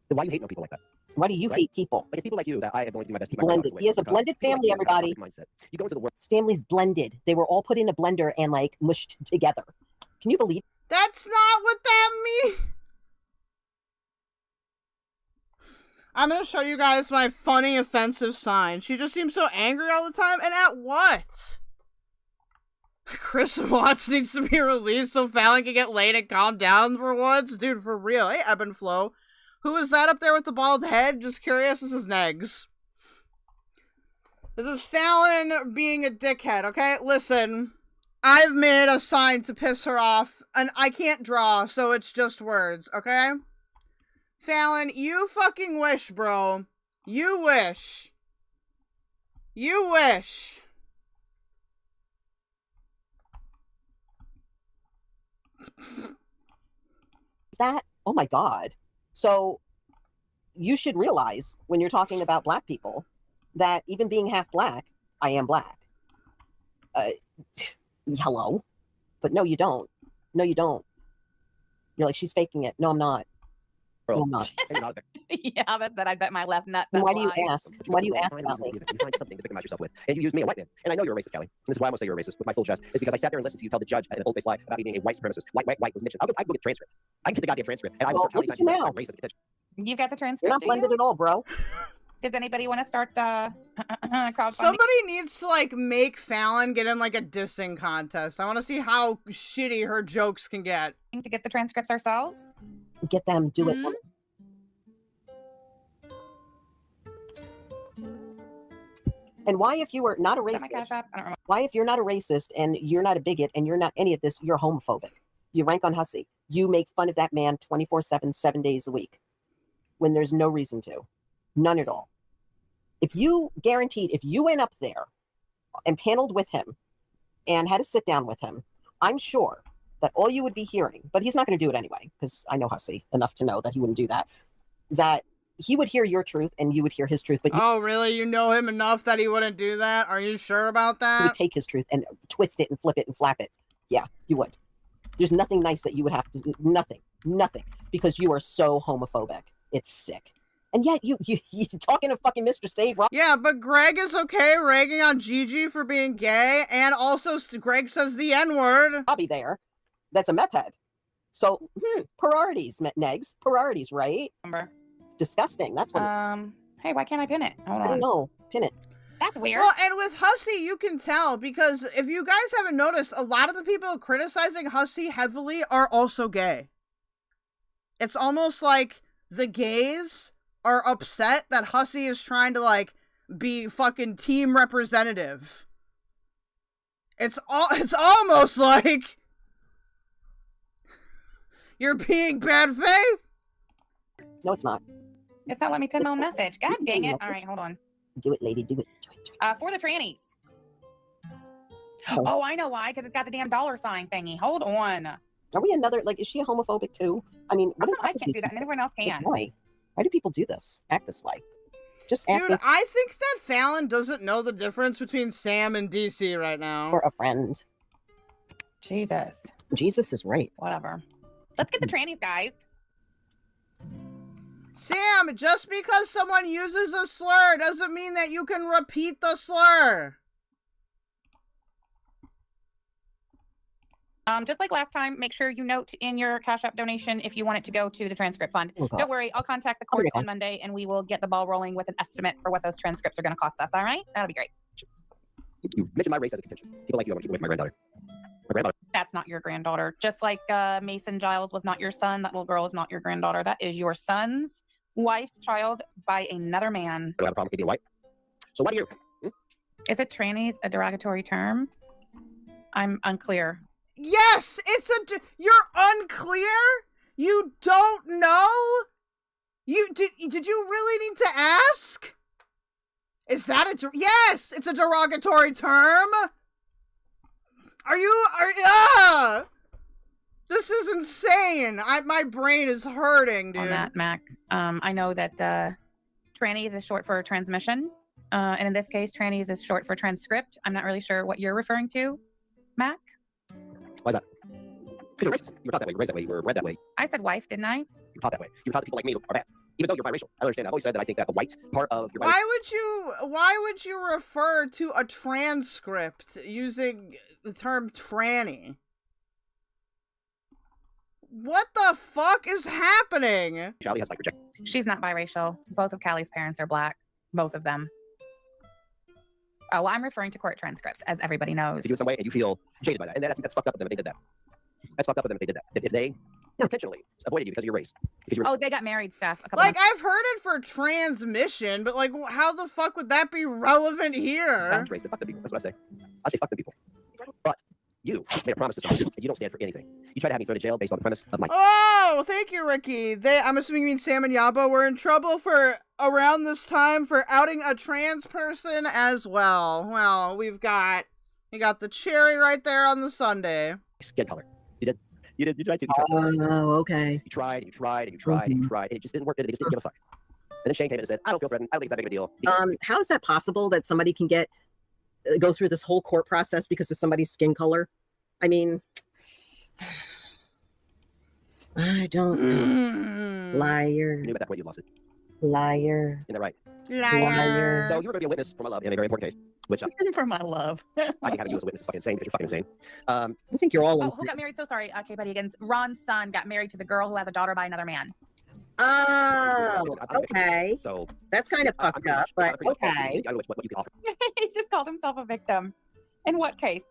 Then why do you hate on people like that? Why do you Right? hate people? Like, it's people like you that I am going to do my best to keep Blended. He has a blended family, everybody. Mindset. You go into the world. His family's blended. They were all put in a blender and like mushed together. Can you believe? That's not what that means. I'm gonna show you guys my funny offensive sign. She just seems so angry all the time. And at what? Chris Watts needs to be released so Fallon can get laid and calm down for once. Dude, for real. Hey, Ebb and Flow. Who is that up there with the bald head? Just curious. This is Negs. This is Fallon being a dickhead, okay? Listen, I've made a sign to piss her off, and I can't draw, so it's just words, okay? Fallon, you fucking wish, bro. You wish. You wish. That? Oh my God. So you should realize when you're talking about black people that even being half black, I am black. Hello. But no, you don't. No, you don't. You're like, she's faking it. No, I'm not. No, I'm not. Yeah, but that I bet my left nut. Then why do you lies. ask? Why do you ask about me? You find something to victimize yourself with, and you use me, a white man. And I know you're a racist, Kelly. And this is why I'm gonna say you're a racist with my full chest. Is because I sat there and listened to you tell the judge an old-faced lie about me being a white supremacist. White was mentioned. I go get the transcript. I can get the goddamn transcript, and I will Well, search how look many at times you you now. said racist. You got the transcript. You're not do you? blended at all, bro. Does anybody want to start crowdfunding? Somebody needs to, like, make Fallon get in, like, a dissing contest. I want to see how shitty her jokes can get. To get the transcripts ourselves? Get them. Do it. Mhm. woman. And why, if you were not a Is that my racist, Cash App? I don't remember. why, if you're not a racist and you're not a bigot and you're not any of this, you're homophobic. You rank on Hussy. You make fun of that man 24/7, 7 days a week when there's no reason to. None at all. If you went up there and paneled with him and had a sit down with him, I'm sure that all you would be hearing, but he's not going to do it anyway, because I know Hussy enough to know that he wouldn't do that, that he would hear your truth and you would hear his truth, but you Oh, really? You know him enough that he wouldn't do that? Are you sure about would that? take his truth and twist it and flip it and flap it. Yeah, you would. There's nothing nice that you would have to, nothing, because you are so homophobic. It's sick. And yet you talking to fucking Mr. Save Rock. Yeah, but Greg is okay ragging on Gigi for being gay, and also Greg says the N-word. Bobby there. That's a meth head. So, priorities, Negs. Priorities, right? Remember. It's disgusting. That's what Hey, why can't I pin it? Hold I don't on. know. Pin it. That's weird. Well, and with Hussy, you can tell, because if you guys haven't noticed, a lot of the people criticizing Hussy heavily are also gay. It's almost like the gays are upset that Hussy is trying to, like, be fucking team representative. It's almost like you're being bad faith. No, it's not. It's not letting me pin my own message. God dang it. All right, hold on. Do it, lady. Do it. Do it. For the trannies. Oh, I know why. Because it's got the damn dollar sign thingy. Hold on. Are we another, like, is she a homophobic too? I mean, what is I can't do that, and everyone else can. Why? Why do people do this? Act this way? Just ask Dude, I think that Fallon doesn't know the difference between Sam and DC right now. for a friend. Jesus. Jesus is right. Whatever. Let's get the trannies, guys. Sam, just because someone uses a slur doesn't mean that you can repeat the slur. Just like last time, make sure you note in your Cash App donation if you want it to go to the transcript fund. Oh, God. Don't worry, I'll contact the court on Monday and we will get the ball rolling with an estimate for what those transcripts are going to cost us. All right? That'll be great. You mentioned my race as a contention. People like you don't want to keep away from my granddaughter. My granddaughter. That's not your granddaughter. Just like Mason Giles was not your son, that little girl is not your granddaughter. That is your son's wife's child by another man. I don't have a problem with being white. So what do you? Is it trannies a derogatory term? I'm unclear. Yes, you're unclear? You don't know? Did you really need to ask? Is that yes, it's a derogatory term. This is insane. My brain is hurting, dude. On that, Mac. I know that trannies is short for transmission. And in this case, trannies is short for transcript. I'm not really sure what you're referring to, Mac. Why is that? Because you're racist. You were taught that way. You were raised that way. You were bred that way. I said wife, didn't I? You were taught that way. You were taught that people like me are bad. Even though you're biracial. I understand that. I've always said that I think that the white part of your Why would you refer to a transcript using the term tranny? What the fuck is happening? Charlie has like reject. She's not biracial. Both of Callie's parents are black. Both of them. Oh, well, I'm referring to court transcripts, as everybody knows. You do it some way and you feel jaded by that. And that's fucked up with them if they did that. That's fucked up with them if they did that. If they intentionally avoided you because of your race. Oh, they got married, Steph. Like, I've heard it for transmission, but, like, how the fuck would that be relevant here? Race, fuck the people. That's what I say. I say fuck the people. But you made a promise to someone and you don't stand for anything. You try to have me thrown to jail based on the premise of my... Oh, thank you, Ricky. I'm assuming you mean Sam and Yaba were in trouble for around this time for outing a trans person as well. Well, we got the cherry right there on the sundae. Skin color. You tried to. Oh, okay. You tried, and you tried, and you tried, and you tried, and it just didn't work. They just didn't give a fuck. And then Shane came in and said, I don't feel threatened. I don't think it's that big of a deal. How is that possible that somebody can go through this whole court process because of somebody's skin color? I mean, I don't know. Liar. You knew about that way you lost it. Liar. Isn't that right? Liar. So you were going to be a witness for my love in a very important case, which for my love. I think having you as a witness is fucking insane because you're fucking insane. I think you're all insane. Who got married? So sorry, okay, Buddy Higgins. Ron's son got married to the girl who has a daughter by another man. Oh, okay. So that's kind of fucked up, but okay. I don't know what you can offer. He just called himself a victim. In what case?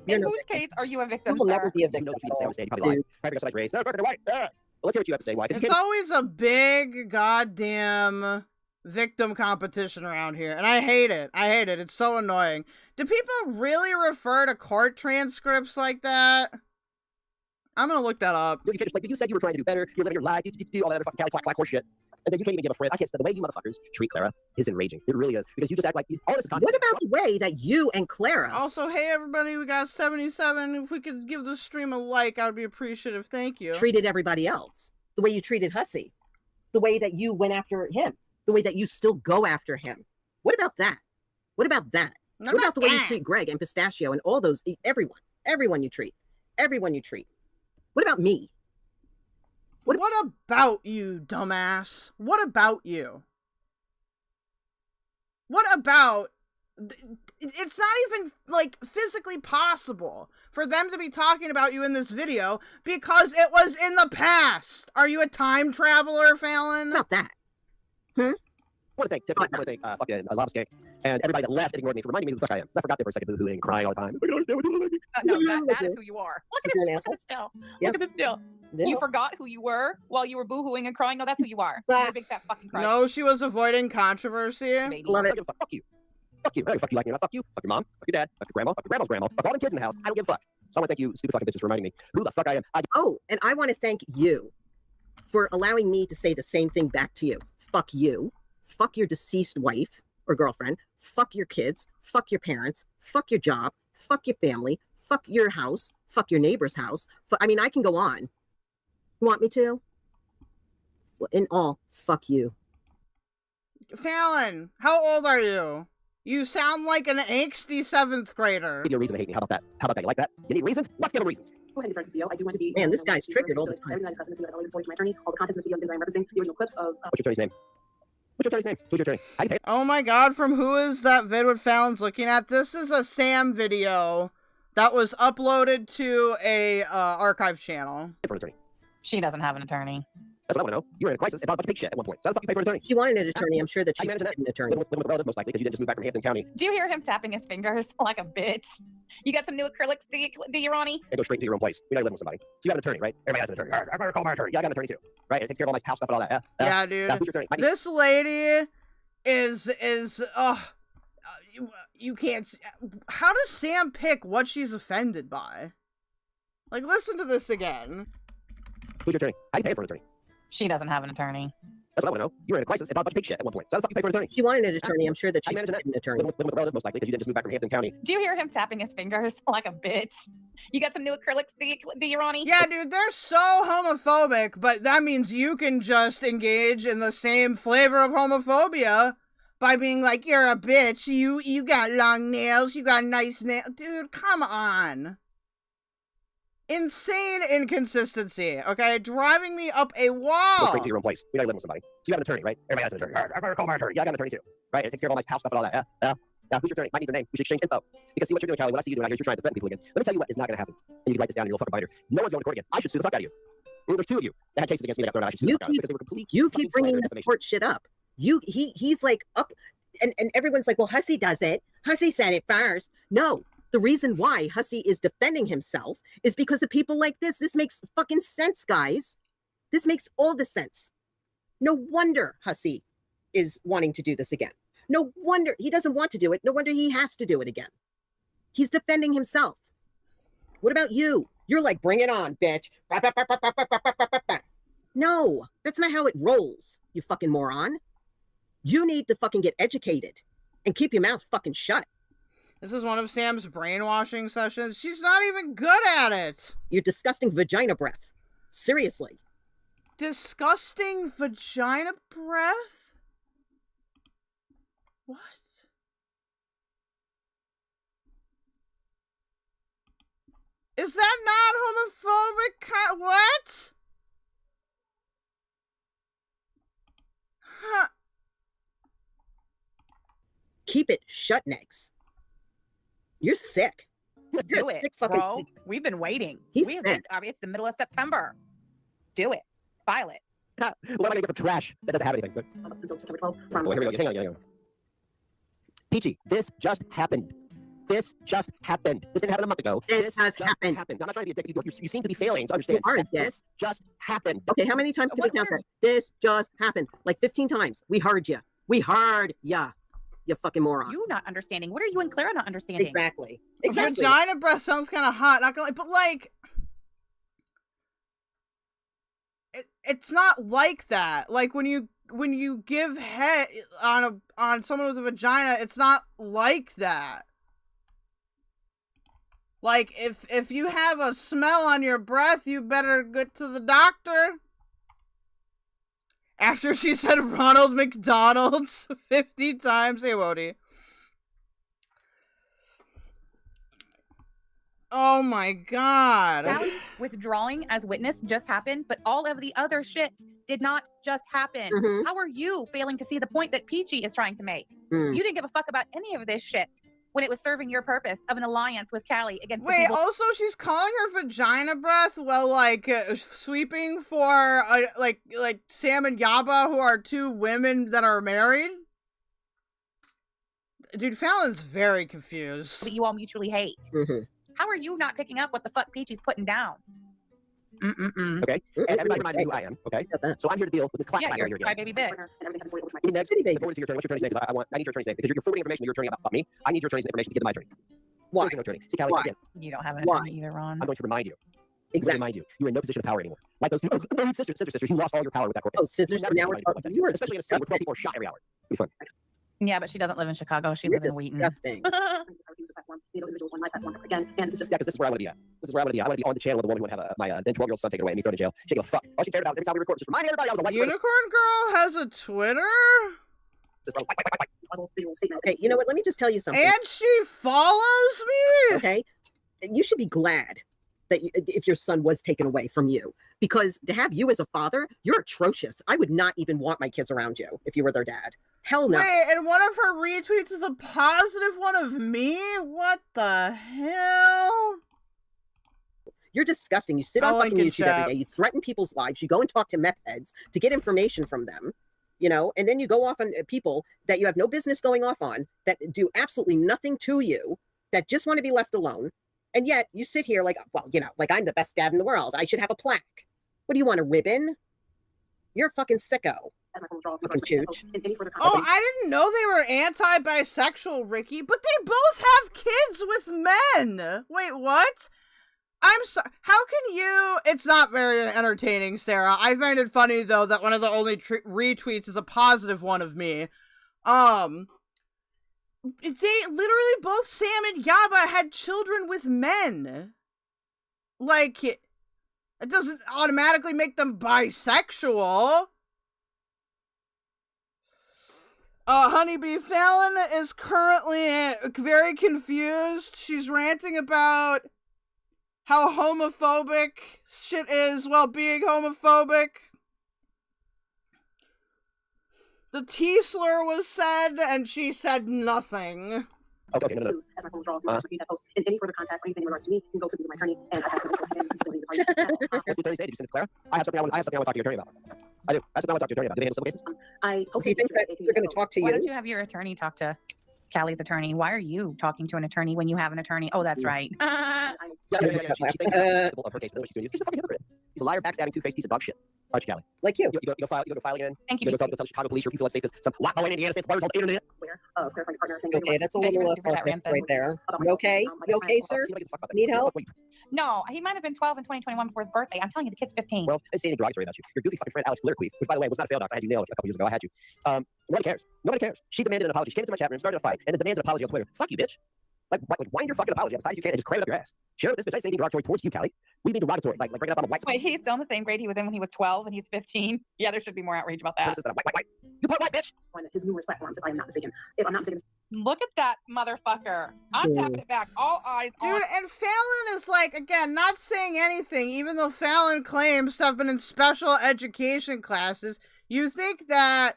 In whose case are you a victim? You will never be a You know victim. what you need to say on the stage. You probably lied. Probably because race. No, fucking white. Well, let's hear what you have to say. Why? It's always a big goddamn victim competition around here, and I hate it. It's so annoying. Do people really refer to court transcripts like that? I'm gonna look that up. You just, like you said, you were trying to do better. You're living your life. You do all that other fucking Cali clack horse shit, and then you can't even give a friend. I can't stand the way you motherfuckers treat Clara is enraging. It really is because you just act like all this. What about the way that you and Clara? Also, hey everybody, we got 77. If we could give the stream a like, I would be appreciative. Thank you. Treated everybody else. The way you treated Hussy. The way that you went after him. The way that you still go after him. What about that? What about that? What about the way you treat Greg and Pistachio and all those, everyone you treat. What about me? What about you, dumbass? What about you? What about... It's not even, like, physically possible for them to be talking about you in this video because it was in the past. Are you a time traveler, Fallon? What about that? want to thank Tiffany. I want to thank fucking Lobster and everybody that left and ignored me for reminding me who the fuck I am. I forgot there for a second, boo-hooing, crying all the time. I don't understand what you like me. No, that is who you are. Look You're an at this still. Yeah. Look at this still. Yeah. You forgot who you were while you were boohooing and crying. No, that's who you are. You're a big fat fucking cry. No, she was avoiding controversy. Baby. Love it. I don't give a fuck. Fuck you. Fuck you. I don't fuck you like me. Fuck you. Fuck your mom. Fuck your dad. Fuck your grandma. Fuck your grandma's grandma. Fuck all the kids in the house. I don't give a fuck. So I want to thank you, stupid fucking bitches, for reminding me who the fuck I am. Oh, and I want to thank you for allowing me to say the same thing back to you. Fuck you. Fuck your deceased wife or girlfriend. Fuck your kids. Fuck your parents. Fuck your job. Fuck your family. Fuck your house. Fuck your neighbor's house. I mean, I can go on. You want me to? Well, in all, fuck you. Fallon, how old are you? You sound like an angsty 7th grader. Give you a reason to hate me. How about that? How about that? You like that? You need reasons? Let's give them reasons. Go ahead and start this video. I do want to be. Man, this guy's triggered all the time. Everything I discuss in this video is all before to my attorney. All the contents of this video and things I am referencing, the original clips of. What's your attorney's name? What's your attorney's name? Who's your attorney? How do you pay? Oh my god, from who is that vid what Fallon's looking at? This is a Sam video that was uploaded to a archive channel. For an attorney. She doesn't have an attorney. That's what I want to know. You were in a crisis and bought a bunch of pig shit at one point. So how the fuck you pay for an attorney? She wanted an attorney. I'm sure that I she managed wanted that. an attorney. Living with the relative, most likely, because you didn't just move back from Hampton County Do you hear him tapping his fingers like a bitch? You got some new acrylics, do you, Ronnie? and go straight into your own place. You're not living with somebody. So you got an attorney, right? Everybody has an attorney. I better call my attorney. Yeah, I got an attorney too. Right? It takes care of all my house stuff and all that. Yeah, dude. Who's your attorney? This lady is you can't see. How does Sam pick what she's offended by? Like, listen to this again. Who's your attorney? How do you pay for an attorney? She doesn't have an attorney. That's what I want to know. You were in a crisis and bought a bunch of pig shit at one point. So how the fuck you pay for an attorney? She wanted an attorney. I'm sure that I she managed wanted that. an attorney. Living with the relative, most likely, because you didn't just move back from Hampton County Do you hear him tapping his fingers like a bitch? You got some new acrylics, do you, Ronnie? Yeah, dude, they're so homophobic, but that means you can just engage in the same flavor of homophobia by being like, you're a bitch, you got long nails, you got nice nails. Dude, come on. Insane inconsistency, okay? Driving me up a Go wall. straight to your own place. You're not living with somebody. So you got an attorney, right? Everybody has an attorney. I better call my attorney. Yeah, I got an attorney too. Right? It takes care of all my house stuff and all that. Yeah, who's your attorney? I need their name. We should exchange info. Because see what you're doing, Callie. What I see you doing out here is you're trying to threaten people again. Let me tell you what is not going to happen. And you can write this down and you'll fucking bite her. No one's going to court again. I should sue the fuck out of you. There's 2 of you that had cases against me that got thrown out. I should sue the fuck out of you because they were complete. You fucking keep bringing slander and this defamation. court shit up. He's like up, and everyone's like, well, Hussy does it. Hussy said it first. No, the reason why Hussy is defending himself is because of people like this. This makes fucking sense, guys. This makes all the sense. No wonder Hussy is wanting to do this again. No wonder he doesn't want to do it. No wonder he has to do it again. He's defending himself. What about you? You're like, bring it on, bitch. No, that's not how it rolls, you fucking moron. You need to fucking get educated and keep your mouth fucking shut. This is one of Sam's brainwashing sessions. She's not even good at it. Your disgusting vagina breath. Seriously. Disgusting vagina breath? What? Is that not homophobic? What? Huh. Keep it shut, Negs. You're sick. You're Do a it, sick fucking bro. pig. We've been waiting. He's It's sick. the middle of September. Do it. File it. What am I going to get for trash that doesn't have anything? But, Until September 12th. oh, here we go. Hang on. Peachy, this just happened. This just happened. This didn't happen a month ago. This has just happened. Now, I'm not trying to be a dick. You seem to be failing to understand. You are a that dick. This just happened. Okay, how many times can we What count word? that? This just happened. Like 15 times. We heard you. We heard ya. You fucking moron. You not understanding. What are you and Clara not understanding? Exactly. Exactly. Vagina breath sounds kind of hot, not gonna lie, but like, it's not like that. Like when you give head on someone with a vagina, it's not like that. Like if you have a smell on your breath, you better get to the doctor. After she said Ronald McDonald's 50 times, hey Wody. Oh my god. Sally's withdrawing as witness just happened, but all of the other shit did not just happen. Mhm. How are you failing to see the point that Peachy is trying to make? Mm. You didn't give a fuck about any of this shit when it was serving your purpose of an alliance with Callie against the Wait, people. also she's calling her vagina breath while like sweeping for like Sam and Yaba, who are 2 women that are married. Dude, Fallon's very confused. that you all mutually hate. How are you not picking up what the fuck Peachy's putting down? Okay? And everybody remind me who I am, okay? So I'm here to deal with this class Yeah, you're here a crybaby bitch. Next, before to your attorney, what's your attorney's name? I need your attorney's name because you're forwarding information to your attorney about me. I need your attorney's information to give to my attorney. Why? There's no attorney. See, Callie, again, You don't have an Why? attorney either, Ron. I'm going to remind you. Exactly. Remind you, you're in no position of power anymore. Like those two, sisters, you lost all your power with that court case. Oh, sisters, You'll never now be we're reminded talking. like You were that. Especially in a city where 12 people are shot every hour. It'll be fun. Yeah, but she doesn't live in Chicago. She You're lives in Wheaton. disgusting. Again, and it's just Yeah, because this is where I want to be at. This is where I want to be. I want to be on the channel with the woman who would have my then 12-year-old son taken away and me thrown in jail. She gave a fuck. All she cared about was every time we record, just remind everybody I was a white Unicorn Girl has a Twitter? Okay, you know what? Let me just tell you something. And she follows me? Okay? You should be glad that if your son was taken away from you, because to have you as a father, you're atrocious. I would not even want my kids around you if you were their dad. Hell no. Wait, and one of her retweets is a positive one of me? What the hell? You're disgusting. You sit on I'll fucking link it, YouTube chat. every day. You threaten people's lives. You go and talk to meth heads to get information from them, you know, and then you go off on people that you have no business going off on, that do absolutely nothing to you, that just want to be left alone. And yet you sit here like, well, you know, like I'm the best dad in the world. I should have a plaque. What do you want, a ribbon? You're a fucking sicko. Fucking chooch. Oh, I didn't know they were anti-bisexual, Ricky, but they both have kids with men. Wait, what? I'm sorry. How can you? It's not very entertaining, Sarah. I find it funny though that one of the only retweets is a positive one of me. They literally both, Sam and Yaba, had children with men. Like, it doesn't automatically make them bisexual. Honeybee Fallon is currently very confused. She's ranting about how homophobic shit is while being homophobic. The T-slur was said, and she said nothing. Okay, no. As I withdraw, repeat that post. And any further contact or anything in regards to me, you can go to my attorney, and I have permission to stand and the party. What's the attorney say? Did you send it to Clara? I have something I want to talk to your attorney about. I do. I have something I want to talk to your attorney about. Do they handle civil cases? I Do you think that they're going to talk to Why don't you? you have your attorney talk to Callie's attorney? Why are you talking to an attorney when you have an attorney? Oh, that's right. Yeah. She's thinking of her case. She's doing. She's a fucking hypocrite. He's a liar, backstabbing, two-faced piece of dog shit. Aren't you, Callie? Like you. You go file again. Thank you. You go tell Chicago police you feel unsafe because some white boy in Indiana State's borders on the internet. clarifying partner saying Okay, that's a Thank you little for that far-fetched rant, right there. You okay? You okay, sir? Need help? No, he might have been 12 in 2021 before his birthday. I'm telling you, the kid's 15. Well, I didn't say anything derogatory about you. Your goofy fucking friend Alex Glitterqueef, which by the way was not a failed doctor. I had you nailed a couple years ago. I had you. Nobody cares. Nobody cares. She demanded an apology. She came into my chat room, started a fight, and then demands an apology on Twitter. Fuck you, bitch. Like wind your fucking apology as fast as you can and just cram it up your ass. Share this bitch. I say anything derogatory towards you, Callie. We mean derogatory, like bringing up on a white. Wait, he's still in the same grade he was in when he was 12 and he's 15. Yeah, there should be more outrage about that. White. You put white, bitch. on his numerous platforms, if I'm not mistaken. If I'm not mistaken. Look at that motherfucker. I'm tapping it back. All eyes on. Dude, and Fallon is like, again, not saying anything, even though Fallon claims to have been in special education classes. You think that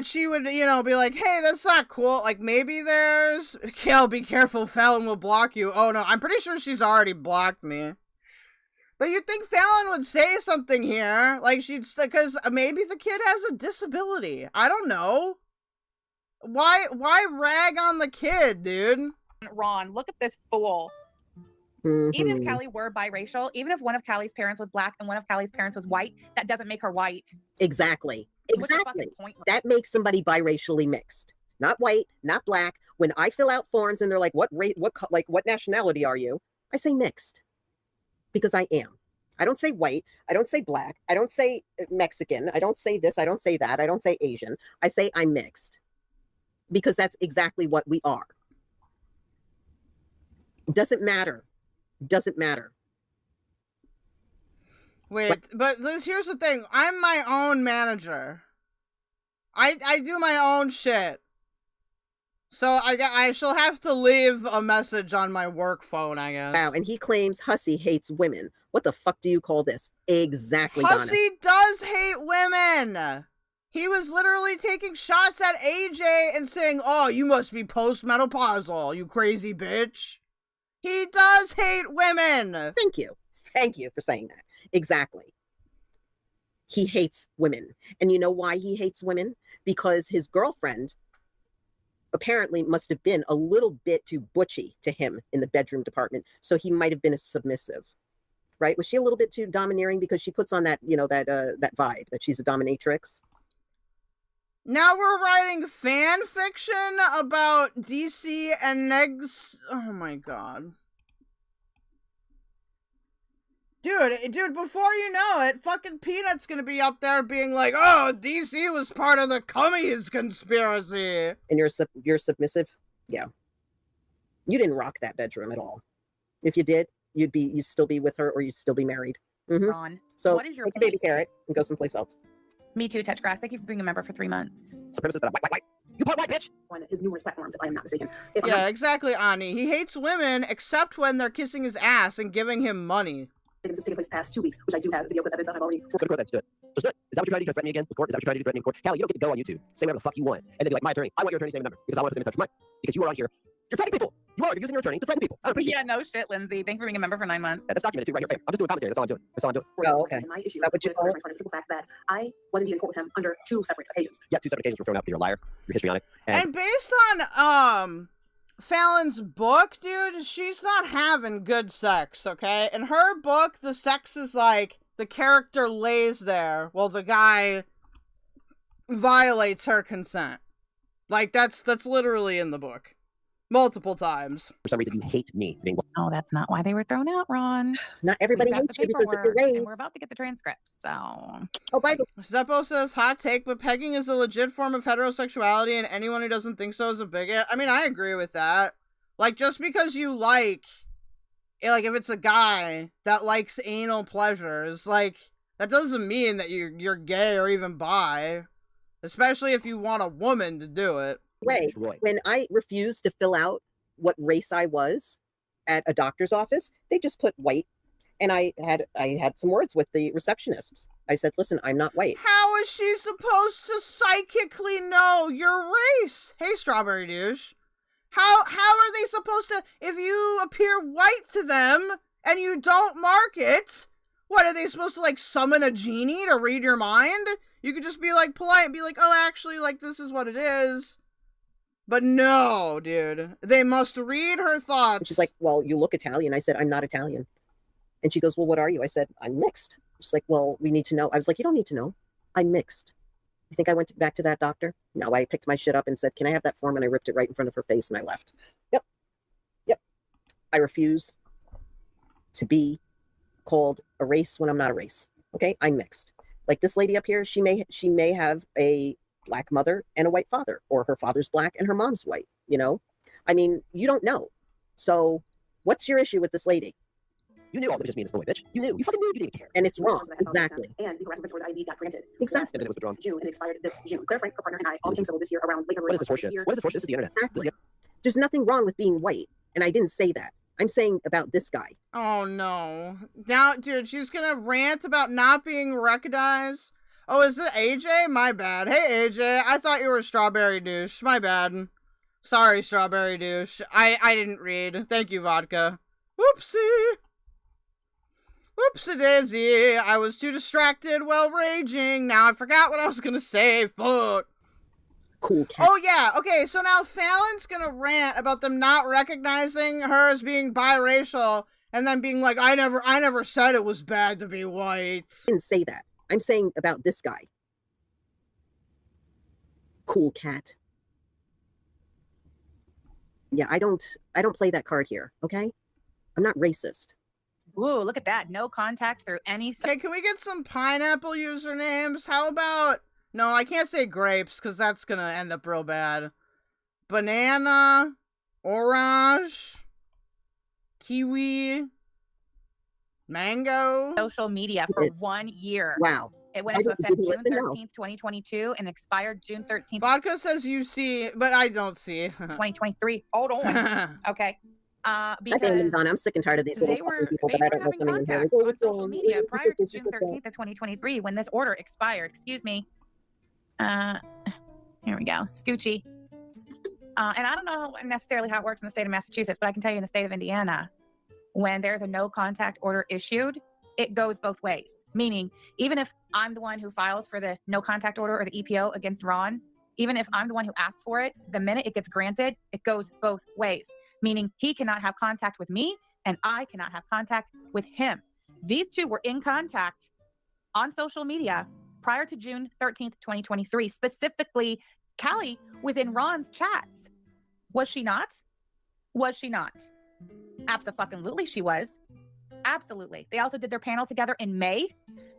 she would, you know, be like, hey, that's not cool. Like, maybe there's... Kel, be careful, Fallon will block you. Oh, no, I'm pretty sure she's already blocked me. But you'd think Fallon would say something here. Like, because maybe the kid has a disability. I don't know. Why rag on the kid, dude? Ron, look at this fool. Even if Callie were biracial, even if one of Callie's parents was black and one of Callie's parents was white, that doesn't make her white. Exactly. What's the Exactly. fucking point? That makes somebody biracially mixed. Not white, not black. When I fill out forms and they're like, what nationality are you? I say mixed. Because I am. I don't say white. I don't say black. I don't say Mexican. I don't say this. I don't say that. I don't say Asian. I say I'm mixed. Because that's exactly what we are. Doesn't matter. Doesn't matter. Wait, but here's the thing. I'm my own manager. I do my own shit. So I shall have to leave a message on my work phone, I guess. Wow, and he claims Hussy hates women. What the fuck do you call this? Exactly, Hussy does hate women. He was literally taking shots at AJ and saying, oh, you must be postmenopausal, you crazy bitch. He does hate women. Thank you. Thank you for saying that. Exactly. He hates women. And you know why he hates women? Because his girlfriend apparently must have been a little bit too butchy to him in the bedroom department. So he might have been a submissive, right? Was she a little bit too domineering because she puts on that, you know, that vibe that she's a dominatrix? Now we're writing fan fiction about DC and Negs. Oh my god. Dude, before you know it, fucking Peanut's gonna be up there being like, oh, DC was part of the Cummies conspiracy. And you're submissive? Yeah. You didn't rock that bedroom at all. If you did, you'd still be with her or you'd still be married. Ron, So what is your take a baby carrot and go someplace else. Me too, Touch Grass. Thank you for being a member for 3 months. Supremacist that I'm white. You put white, bitch! On his numerous platforms, if I am not mistaken. If Yeah, exactly, Ani. He hates women except when they're kissing his ass and giving him money. this is taking place past 2 weeks, which I do have video clip evidence of. I've already. Go to court, then. Just do it. Just do it. Is that what you're trying to do? Threaten me again with court? Is that what you're trying to do? Threaten me in court? Callie, you don't get to go on YouTube. Say whatever the fuck you want. And then be like, my attorney. I want your attorney's name and number because I want to put them in touch with mine. Because you are on here. You're threatening people. You are. You're using your attorney to threaten people. I don't appreciate Yeah, no shit, Lindsay. Thank you for being a member for 9 months. it. That's documented too, right here. Hey, I'm just doing commentary. That's all I'm doing. That's all I'm doing. Oh, okay. And my issue That what you with call it? my friend is the simple fact that I was indeed in court with him under 2 separate occasions. Yeah, 2 separate occasions were thrown out because you're a liar. You're histrionic. And based on Fallon's book, dude, she's not having good sex, okay? In her book, the sex is like the character lays there while the guy violates her consent. Like that's literally in the book. Multiple times. For some reason, you hate me being. Oh, that's not why they were thrown out, Ron. Not everybody We've got hates the you because of your paperwork, and race. we're about to get the transcripts, so... Oh, by the Zeppo says, hot take, but pegging is a legit form of heterosexuality and anyone who doesn't think so is a bigot. I mean, I agree with that. Like, just because you like, if it's a guy that likes anal pleasures, like, that doesn't mean that you're gay or even bi. Especially if you want a woman to do it. way, when I refused to fill out what race I was at a doctor's office, they just put white. And I had some words with the receptionist. I said, listen, I'm not white. How is she supposed to psychically know your race? Hey, Strawberry Douche. How are they supposed to, if you appear white to them and you don't mark it, what, are they supposed to, like, summon a genie to read your mind? You could just be, like, polite and be like, oh, actually, like, this is what it is. But no, dude. They must read her thoughts. And she's like, well, you look Italian. I said, I'm not Italian. And she goes, well, what are you? I said, I'm mixed. She's like, well, we need to know. I was like, you don't need to know. I'm mixed. You think I went back to that doctor? No, I picked my shit up and said, can I have that form? And I ripped it right in front of her face and I left. Yep. I refuse to be called a race when I'm not a race. Okay, I'm mixed. Like this lady up here, she may have a black mother and a white father, or her father's black and her mom's white. You know, I mean, you don't know. So, what's your issue with this lady? You knew all that was just me and this boy, bitch. You knew. You fucking knew. You didn't care. And it's wrong. Exactly. And the harassment order ID got granted. Exactly. And then it was withdrawn. June and expired this June. Claire Frank, her partner, and I all became civil this year around late What is this horseshit? What is this horseshit? This is the internet. Exactly. There's nothing wrong with being white, and I didn't say that. I'm saying about this guy. Oh no. Now, dude, she's gonna rant about not being recognized. Oh, is it AJ? My bad. Hey, AJ, I thought you were Strawberry Douche. My bad. Sorry, Strawberry Douche. I didn't read. Thank you, Vodka. Whoopsie. Whoopsie daisy. I was too distracted while raging. Now I forgot what I was gonna say. Fuck. Cool cat. Oh, yeah. Okay, so now Fallon's gonna rant about them not recognizing her as being biracial and then being like, I never said it was bad to be white. I didn't say that. I'm saying about this guy. Cool cat. Yeah, I don't play that card here, okay? I'm not racist. Ooh, look at that. No contact through any... Okay, can we get some pineapple usernames? How about... No, I can't say grapes, because that's gonna end up real bad. Banana, orange, kiwi, mango. social media for 1 year. Wow. It went into effect June 13th, 2022 and expired June 13th, Vodka says you see, but I don't see. 2023. Hold on. Okay. I Because can't even, I'm sick and tired of these little they were fucking people that I don't know having coming in here. contact on social media prior to June 13th of 2023 when this order expired. Excuse me. Here we go. Scoochie. And I don't know necessarily how it works in the state of Massachusetts, but I can tell you in the state of Indiana, when there's a no contact order issued, it goes both ways. Meaning, even if I'm the one who files for the no contact order or the EPO against Ron, Even if I'm the one who asked for it, the minute it gets granted, it goes both ways, meaning he cannot have contact with me and I cannot have contact with him. These two were in contact on social media prior to June 13th, 2023. Specifically, Callie was in Ron's chats. Was she not? Was she not? Abso-fucking-lutely she was. Absolutely. They also did their panel together in May.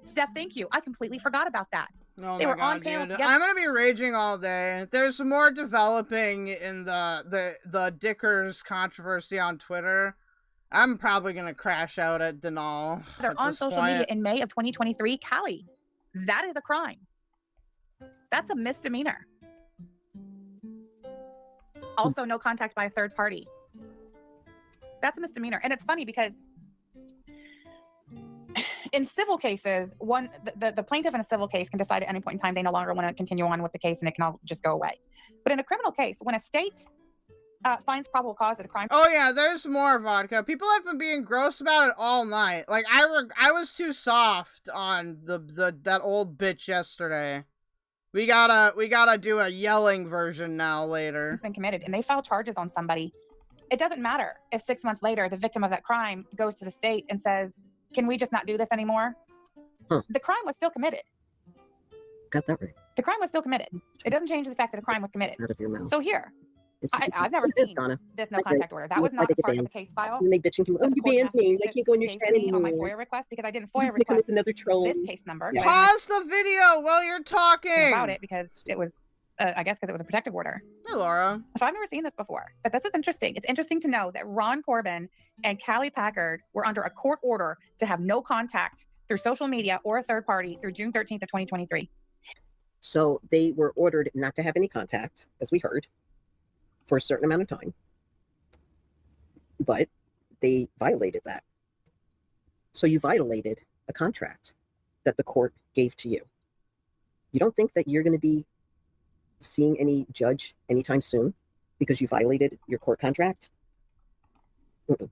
Steph, thank you. I completely forgot about that. Oh They my were God, on panel dude. together. I'm gonna be raging all day. There's more developing in the Dickers controversy on Twitter. I'm probably gonna crash out at Denal. They're on social media in May of 2023. Callie, that is a crime. That's a misdemeanor. Also, no contact by a third party. That's a misdemeanor. And it's funny because in civil cases, the plaintiff in a civil case can decide at any point in time they no longer want to continue on with the case and it can all just go away. But in a criminal case, when a state finds probable cause of the crime. Oh yeah, there's more vodka. People have been being gross about it all night. Like I was too soft on that old bitch yesterday. We gotta do a yelling version now later. It's been committed and they file charges on somebody. It doesn't matter if 6 months later the victim of that crime goes to the state and says, "Can we just not do this anymore?" The crime was still committed. Got that right. The crime was still committed. It doesn't change the fact that the crime was committed. Out of your mouth. So here, It's I've never this, seen Donna. this no contact order. That was not I part of the case file. And they bitching to me. that Oh, the you court in banned me. I Massachusetts can't go on your gave chat to me on my anymore. FOIA request because I didn't I'm FOIA just making request with another troll. this case number. Yeah. Pause the video while you're talking about it because it was, I guess, because it was a protective order. Hey, Laura. So I've never seen this before, but this is interesting. It's interesting to know that Ron Corbin and Callie Packard were under a court order to have no contact through social media or a third party through June 13th of 2023. So they were ordered not to have any contact, as we heard, for a certain amount of time. But they violated that. So you violated a contract that the court gave to you. You don't think that you're going to be seeing any judge anytime soon because you violated your court contract? Mm-mm.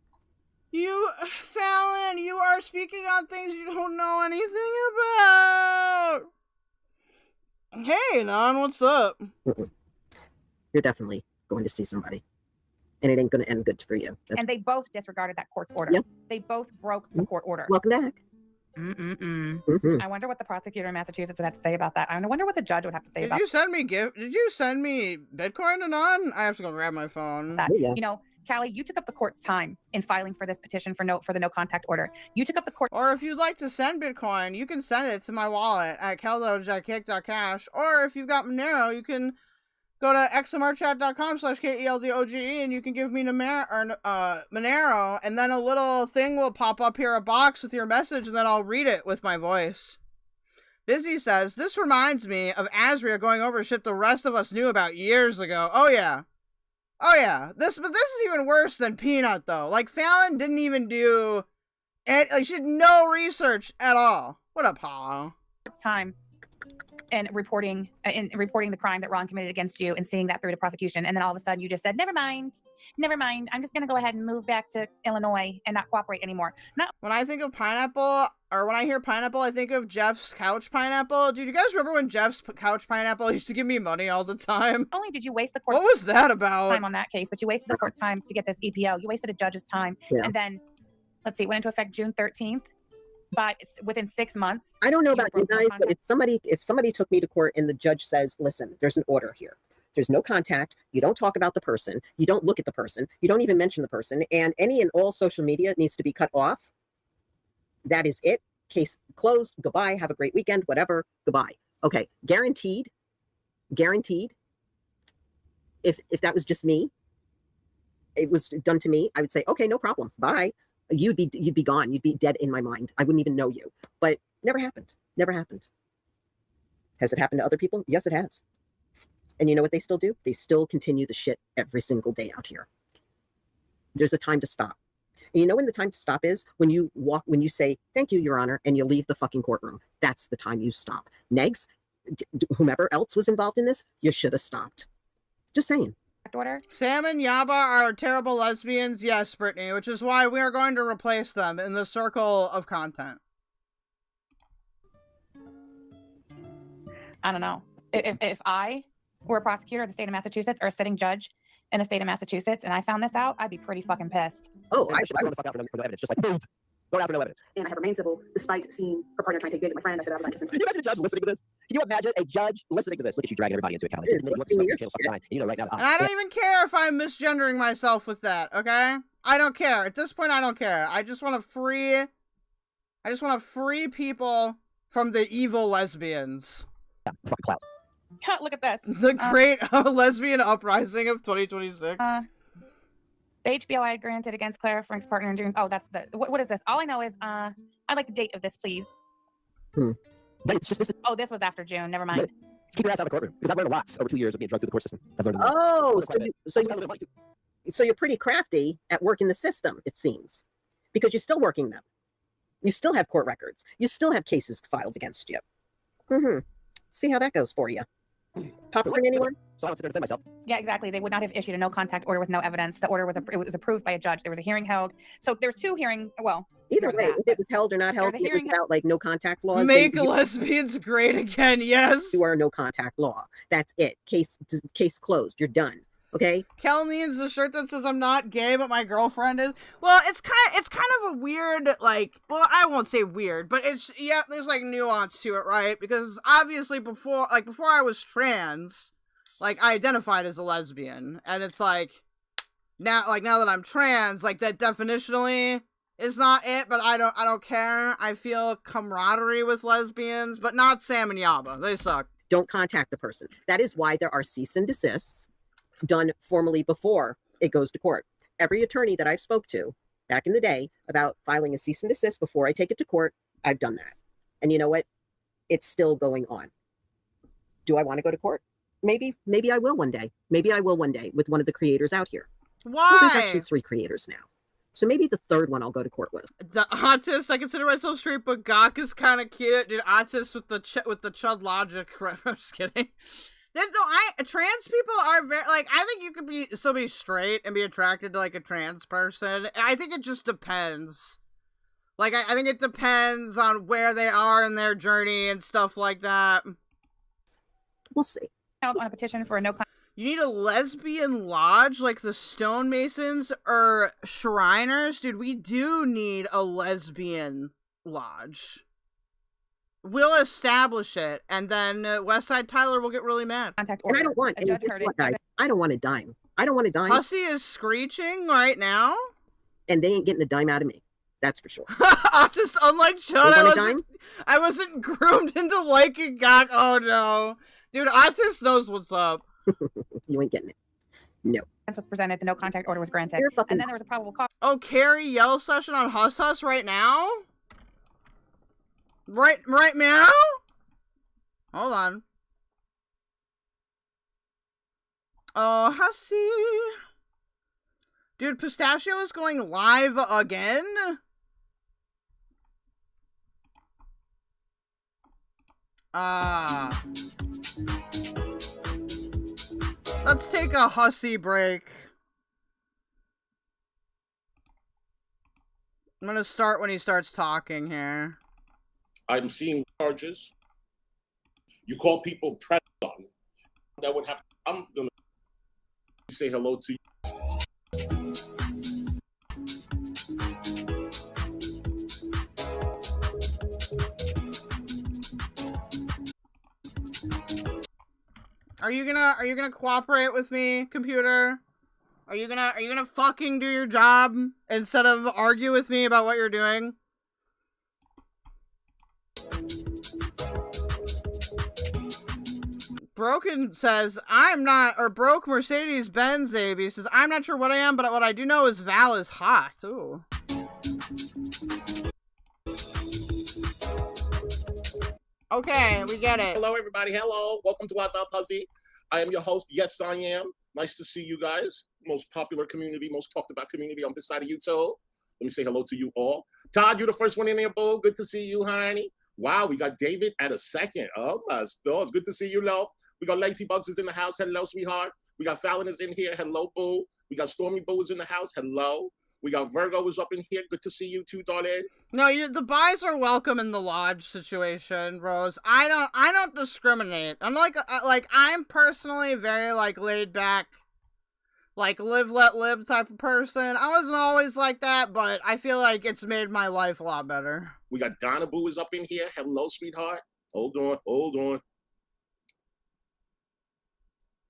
You, Fallon, you are speaking on things you don't know anything about. Hey, Nan, what's up? Mm-mm. You're definitely going to see somebody. And it ain't going to end good for you. And they both disregarded that court's order. Yep. They both broke the court order. Welcome back. I wonder what the prosecutor in Massachusetts would have to say about that. I wonder what the judge would have to say about Did you send me Bitcoin to Nan? I have to go grab my phone. that. Oh, yeah. You know, Callie, you took up the court's time in filing for this petition for the no contact order. You took up the court. Or if you'd like to send Bitcoin, you can send it to my wallet at keldoge.official. Or if you've got Monero, you can go to xmrchat.com/keldoge and you can give me Monero, and then a little thing will pop up here, a box with your message, and then I'll read it with my voice. Busy says, this reminds me of Azria going over shit the rest of us knew about years ago. Oh yeah. This is even worse than Peanut though. Like Fallon didn't even do it. Like she did no research at all. What a paw. It's time in reporting the crime that Ron committed against you and seeing that through to prosecution. And then all of a sudden you just said, never mind. I'm just going to go ahead and move back to Illinois and not cooperate anymore. When I think of pineapple, or when I hear pineapple, I think of Jeff's couch pineapple. Dude, you guys remember when Jeff's couch pineapple used to give me money all the time? Not only did you waste the court's What was that about? time on that case, but you wasted the court's time to get this EPO. You wasted a judge's time. Yeah. And then, let's see, it went into effect June 13th. But within 6 months, I don't know about you broke no guys, but contact. if somebody took me to court and the judge says, listen, there's an order here. There's no contact. You don't talk about the person. You don't look at the person. You don't even mention the person. And any and all social media needs to be cut off. That is it. Case closed. Goodbye. Have a great weekend. Whatever. Goodbye. Okay. Guaranteed. If that was just me, it was done to me, I would say, okay, no problem. Bye. You'd be gone. You'd be dead in my mind. I wouldn't even know you. But never happened. Has it happened to other people? Yes, it has. And you know what they still do? They still continue the shit every single day out here. There's a time to stop. And you know when the time to stop is? When you say, thank you, Your Honor, and you leave the fucking courtroom. That's the time you stop. Negs, whomever else was involved in this, you should have stopped. Just saying. Order. Sam and Yaba are terrible lesbians. Yes, Brittany, which is why we are going to replace them in the circle of content. I don't know. If I were a prosecutor of the state of Massachusetts or a sitting judge in the state of Massachusetts, and I found this out, I'd be pretty fucking pissed. Oh, I should run the fuck out for no evidence, just like boom, throw it out for no evidence. And I have remained civil despite seeing her partner trying to take gigs with my friend. I said I was not interested. Can you imagine a judge listening to this? Can you imagine a judge listening to this? Look at you dragging everybody into a calendar. And you know right now. And I don't even care if I'm misgendering myself with that, okay? I don't care. At this point, I don't care. I just want to free people from the evil lesbians. Yeah, fucking clouds. Look at this. The great lesbian uprising of 2026. The HBO I had granted against Clara Frank's partner in June. Oh, that's the what is this? All I know is I'd like the date of this, please. It's just this. Oh, this was after June. Never mind. Just keep your ass out of the courtroom because I've learned a lot over 2 years of being drugged through the court system. I've learned a lot. Oh, so you're pretty crafty at working the system, it seems, because you're still working them. You still have court records. You still have cases filed against you. See how that goes for you. Popcorn, anyone? So I don't sit there and defend myself. Yeah, exactly. They would not have issued a no contact order with no evidence. The order was approved by a judge. There was a hearing held. So there's two hearing. Well, either way, if it was held or not held, it was about like no contact laws. Make lesbians great again. Yes. You are no contact law. That's it. Case closed. You're done. Okay. Kel needs a shirt that says I'm not gay, but my girlfriend is. Well, it's kind of a weird, like, well, I won't say weird, but it's, yeah, there's like nuance to it, right? Because obviously before I was trans, like I identified as a lesbian, and it's like now that I'm trans, like that definitionally is not it, but I don't care. I feel camaraderie with lesbians, but not Sam and Yaba. They suck. Don't contact the person. That is why there are cease and desists done formally before it goes to court. Every attorney that I've spoke to back in the day about filing a cease and desist before I take it to court, I've done that. And you know what? It's still going on. Do I want to go to court? Maybe I will one day. Maybe I will one day with one of the creators out here. Why? Well, there's actually 3 creators now. So maybe the third one I'll go to court with. The Autist, I consider myself straight, but Gawk is kind of cute. Dude, Autist with the Chud logic. I'm just kidding. Trans people are very, like, I think you could be straight and be attracted to, like, a trans person. I think it just depends. Like, I think it depends on where they are in their journey and stuff like that. We'll see. On a petition for a no contact. You need a lesbian lodge like the Stonemasons or Shriners? Dude, we do need a lesbian lodge. We'll establish it, and then Westside Tyler will get really mad. And I don't want, and guess what, guys? I don't want a dime. I don't want a dime. Hussy is screeching right now. And they ain't getting a dime out of me. That's for sure. Just unlike Chud, I wasn't groomed into liking Gawk. Oh no. Dude, Autist knows what's up. You ain't getting it. No. That's what's presented. The no contact order was granted. And then there was a probable cause. Oh, Carrie yell session on Huss right now? Right now? Hold on. Oh, Hussy. Dude, Pistachio is going live again? Let's take a Hussy break. I'm gonna start when he starts talking here. I'm seeing charges. You call people trans on. That would have. I'm gonna say hello to you. Are you gonna cooperate with me, computer? Are you gonna fucking do your job instead of argue with me about what you're doing? Broken says, I'm not, or Broke Mercedes-Benz AB says, I'm not sure what I am, but what I do know is Val is hot. Ooh. Okay, we get it. Hello, everybody. Hello. Welcome to Loudmouthhussy. I am your host. Yes, I am. Nice to see you guys. Most popular community, most talked about community on this side of YouTube. Let me say hello to you all. Todd, you're the first one in there, boo. Good to see you, honey. Wow, we got David at a second. Oh, my stars. Good to see you, love. We got Litty Bugs is in the house. Hello, sweetheart. We got Fallon is in here. Hello, boo. We got Stormy Boo is in the house. Hello. We got Virgo was up in here. Good to see you too, darling. No, the buys are welcome in the lodge situation, bros. I don't discriminate. I'm like I'm personally very like laid back, like live let live type of person. I wasn't always like that, but I feel like it's made my life a lot better. We got Donna Boo is up in here. Hello, sweetheart. Hold on.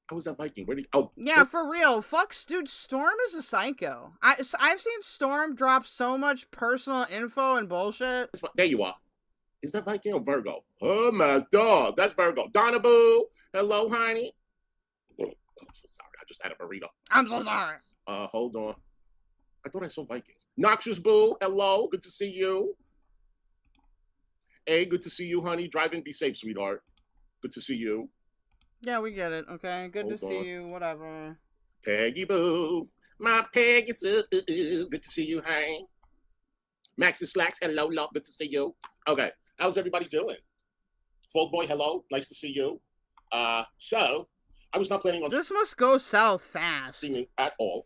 How was that Viking? Where did yeah, for real. Fuck, dude, Storm is a psycho. I've seen Storm drop so much personal info and bullshit. There you are. Is that Viking or Virgo? Oh, my dog. That's Virgo. Donna Boo. Hello, honey. Oh, I'm so sorry. I just had a burrito. I'm so sorry. Hold on. I thought I saw Viking. Noxious Boo. Hello. Good to see you. Hey, good to see you, honey. Drive in. Be safe, sweetheart. Good to see you. Yeah, we get it, okay? Good to see you, whatever. Peggy Boo. My Peggy Sue. Good to see you, honey. Maxi Slacks. Hello, love. Good to see you. Okay. How's everybody doing? Fold Boy, hello. Nice to see you. So, I was not planning on... This must go south fast. ...at all.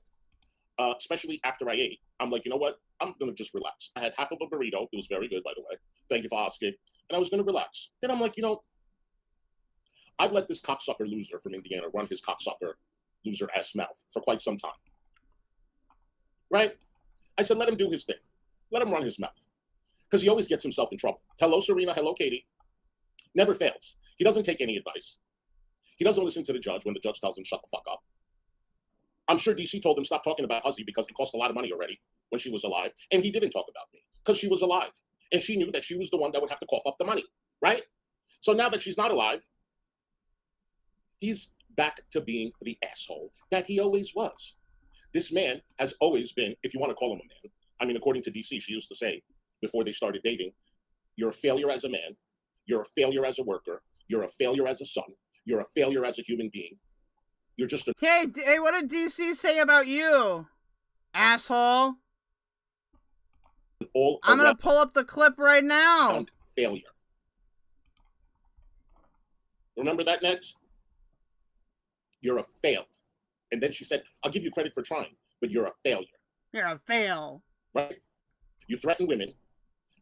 Especially after I ate. I'm like, you know what? I'm going to just relax. I had half of a burrito. It was very good, by the way. Thank you for asking. And I was going to relax. Then I'm like, you know, I've let this cocksucker loser from Indiana run his cocksucker loser ass mouth for quite some time. Right? I said, let him do his thing. Let him run his mouth. Because he always gets himself in trouble. Hello, Serena. Hello, Katie. Never fails. He doesn't take any advice. He doesn't listen to the judge when the judge tells him shut the fuck up. I'm sure DC told him stop talking about Hussy because it cost a lot of money already when she was alive. And he didn't talk about me because she was alive. And she knew that she was the one that would have to cough up the money. Right? So now that she's not alive, he's back to being the asshole that he always was. This man has always been, if you want to call him a man, I mean, according to DC, she used to say before they started dating, you're a failure as a man, you're a failure as a worker, you're a failure as a son, you're a failure as a human being. You're just a... Hey, what did DC say about you, asshole? I'm going to pull up the clip right now. Failure. Remember that, Next? You're a failed. And then she said, I'll give you credit for trying, but you're a failure. You're a fail. Right? You threaten women.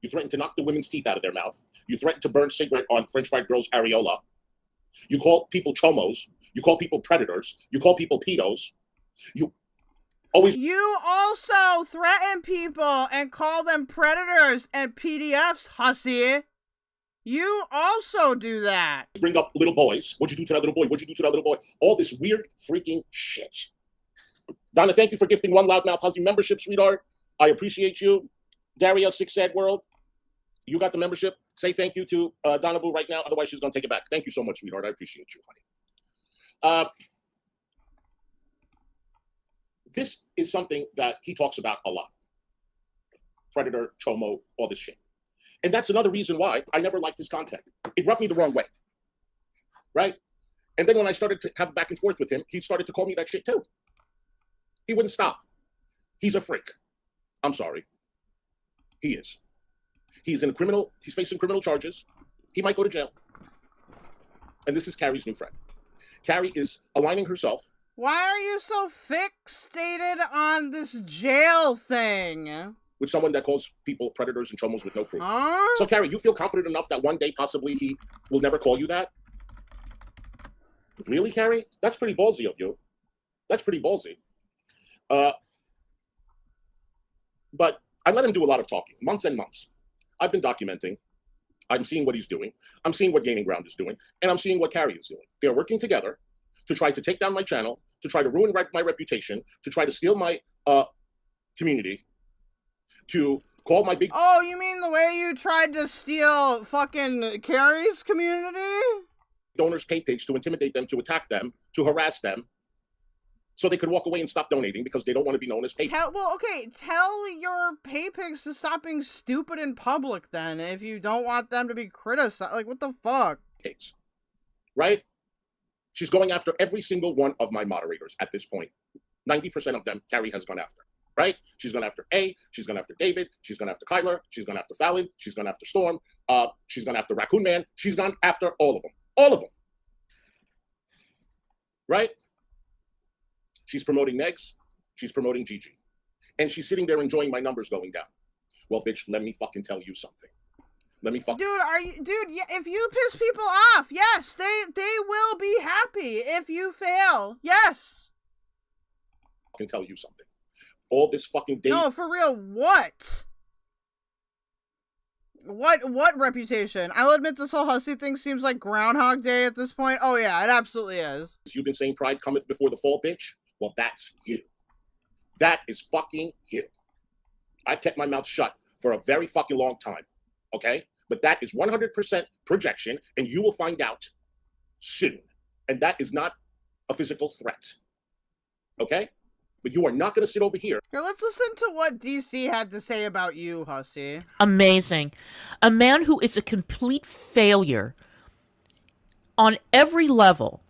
You threaten to knock the women's teeth out of their mouth. You threaten to burn cigarette on French fried girls' areola. You call people chomos. You call people predators. You call people pedos. You always... You also threaten people and call them predators and PDFs, Hussy. You also do that. Bring up little boys. What'd you do to that little boy? What'd you do to that little boy? All this weird freaking shit. Donna, thank you for gifting 1 Loudmouthhussy membership, sweetheart. I appreciate you. Daria, 6 Sad World. You got the membership. Say thank you to Donna Boo right now. Otherwise, she's going to take it back. Thank you so much, sweetheart. I appreciate you, honey. This is something that he talks about a lot. Predator, chomo, all this shit. And that's another reason why I never liked his content. It rubbed me the wrong way, right? And then when I started to have a back and forth with him, he started to call me that shit too. He wouldn't stop. He's a freak. I'm sorry. He is. He's facing criminal charges. He might go to jail. And this is Carrie's new friend. Carrie is aligning herself. Why are you so fixated on this jail thing? With someone that calls people predators and chomos with no proof. Huh? So, Carrie, you feel confident enough that one day possibly he will never call you that? Really, Carrie? That's pretty ballsy of you. That's pretty ballsy. But I let him do a lot of talking, months and months. I've been documenting. I'm seeing what he's doing. I'm seeing what Gaining Ground is doing. And I'm seeing what Carrie is doing. They're working together to try to take down my channel, to try to ruin my reputation, to try to steal my community, to call my big... Oh, you mean the way you tried to steal fucking Carrie's community? Donors pay pigs to intimidate them, to attack them, to harass them, so they could walk away and stop donating because they don't want to be known as pay pigs. Well, okay, tell your pay pigs to stop being stupid in public then, if you don't want them to be criticized. Like, what the fuck? Pigs. Right? She's going after every single one of my moderators at this point. 90% of them, Carrie has gone after. Right? She's gone after A, she's gone after David, she's gone after Kwiggler, she's gone after Fallon, she's gone after Storm, she's gone after Raccoon Man, she's gone after all of them. All of them. Right? She's promoting Negs, she's promoting Gigi. and she's sitting there enjoying my numbers going down. Well, bitch, let me fucking tell you something. Let me fucking... Yeah, if you piss people off, yes, they will be happy if you fail. Yes. I can tell you something. All this fucking day... No, for real, what? What reputation? I'll admit this whole Hussy thing seems like Groundhog Day at this point. Oh yeah, it absolutely is. You've been saying pride cometh before the fall, bitch? Well, that's you. That is fucking you. I've kept my mouth shut for a very fucking long time, okay? But that is 100% projection, and you will find out soon. And that is not a physical threat, okay? But you are not going to sit over here. Here, let's listen to what DC had to say about you, Hussy. Amazing. A man who is a complete failure on every level.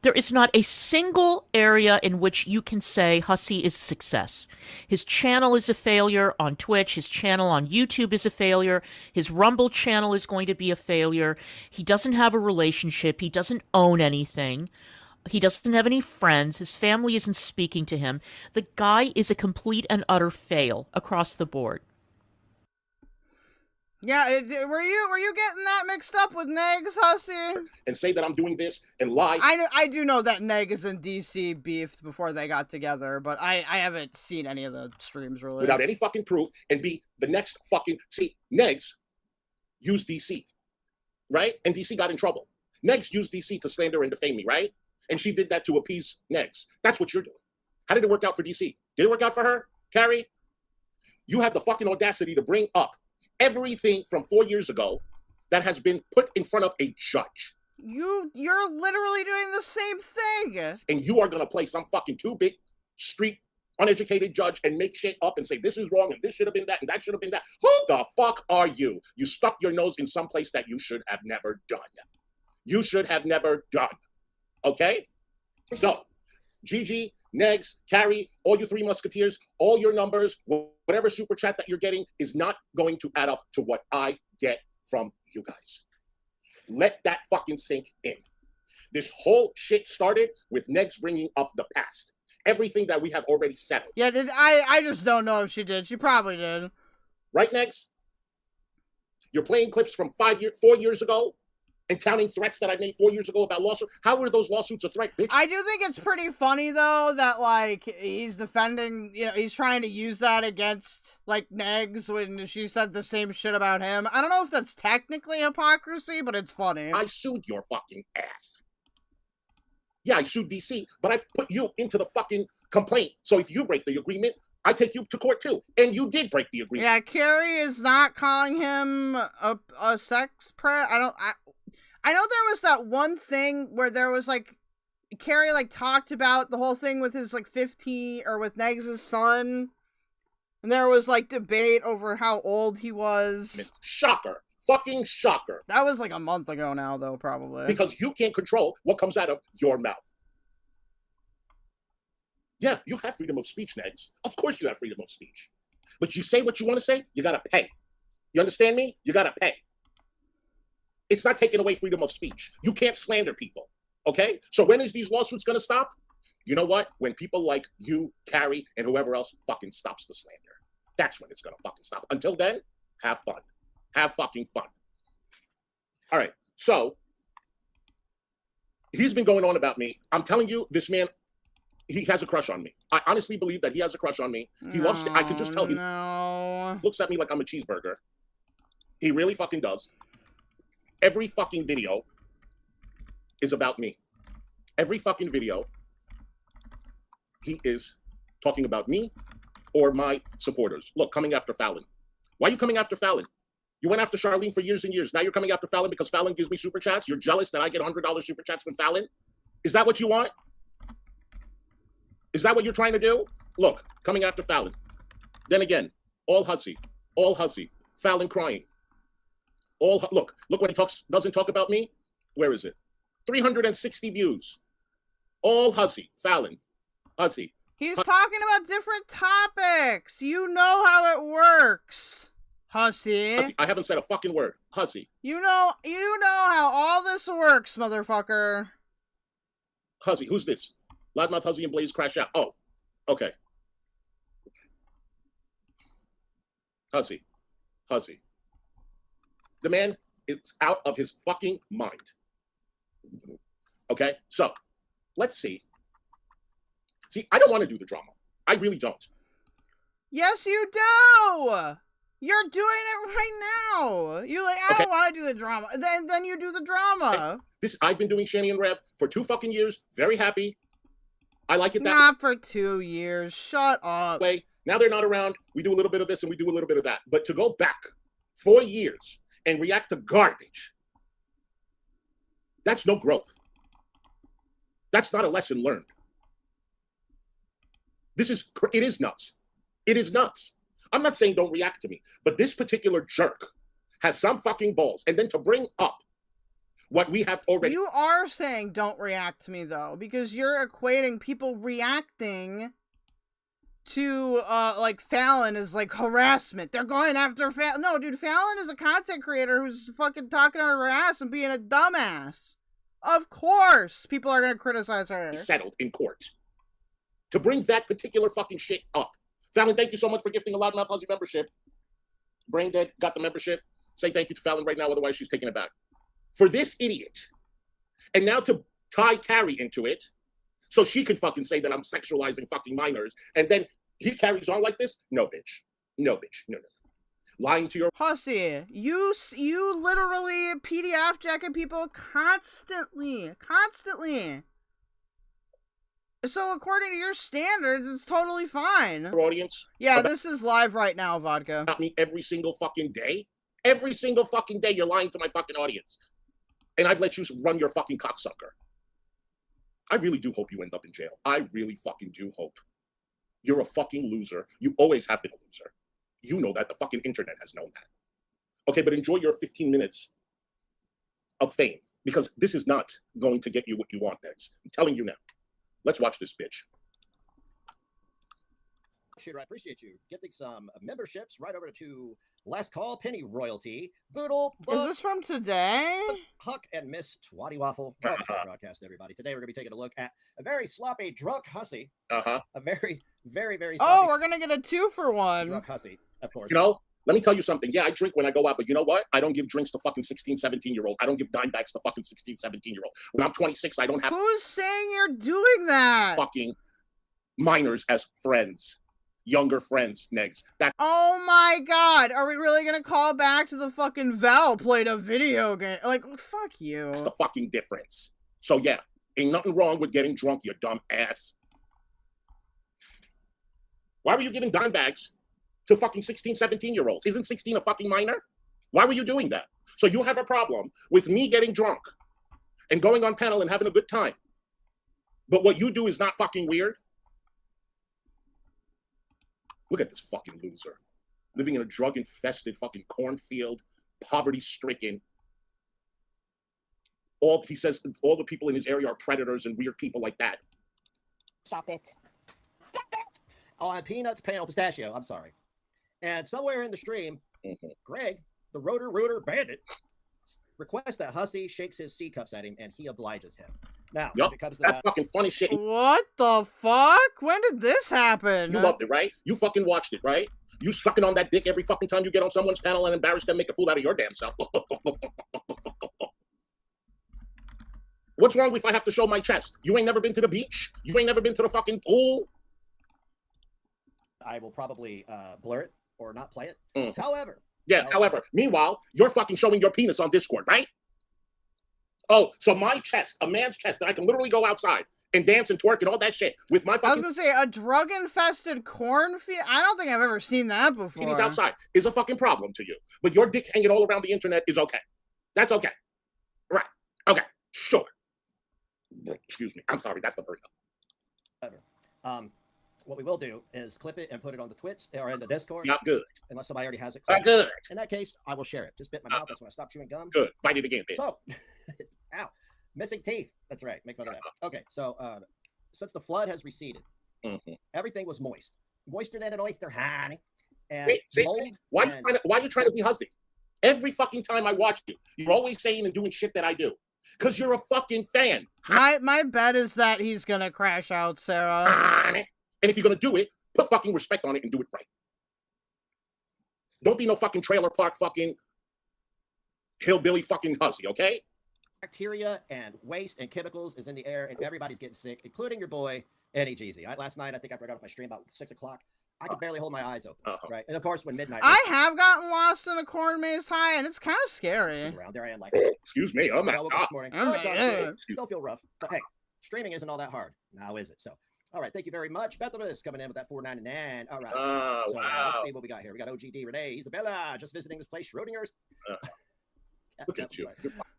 There is not a single area in which you can say Hussy is a success. His channel is a failure on Twitch. His channel on YouTube is a failure. His Rumble channel is going to be a failure. He doesn't have a relationship. He doesn't own anything. He doesn't have any friends. His family isn't speaking to him. The guy is a complete and utter fail across the board. Yeah, were you getting that mixed up with Negs, Hussy? And say that I'm doing this and lie. I do know that Negs and DC beefed before they got together, but I haven't seen any of the streams really. Without any fucking proof, and be the next fucking... See, Negs used DC, right? And DC got in trouble. Negs used DC to slander and defame me, right? And she did that to appease Negs. That's what you're doing. How did it work out for DC? Did it work out for her, Carrie? You have the fucking audacity to bring up everything from 4 years ago that has been put in front of a judge. You're literally doing the same thing. And you are going to play some fucking too big street uneducated judge and make shit up and say this is wrong and this should have been that and that should have been that. Who the fuck are you? You stuck your nose in some place that you should have never done. You should have never done. Okay? So, Gigi, Negs, Carrie, all you three musketeers, all your numbers, whatever super chat that you're getting is not going to add up to what I get from you guys. Let that fucking sink in. This whole shit started with Negs bringing up the past. Everything that we have already settled. Yeah, I just don't know if she did. She probably did. Right, Negs? You're playing clips from 4 years ago and counting threats that I made 4 years ago about lawsuits. How were those lawsuits a threat, bitch? I do think it's pretty funny, though, that, like, he's defending, he's trying to use that against, like, Negs when she said the same shit about him. I don't know if that's technically hypocrisy, but it's funny. I sued your fucking ass. Yeah, I sued DC, but I put you into the fucking complaint. So if you break the agreement, I take you to court, too. And you did break the agreement. Yeah, Carrie is not calling him a sex predator. I know there was that one thing where there was, like, Carrie, like, talked about the whole thing with his, like, 15, or with Negs' son. And there was, like, debate over how old he was. Shocker. Fucking shocker. That was, like, a month ago now, though, probably. Because you can't control what comes out of your mouth. Yeah, you have freedom of speech, Negs. Of course you have freedom of speech. But you say what you want to say, you gotta pay. You understand me? You gotta pay. It's not taking away freedom of speech. You can't slander people, okay? So when is these lawsuits going to stop? You know what? When people like you, Carrie, and whoever else fucking stops the slander. That's when it's going to fucking stop. Until then, have fun. Have fucking fun. All right, so he's been going on about me. I'm telling you, this man, he has a crush on me. I honestly believe that he has a crush on me. He loves to, I can just tell he looks at me like I'm a cheeseburger. He really fucking does. Every fucking video is about me. Every fucking video, he is talking about me or my supporters. Look, coming after Fallon. Why are you coming after Fallon? You went after Charlene for years and years. Now you're coming after Fallon because Fallon gives me super chats? You're jealous that I get $100 super chats from Fallon? Is that what you want? Is that what you're trying to do? Look, coming after Fallon. Then again, all Hussy. Fallon crying. Look when he doesn't talk about me. Where is it? 360 views. All Hussy, Fallon, Hussy. He's talking about different topics. You know how it works, Hussy. I haven't said a fucking word, Hussy. You know how all this works, motherfucker. Hussy, who's this? Loudmouthhussy and Blaze crash out. Oh, okay. Hussy. The man is out of his fucking mind. Okay, so let's see. See, I don't want to do the drama. I really don't. Yes, you do. You're doing it right now. You're like, I don't want to do the drama. Then you do the drama. I've been doing Shani and Rev for 2 fucking years. Very happy. I like it that Not for 2 years. Shut up. way. Now they're not around. We do a little bit of this and we do a little bit of that. But to go back 4 years and react to garbage, that's no growth. That's not a lesson learned. It is nuts. It is nuts. I'm not saying don't react to me, but this particular jerk has some fucking balls. And then to bring up what we have already. You are saying don't react to me, though, because you're equating people reacting to, like, Fallon is, like, harassment. They're going after Fallon. No, dude, Fallon is a content creator who's fucking talking on her ass and being a dumbass. Of course people are going to criticize her. Settled in court. To bring that particular fucking shit up. Fallon, thank you so much for gifting a Loudmouthhussy membership. Brain Dead got the membership. Say thank you to Fallon right now, otherwise she's taking it back. For this idiot, and now to tie Carrie into it, so she can fucking say that I'm sexualizing fucking minors, and then he carries on like this? No, bitch. No, bitch. No. Lying to your... Hussy, you literally PDF jacking people constantly. So according to your standards, it's totally fine. Audience? Yeah, this is live right now, Vodka. About me every single fucking day? Every single fucking day you're lying to my fucking audience. And I've let you run your fucking cocksucker. I really do hope you end up in jail. I really fucking do hope. You're a fucking loser. You always have been a loser. You know that. The fucking internet has known that. Okay, but enjoy your 15 minutes of fame, because this is not going to get you what you want next. I'm telling you now. Let's watch this bitch. Shooter, I appreciate you getting some memberships right over to Last Call, Penny Royalty, Boodle, Is this from today? Huck, and Miss Twatty Waffle. Welcome to the broadcast, everybody. Today we're going to be taking a look at a very sloppy drunk hussy. A very, very, very sloppy. Oh, we're going to get a 2-for-1. Drunk hussy, of course. You know, let me tell you something. Yeah, I drink when I go out, but you know what? I don't give drinks to fucking 16, 17-year-old. I don't give dime bags to fucking 16, 17-year-old. When I'm 26, I don't have... Who's saying you're doing that? Fucking minors as friends. Younger friends, Negs. Oh my god, are we really gonna call back to the fucking Val played a video game? Like, fuck you. That's the fucking difference. So yeah, ain't nothing wrong with getting drunk, you dumb ass. Why were you giving dime bags to fucking 16, 17-year-olds? Isn't 16 a fucking minor? Why were you doing that? So you have a problem with me getting drunk and going on panel and having a good time. But what you do is not fucking weird? Look at this fucking loser. Living in a drug-infested fucking cornfield, poverty-stricken. He says all the people in his area are predators and weird people like that. Stop it. Stop it! On Peanuts, Panel, Pistachio. I'm sorry. And somewhere in the stream, Greg, the Rotor Bandit, requests that Hussy shakes his C cups at him, and he obliges him. Now, yep, if it comes to that's fucking funny shit. What the fuck? When did this happen? You loved it, right? You fucking watched it, right? You sucking on that dick every fucking time you get on someone's panel and embarrass them, make a fool out of your damn self. What's wrong if I have to show my chest? You ain't never been to the beach? You ain't never been to the fucking pool? I will probably blur it or not play it. However. However. Meanwhile, you're fucking showing your penis on Discord, right? Oh, so my chest, a man's chest, that I can literally go outside and dance and twerk and all that shit with my fucking... I was gonna say, a drug-infested cornfield? I don't think I've ever seen that before. Penis outside is a fucking problem to you. But your dick hanging all around the internet is okay. That's okay. Right. Okay. Sure. Excuse me. I'm sorry. That's the burn up. Whatever. What we will do is clip it and put it on the Twitch or in the Discord. Not good. Unless somebody already has it. Not good. In that case, I will share it. Just bit my mouth. That's when I stopped chewing gum. Good. Bite it again, bitch. So, ow. Missing teeth. That's right. Make fun of that. Okay. So, since the flood has receded, everything was moist. Moister than an oyster, honey. And wait, mold. Why are you trying to be hussy? Every fucking time I watch you, you're always saying and doing shit that I do. Because you're a fucking fan. My bet is that he's gonna crash out, Sarah. And if you're gonna do it, put fucking respect on it and do it right. Don't be no fucking trailer park fucking hillbilly fucking hussy, okay? Bacteria and waste and chemicals is in the air, and everybody's getting sick, including your boy, Eddie Jeezy. Last night, I think after I got off my stream about 6 o'clock, I could barely hold my eyes open, right? And of course, when midnight... I have gotten lost in a corn maze high, and it's kind of scary. Around there I am like... Excuse me, oh my God. This morning. Still feel rough, but hey, streaming isn't all that hard. Now is it? So, all right, thank you very much. Bethelus coming in with that $4.99. All right. So wow. Let's see what we got here. We got OGD, Renee, Isabella, just visiting this place, Schrodinger's. Look at you.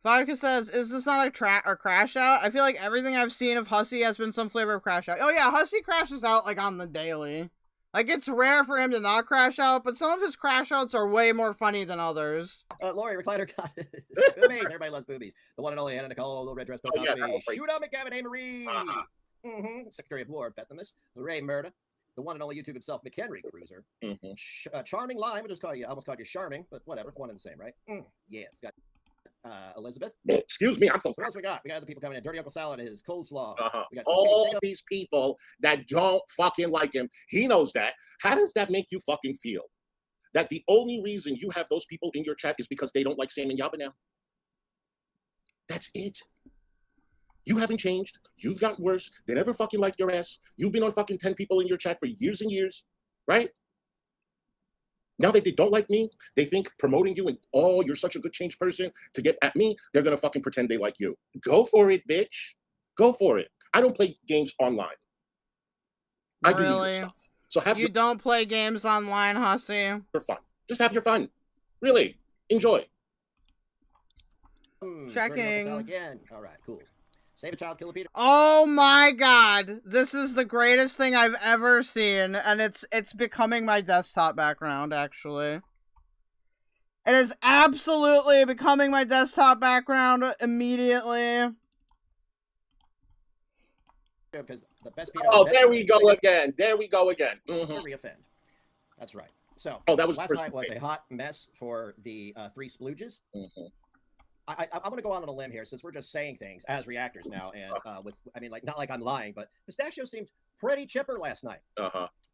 Vodka says, is this not a crash out? I feel like everything I've seen of Hussy has been some flavor of crash out. Oh yeah, Hussy crashes out like on the daily. Like, it's rare for him to not crash out, but some of his crash outs are way more funny than others. Lori, Recliner got it. Boobies. Everybody loves boobies. The one and only Anna Nicole, the red dress, Shoot out McGavin, A. Marie. Secretary of War, Bethelus. Ray Murda. The one and only YouTube himself, McHenry Cruiser. Charming Lime, I almost called you Charming, but whatever. One and the same, right? Yes. Got Elizabeth. Excuse me, I'm so sorry. What else we got? We got other people coming in. Dirty Uncle Salad and his coleslaw. We got all these people that don't fucking like him. He knows that. How does that make you fucking feel? That the only reason you have those people in your chat is because they don't like Sam and Yaba now? That's it. You haven't changed. You've gotten worse. They never fucking liked your ass. You've been on fucking 10 people in your chat for years and years, right? Now that they don't like me, they think promoting you and, oh, you're such a good change person to get at me, they're going to fucking pretend they like you. Go for it, bitch. Go for it. I don't play games online. I do your stuff. So you don't play games online, Hussy? For fun. Just have your fun. Really. Enjoy. Checking. Again. All right, cool. Save a child, kill a Peter. Oh my God. This is the greatest thing I've ever seen, and it's becoming my desktop background, actually. It is absolutely becoming my desktop background immediately. Because the best Peter. Oh, there we go again. There we go again. Reoffend. That's right. So, that was last night was a hot mess for the three splooges. I'm going to go out on a limb here, since we're just saying things as reactors now, and not like I'm lying, but Pistachio seemed pretty chipper last night.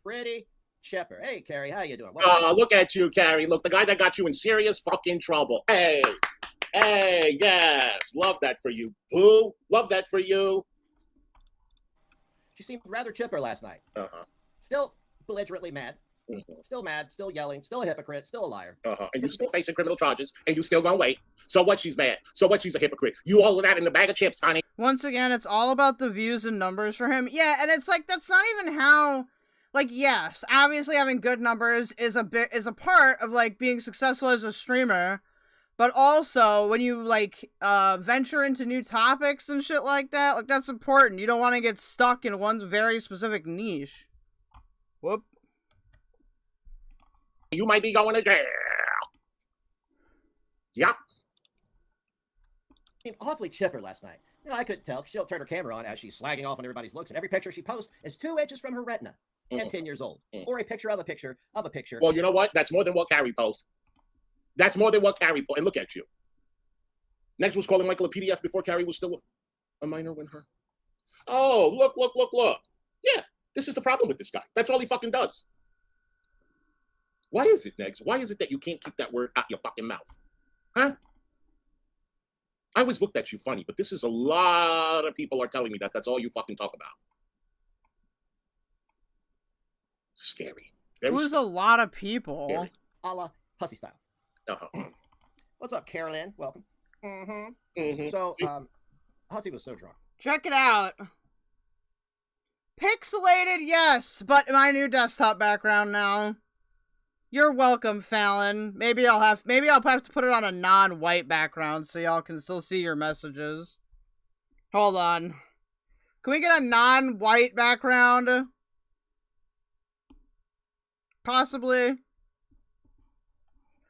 Pretty chipper. Hey, Carrie, how you doing? Look at you, Carrie. Look, the guy that got you in serious fucking trouble. Hey, yes, love that for you, boo. Love that for you. She seemed rather chipper last night. Still belligerently mad. Still mad, still yelling, still a hypocrite, still a liar. And you're still facing criminal charges, and you still gonna wait. So what, she's mad? So what, she's a hypocrite? You all of that in the bag of chips, honey. Once again, it's all about the views and numbers for him. Yeah, and it's like, that's not even how, like, yes, obviously having good numbers is a part of, like, being successful as a streamer. But also, when you, like, venture into new topics and shit like that, like, that's important. You don't want to get stuck in one very specific niche. Whoop. You might be going to jail. Yep. Awfully chipper last night. You know, I couldn't tell. She'll turn her camera on as she's slagging off on everybody's looks, and every picture she posts is 2 inches from her retina and 10 years old. Or a picture of a picture of a picture. Well, you know what? That's more than what Carrie posts. That's more than what Carrie posts. And look at you. Next was calling Michael a PDF before Carrie was still a minor when her. Oh, look. Yeah, this is the problem with this guy. That's all he fucking does. Why is it, Negs? Why is it that you can't keep that word out your fucking mouth? Huh? I always looked at you funny, but this is a lot of people are telling me that that's all you fucking talk about. Scary. Who's a lot of people? Scary. A la Hussy style. What's up, Carolyn? Welcome. So, Hussy was so drunk. Check it out. Pixelated, yes, but my new desktop background now. You're welcome, Fallon. Maybe I'll have to put it on a non-white background so y'all can still see your messages. Hold on. Can we get a non-white background? Possibly.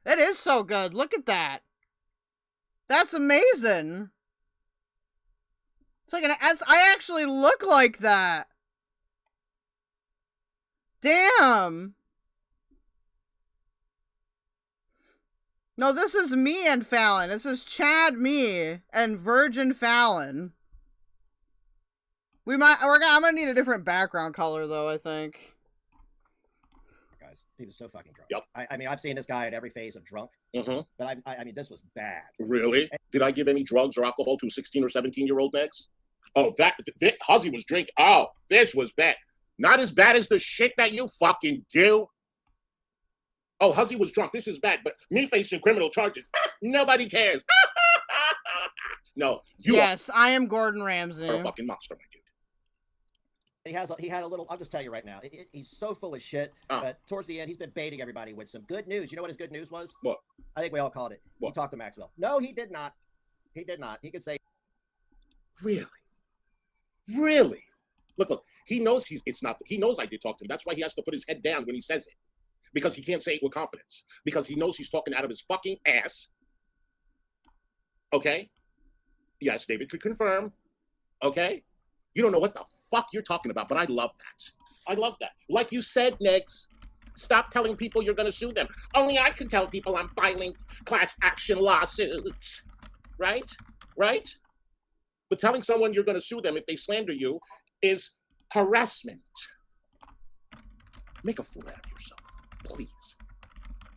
It is so good. Look at that. That's amazing. It's like I actually look like that. Damn. No, this is me and Fallon. This is Chad, me, and Virgin Fallon. I'm gonna need a different background color, though, I think. Guys, guys. He was so fucking drunk. Yep. I mean, I've seen this guy at every phase of drunk, but I mean, this was bad. Really? Did I give any drugs or alcohol to a 16 or 17-year-old next? Oh, that Hussy was drinking. Oh, this was bad. Not as bad as the shit that you fucking do. Oh, Hussy was drunk. This is bad. But me facing criminal charges, nobody cares. No, Yes, I am Gordon Ramsay. You're a fucking monster, my dude. He had a little. I'll just tell you right now. He's so full of shit. But towards the end, he's been baiting everybody with some good news. You know what his good news was? What? I think we all called it. What? He talked to Maxwell. No, he did not. He did not. He could say. Really? Look. He knows it's not. He knows I did talk to him. That's why he has to put his head down when he says it, because he can't say it with confidence. Because he knows he's talking out of his fucking ass. Okay. Yes, David could confirm. Okay. You don't know what the fuck you're talking about, but I love that. I love that. Like you said, Negs, stop telling people you're going to sue them. Only I can tell people I'm filing class action lawsuits. Right? Right? But telling someone you're going to sue them if they slander you is harassment. Make a fool out of yourself, please.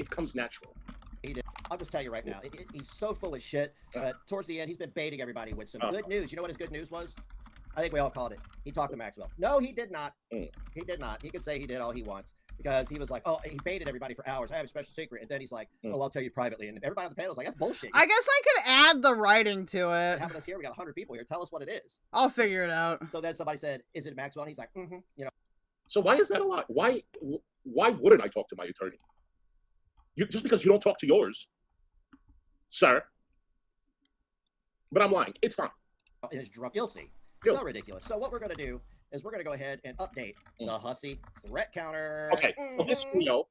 It comes natural. He did. I'll just tell you right now. He's so full of shit. But towards the end, he's been baiting everybody with some good news. You know what his good news was? I think we all called it. He talked to Maxwell. No, he did not. He did not. He could say he did all he wants because he was like, oh, he baited everybody for hours. I have a special secret. And then he's like, oh, I'll tell you privately. And everybody on the panel was like, that's bullshit. I guess I could add the writing to it. Having us here, we got 100 people here. Tell us what it is. I'll figure it out. So then somebody said, is it Maxwell? And he's like, you know. So why is that a lot? Why wouldn't I talk to my attorney? Just because you don't talk to yours, sir. But I'm lying. It's fine. In his drunk, you'll see. So ridiculous. So what we're going to do is we're going to go ahead and update the Hussy threat counter. Okay. So this video,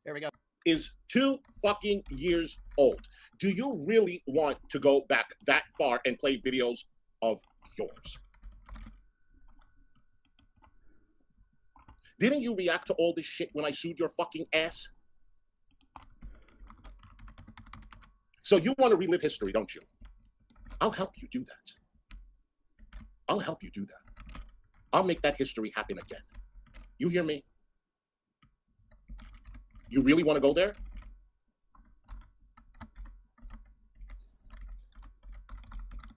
here we go, is 2 fucking years old. Do you really want to go back that far and play videos of yours? Didn't you react to all this shit when I sued your fucking ass? So you want to relive history, don't you? I'll help you do that. I'll help you do that. I'll make that history happen again. You hear me? You really want to go there?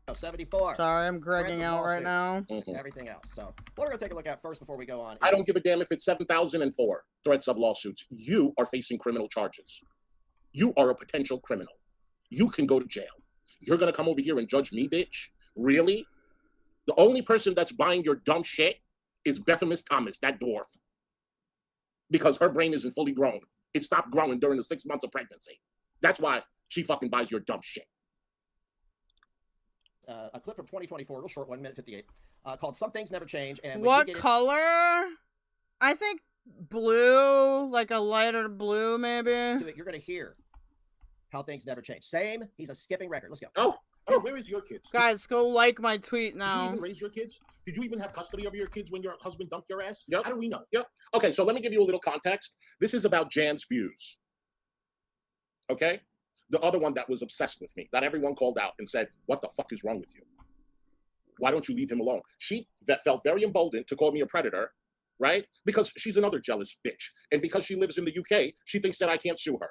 Oh, 74. Sorry, I'm gregging out right now. Everything else. So what we're going to take a look at first before we go on. I don't give a damn if it's 7,004 threats of lawsuits. You are facing criminal charges. You are a potential criminal. You can go to jail. You're going to come over here and judge me, bitch? Really? The only person that's buying your dumb shit is Bethamus Thomas, that dwarf. Because her brain isn't fully grown. It stopped growing during the 6 months of pregnancy. That's why she fucking buys your dumb shit. A clip from 2024, real short, 1 minute 58, called "Some Things Never Change." And what color? I think blue, like a lighter blue, maybe. You're gonna hear how things never change. Same. He's a skipping record. Let's go. Oh, where is your kids? Guys, go like my tweet now. Did you even raise your kids? Did you even have custody of your kids when your husband dumped your ass? Yep. How do we know? Yep. Okay, so let me give you a little context. This is about Jan's views. Okay? The other one that was obsessed with me, that everyone called out and said, what the fuck is wrong with you? Why don't you leave him alone? She felt very emboldened to call me a predator, right? Because she's another jealous bitch. And because she lives in the UK, she thinks that I can't sue her.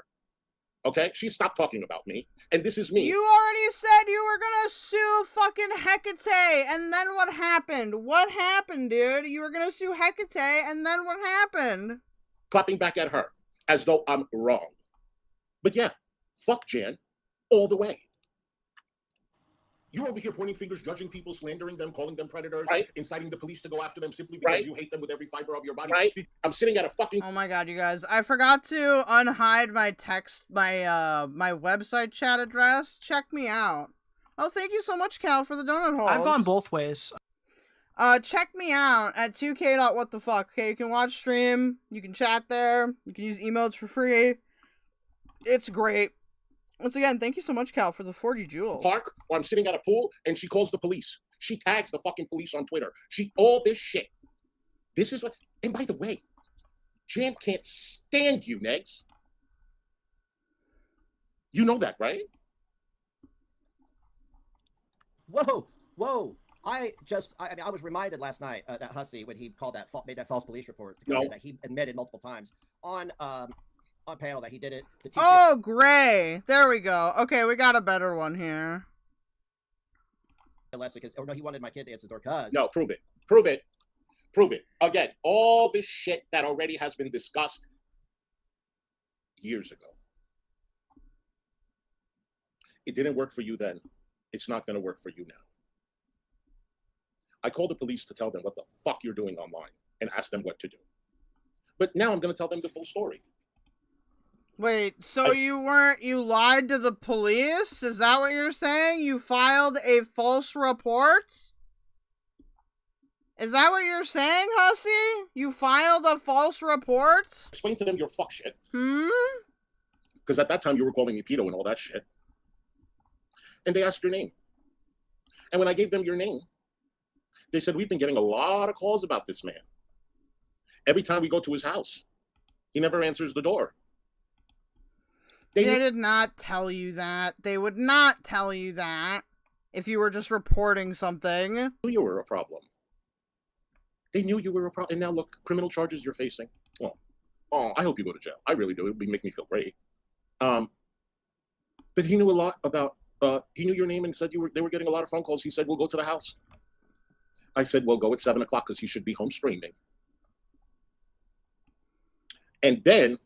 Okay? She stopped talking about me. And this is me. You already said you were gonna sue fucking Hecate. And then what happened? What happened, dude? You were gonna sue Hecate, and then what happened? Clapping back at her as though I'm wrong. But yeah, fuck Jan all the way. You're over here pointing fingers, judging people, slandering them, calling them predators, inciting the police to go after them simply because you hate them with every fiber of your body. I'm sitting at a fucking... Oh my god, you guys. I forgot to unhide my text, my website chat address. Check me out. Oh, thank you so much, Cal, for the donut hole. I've gone both ways. Check me out at 2k.whatthefuck. Okay, you can watch stream, you can chat there, you can use emotes for free. It's great. Once again, thank you so much, Cal, for the 40 jewels. Park, or I'm sitting at a pool, and she calls the police. She tags the fucking police on Twitter. All this shit. This is what, and by the way, Jan can't stand you, Negs. You know that, right? Whoa. I mean, I was reminded last night that Hussy, when he called made that false police report, that he admitted multiple times on panel that he did it to teach. Oh, Gray. There we go. Okay, we got a better one here. Lesson, or no, he wanted my kid to answer the door. Cause no, prove it. Prove it. Prove it. Again, all this shit that already has been discussed years ago. It didn't work for you then. It's not going to work for you now. I called the police to tell them what the fuck you're doing online and ask them what to do. But now I'm going to tell them the full story. Wait, so you lied to the police? Is that what you're saying? You filed a false report? Is that what you're saying, Hussy? You filed a false report? Explain to them your fuck shit. Hmm? Because at that time you were calling me pedo and all that shit. And they asked your name. And when I gave them your name, they said, we've been getting a lot of calls about this man. Every time we go to his house, he never answers the door. They did not tell you that. They would not tell you that if you were just reporting something. They knew you were a problem. They knew you were a problem. And now look, criminal charges you're facing. Oh, I hope you go to jail. I really do. It would make me feel great. But he knew a lot about, he knew your name and said they were getting a lot of phone calls. He said, we'll go to the house. I said, well, go at 7 o'clock because he should be home streaming. And then...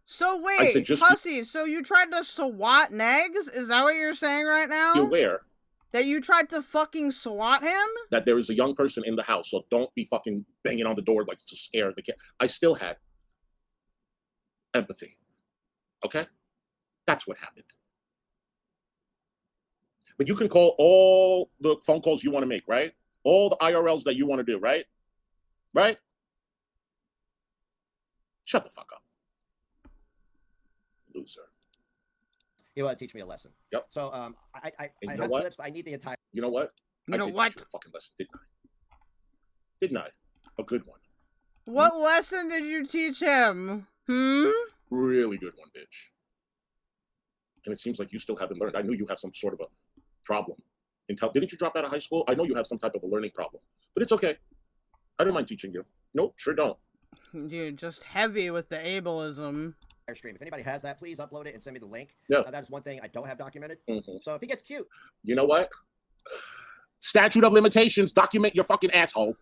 So wait, Hussy, so you tried to swat Negs? Is that what you're saying right now? You're aware that you tried to fucking swat him? That there is a young person in the house, so don't be fucking banging on the door like to scare the kid. I still had empathy. Okay? That's what happened. But you can call all the phone calls you want to make, right? All the IRLs that you want to do, right? Right? Shut the fuck up. Loser. You want to teach me a lesson. Yep. So I have what? clips, but I need the entire. You know what? You know what? Teach you a fucking lesson, didn't I? Didn't I? A good one. What lesson did you teach him? Really good one, bitch. And it seems like you still haven't learned. I knew you have some sort of a problem. Didn't you drop out of high school? I know you have some type of a learning problem, but it's okay. I don't mind teaching you. Nope, sure don't. You're just heavy with the ableism. Stream. If anybody has that, please upload it and send me the link. Yeah. That is one thing I don't have documented. Mm-hmm. So if he gets cute. You know what? Statute of limitations, document your fucking asshole.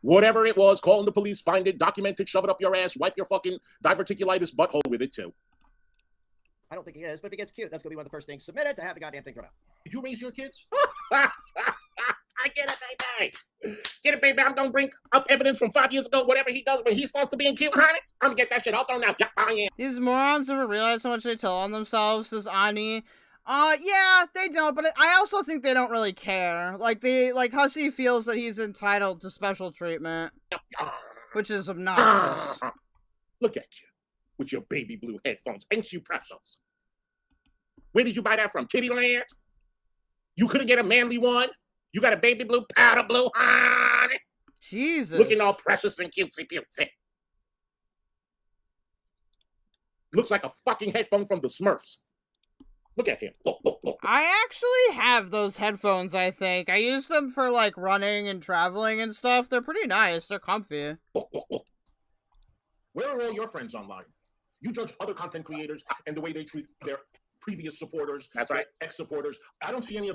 Whatever it was, calling the police, find it, document it, shove it up your ass, wipe your fucking diverticulitis butthole with it too. I don't think he is, but if he gets cute, that's going to be one of the first things submitted to have the goddamn thing thrown out. Did you raise your kids? I get it, baby. Get it, baby. I'm going to bring up evidence from 5 years ago. Whatever he does when he's supposed to be in cute, honey, I'm going to get that shit all thrown out. Yep, I am. These morons never realize how much they tell on themselves, says Ani. Yeah, they don't, but I also think they don't really care. Like, Hussy feels that he's entitled to special treatment, which is obnoxious. Look at you with your baby blue headphones. Ain't you precious? Where did you buy that from? Kitty Land? You couldn't get a manly one? You got a baby blue, powder blue, honey? Jesus. Looking all precious and cutesy-putesy. Looks like a fucking headphone from the Smurfs. Look at him. Look. I actually have those headphones, I think. I use them for, like, running and traveling and stuff. They're pretty nice. They're comfy. Look. Where are all your friends online? You judge other content creators and the way they treat their previous supporters, that's right, ex-supporters. I don't see any of